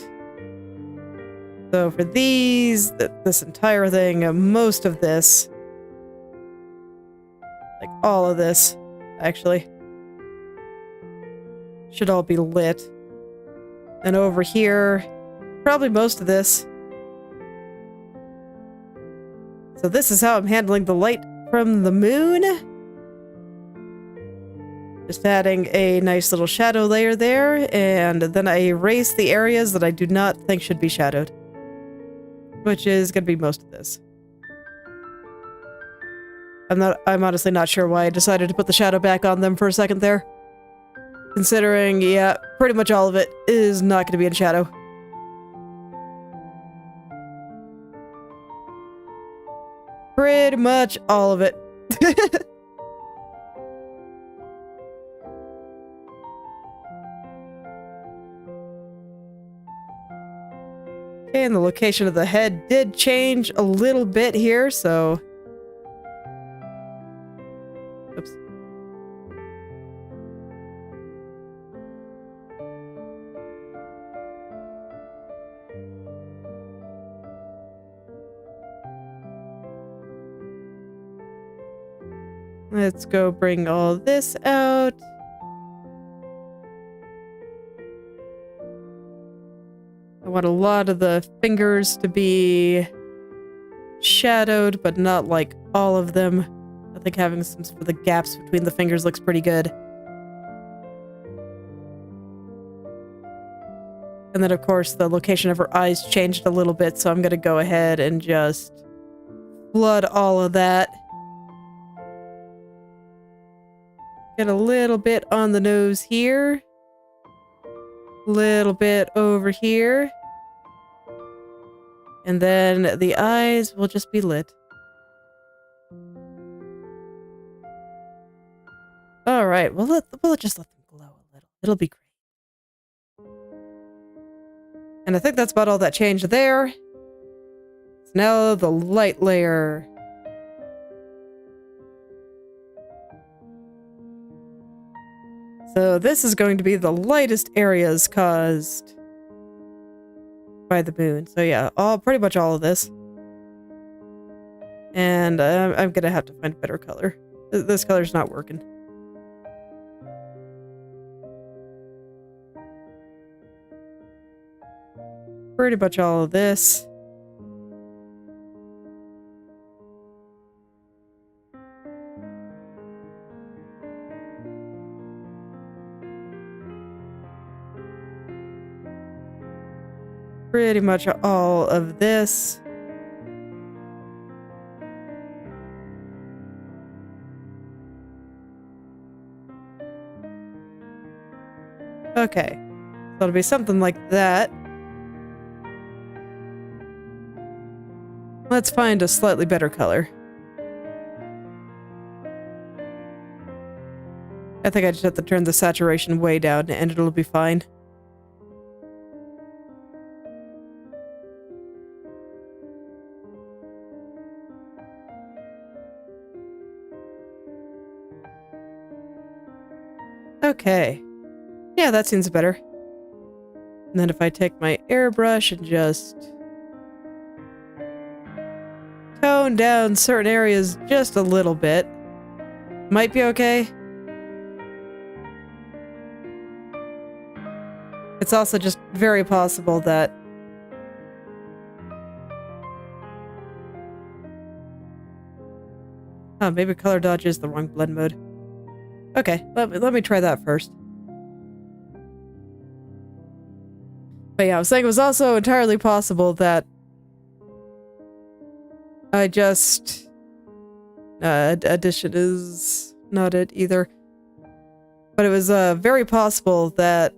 So for these, this entire thing, most of this, like all of this, actually, should all be lit. And over here, probably most of this. So this is how I'm handling the light from the moon. Just adding a nice little shadow layer there, and then I erase the areas that I do not think should be shadowed, which is going to be most of this. I'm honestly not sure why I decided to put the shadow back on them for a second there. Considering, yeah, pretty much all of it is not going to be in shadow. Pretty much all of it. Okay, and the location of the head did change a little bit here, so... Oops. Let's go bring all this out. I want a lot of the fingers to be shadowed, but not like all of them. I think having some for the gaps between the fingers looks pretty good. And then, of course, the location of her eyes changed a little bit, so I'm going to go ahead and just flood all of that. Get a little bit on the nose here. Little bit over here. And then the eyes will just be lit. Alright, we'll just let them glow a little. It'll be great. And I think that's about all that changed there. So now the light layer. So this is going to be the lightest areas caused by the moon. So yeah, pretty much all of this. And I'm gonna have to find a better color. This color's not working. Pretty much all of this. Pretty much all of this. Okay. So it'll be something like that. Let's find a slightly better color. I think I just have to turn the saturation way down and it'll be fine. Okay. Yeah, that seems better. And then if I take my airbrush and just tone down certain areas just a little bit, might be okay. It's also just very possible that maybe color dodge is the wrong blend mode. Okay, let me try that first. But yeah, I was saying it was also entirely possible that I just... addition is not it either. But it was very possible that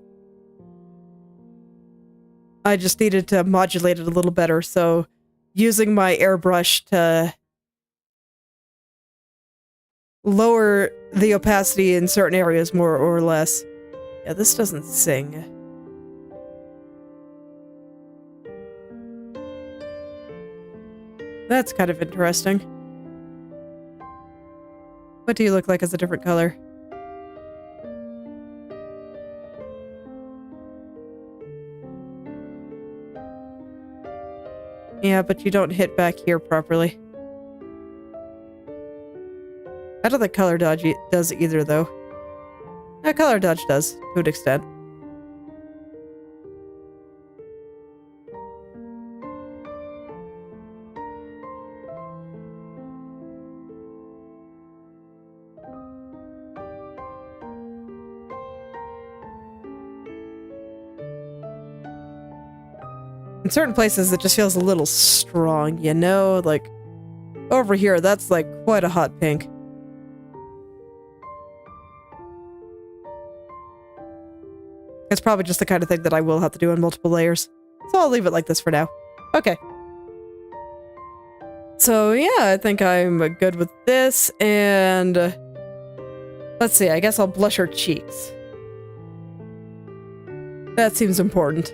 I just needed to modulate it a little better, so using my airbrush to lower the opacity in certain areas more or less. Yeah, this doesn't sing. That's kind of interesting. What do you look like as a different color? Yeah, but you don't hit back here properly. I don't think color dodge does either, though. Color dodge does, to an extent. In certain places, it just feels a little strong, you know? Like, over here, that's like quite a hot pink. It's probably just the kind of thing that I will have to do in multiple layers. So I'll leave it like this for now. Okay. So yeah, I think I'm good with this, and let's see, I guess I'll blush her cheeks. That seems important.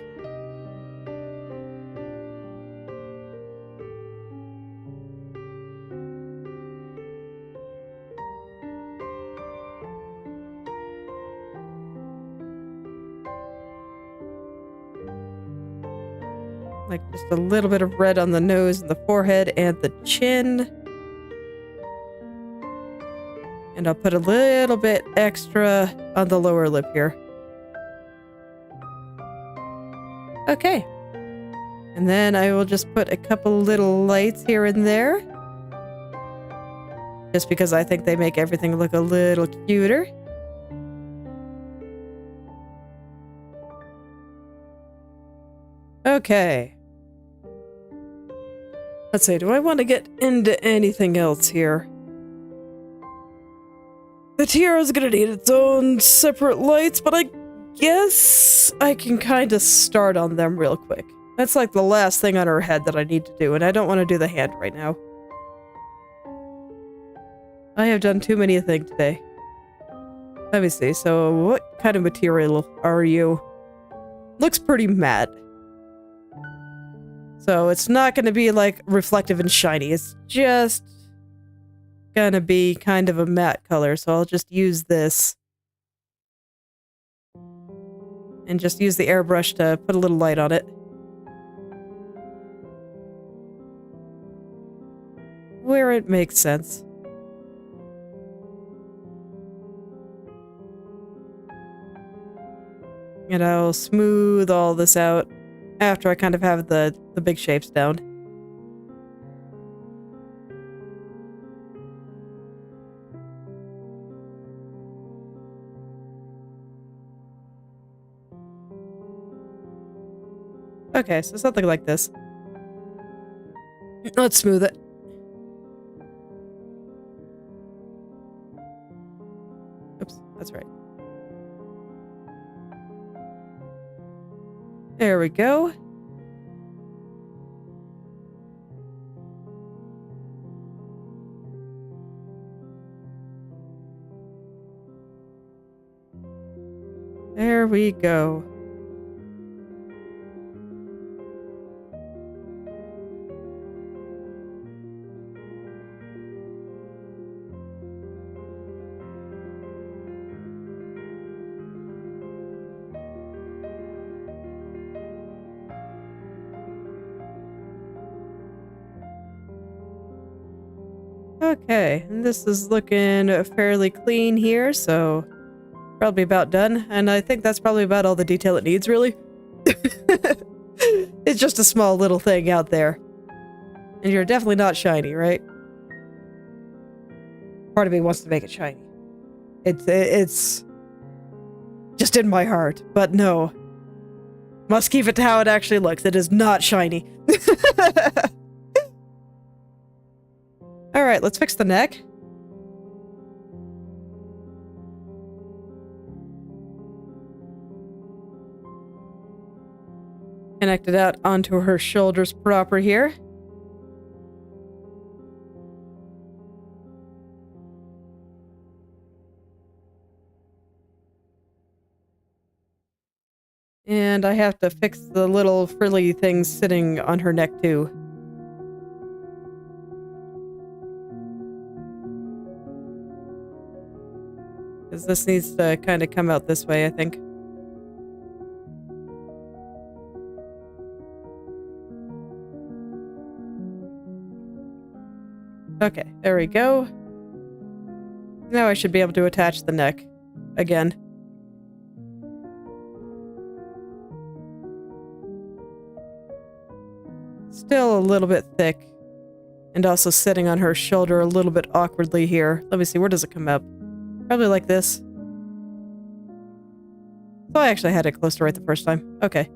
Like just a little bit of red on the nose and the forehead and the chin. And I'll put a little bit extra on the lower lip here. Okay. And then I will just put a couple little lights here and there. Just because I think they make everything look a little cuter. Okay. Let's see, do I want to get into anything else here? The tiara's gonna need its own separate lights, but I guess I can kind of start on them real quick. That's like the last thing on her head that I need to do, and I don't want to do the hand right now. I have done too many a thing today. Let me see, so what kind of material are you? Looks pretty matte. So it's not going to be like reflective and shiny. It's just going to be kind of a matte color. So I'll just use this. And just use the airbrush to put a little light on it. Where it makes sense. And I'll smooth all this out after I kind of have the big shapes down. Okay, so something like this. Let's smooth it. Oops, that's right. There we go. There we go. Okay, and this is looking fairly clean here, so probably about done. And I think that's probably about all the detail it needs, really. It's just a small little thing out there. And you're definitely not shiny, right? Part of me wants to make it shiny. It's just in my heart, but no. Must keep it to how it actually looks. It is not shiny. Alright, let's fix the neck. Connect it out onto her shoulders proper here. And I have to fix the little frilly things sitting on her neck too. Because this needs to kind of come out this way, I think. Okay, there we go. Now I should be able to attach the neck again. Still a little bit thick. And also sitting on her shoulder a little bit awkwardly here. Let me see, where does it come up? Probably like this. So I actually had it close to right the first time. Okay.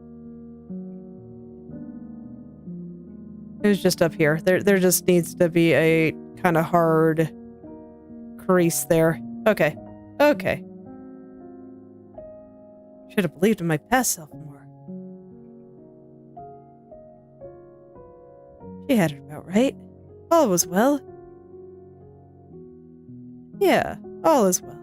It was just up here. There just needs to be a kind of hard crease there. Okay. Okay. Should have believed in my past self more. She had it about right. All was well. Yeah, all is well.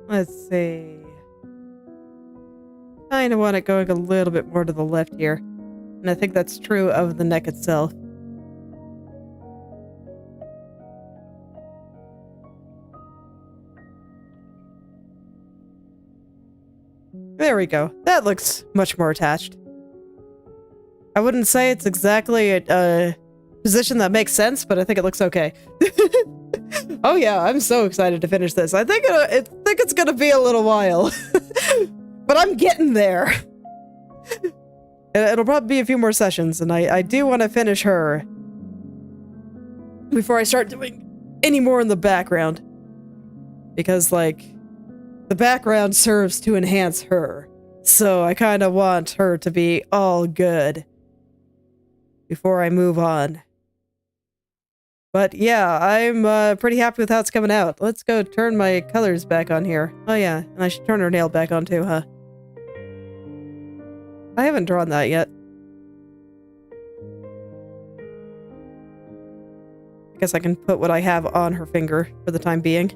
Let's see. Kind of want it going a little bit more to the left here. And I think that's true of the neck itself. There we go. That looks much more attached. I wouldn't say it's exactly a position that makes sense, but I think it looks okay. Oh yeah, I'm so excited to finish this. I think it's gonna be a little while. But I'm getting there. It'll probably be a few more sessions, and I do want to finish her before I start doing any more in the background. Because, like, the background serves to enhance her. So I kind of want her to be all good before I move on. But yeah, I'm pretty happy with how it's coming out. Let's go turn my colors back on here. Oh yeah, and I should turn her nail back on too, huh? I haven't drawn that yet. I guess I can put what I have on her finger for the time being.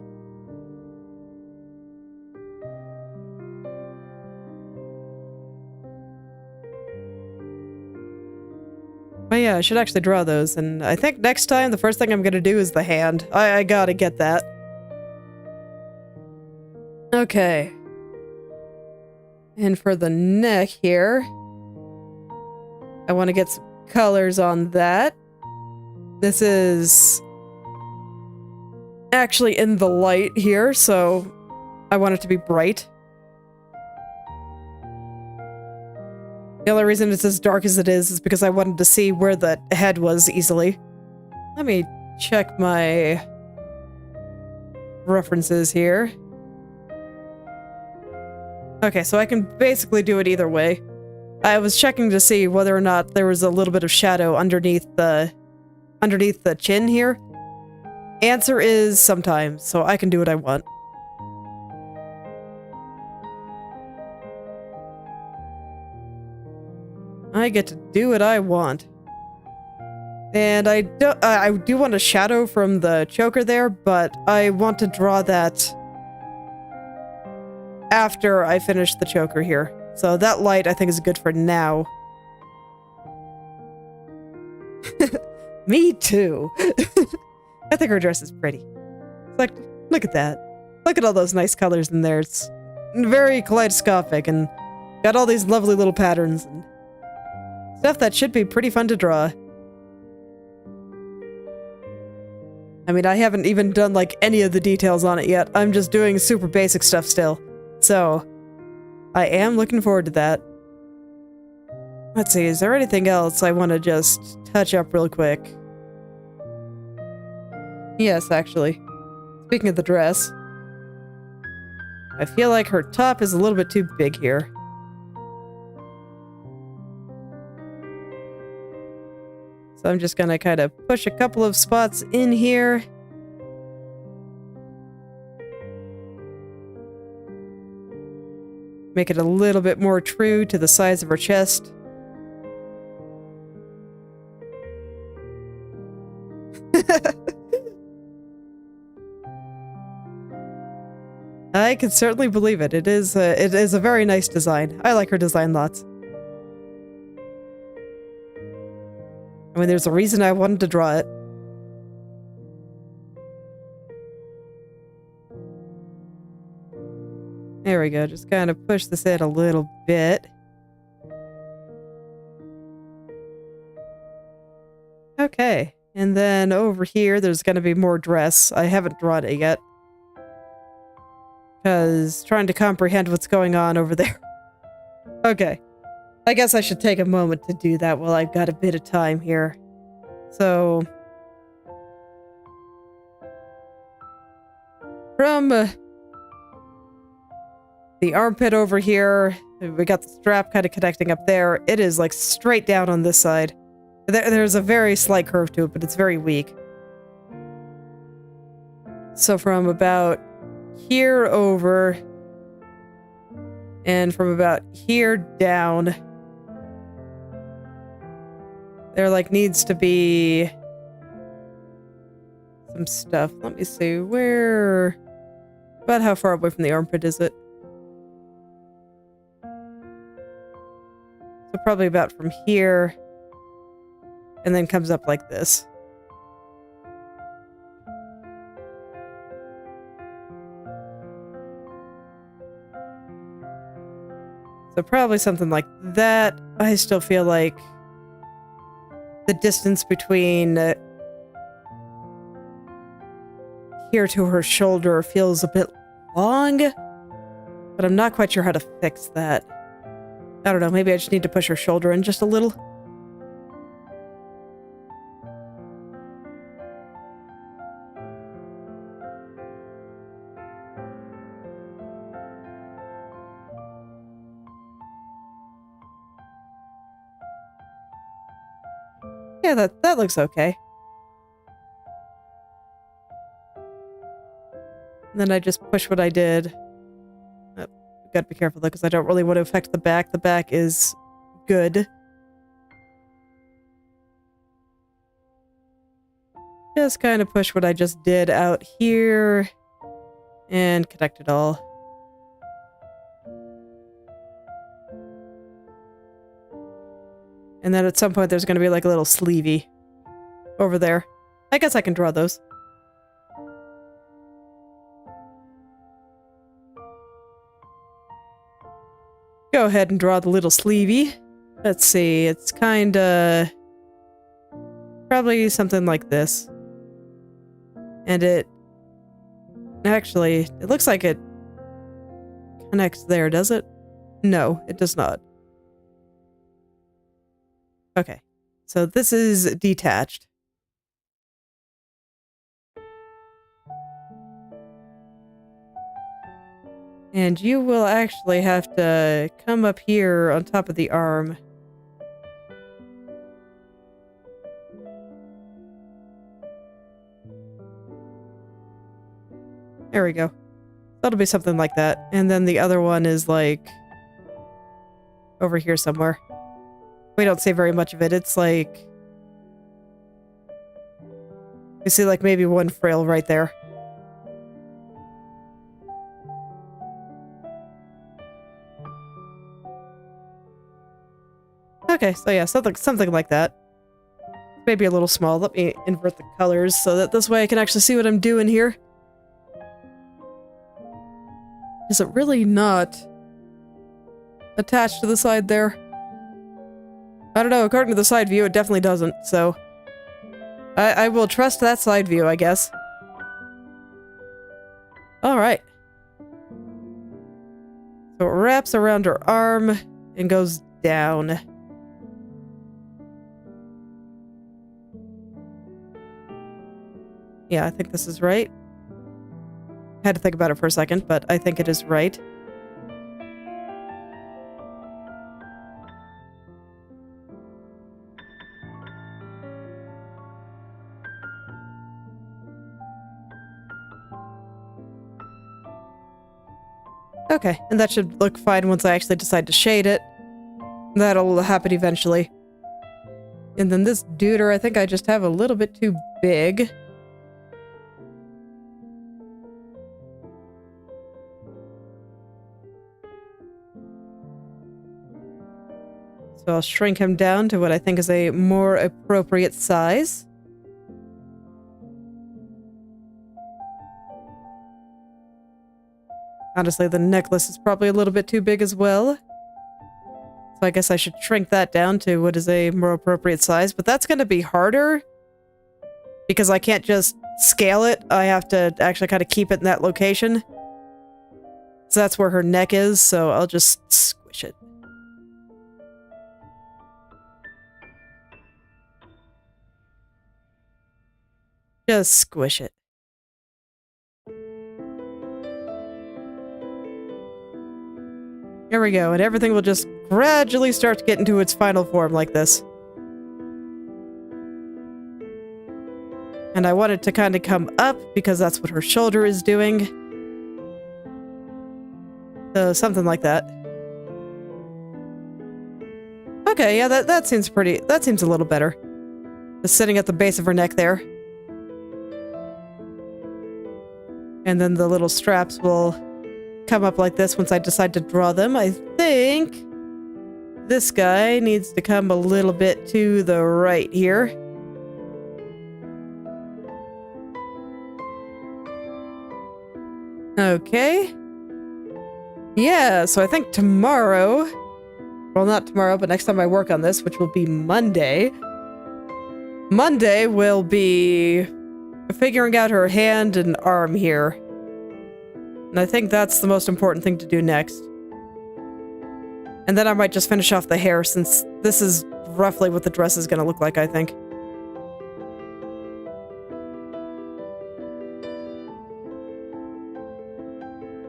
Oh yeah, I should actually draw those, and I think next time the first thing I'm gonna do is the hand. I gotta get that. Okay. And for the neck here, I want to get some colors on that. This is actually in the light here, so I want it to be bright. The only reason it's as dark as it is because I wanted to see where the head was easily. Let me check my references here. Okay, so I can basically do it either way. I was checking to see whether or not there was a little bit of shadow underneath the chin here. Answer is sometimes, so I can do what I want. I get to do what I want. And I do want a shadow from the choker there, but I want to draw that after I finish the choker here. So that light I think is good for now. Me too. I think her dress is pretty. It's like, look at that. Look at all those nice colors in there. It's very kaleidoscopic and got all these lovely little patterns and stuff that should be pretty fun to draw. I mean, I haven't even done like any of the details on it yet. I'm just doing super basic stuff still. So, I am looking forward to that. Let's see, is there anything else I want to just touch up real quick? Yes, actually. Speaking of the dress, I feel like her top is a little bit too big here. So I'm just gonna kind of push a couple of spots in here. Make it a little bit more true to the size of her chest. I can certainly believe it. It is a very nice design. I like her design lots. I mean, there's a reason I wanted to draw it. There we go. Just kind of push this in a little bit. Okay. And then over here, there's going to be more dress. I haven't drawn it yet. Because trying to comprehend what's going on over there. Okay. I guess I should take a moment to do that while I've got a bit of time here. So, from the armpit over here, we got the strap kind of connecting up there. It is like straight down on this side. There's a very slight curve to it, but it's very weak. So from about here over, and from about here down, there like needs to be some stuff. Let me see, where, about how far away from the armpit is it? So probably about from here, and then comes up like this. So probably something like that. I still feel like the distance between here to her shoulder feels a bit long, but I'm not quite sure how to fix that. I don't know, maybe I just need to push her shoulder in just a little. Yeah, that looks okay. And then I just push what I did. Oh, gotta be careful though, because I don't really want to affect the back. The back is good. Just kind of push what I just did out here and connect it all. And then at some point there's going to be like a little sleevey over there. I guess I can draw those. Go ahead and draw the little sleevey. Let's see, it's kinda probably something like this. And it actually, it looks like it connects there, does it? No, it does not. Okay, so this is detached. And you will actually have to come up here on top of the arm. There we go. That'll be something like that. And then the other one is like over here somewhere. We don't see very much of it. It's like, you see like maybe one frill right there. Okay, so yeah, something like that. Maybe a little small. Let me invert the colors so that this way I can actually see what I'm doing here. Is it really not attached to the side there? I don't know, according to the side view, it definitely doesn't, so I will trust that side view, I guess. Alright. So it wraps around her arm and goes down. Yeah, I think this is right. I had to think about it for a second, but I think it is right. Okay, and that should look fine once I actually decide to shade it. That'll happen eventually. And then this duder, I think I just have a little bit too big. So I'll shrink him down to what I think is a more appropriate size. Honestly, the necklace is probably a little bit too big as well. So I guess I should shrink that down to what is a more appropriate size. But that's going to be harder because I can't just scale it. I have to actually kind of keep it in that location. So that's where her neck is, so I'll just squish it. Just squish it. There we go, and everything will just gradually start to get into its final form like this. And I want it to kind of come up because that's what her shoulder is doing. So something like that. Okay, yeah, that seems a little better. Just sitting at the base of her neck there. And then the little straps will come up like this once I decide to draw them. I think this guy needs to come a little bit to the right here. Okay. Yeah, so I think tomorrow, well, not tomorrow, but next time I work on this, which will be Monday, will be figuring out her hand and arm here. And I think that's the most important thing to do next. And then I might just finish off the hair, since this is roughly what the dress is going to look like, I think.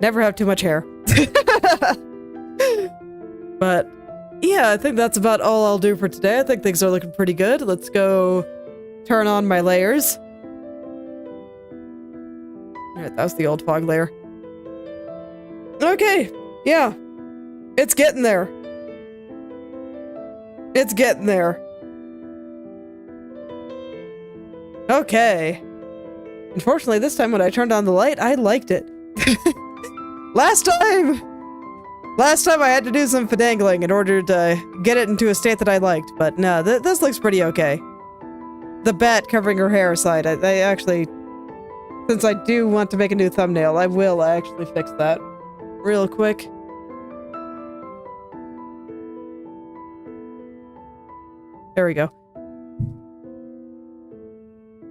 Never have too much hair. But yeah, I think that's about all I'll do for today. I think things are looking pretty good. Let's go turn on my layers. Alright, that was the old fog layer. Okay, yeah. It's getting there. It's getting there. Okay. Unfortunately, this time when I turned on the light, I liked it. Last time I had to do some finagling in order to get it into a state that I liked, but no, this looks pretty okay. The bat covering her hair aside, I actually, since I do want to make a new thumbnail, I will actually fix that real quick. There we go.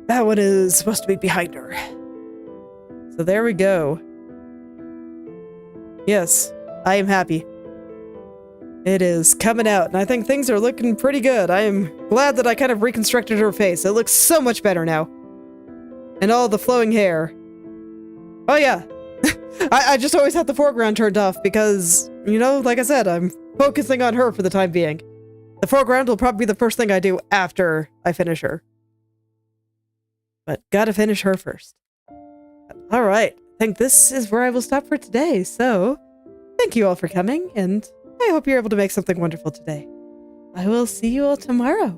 That one is supposed to be behind her. So there we go. Yes, I am happy. It is coming out, and I think things are looking pretty good. I am glad that I kind of reconstructed her face. It looks so much better now. And all the flowing hair. Oh yeah. I just always had the foreground turned off because, you know, like I said, I'm focusing on her for the time being. The foreground will probably be the first thing I do after I finish her. But gotta finish her first. Alright. I think this is where I will stop for today, so thank you all for coming, and I hope you're able to make something wonderful today. I will see you all tomorrow.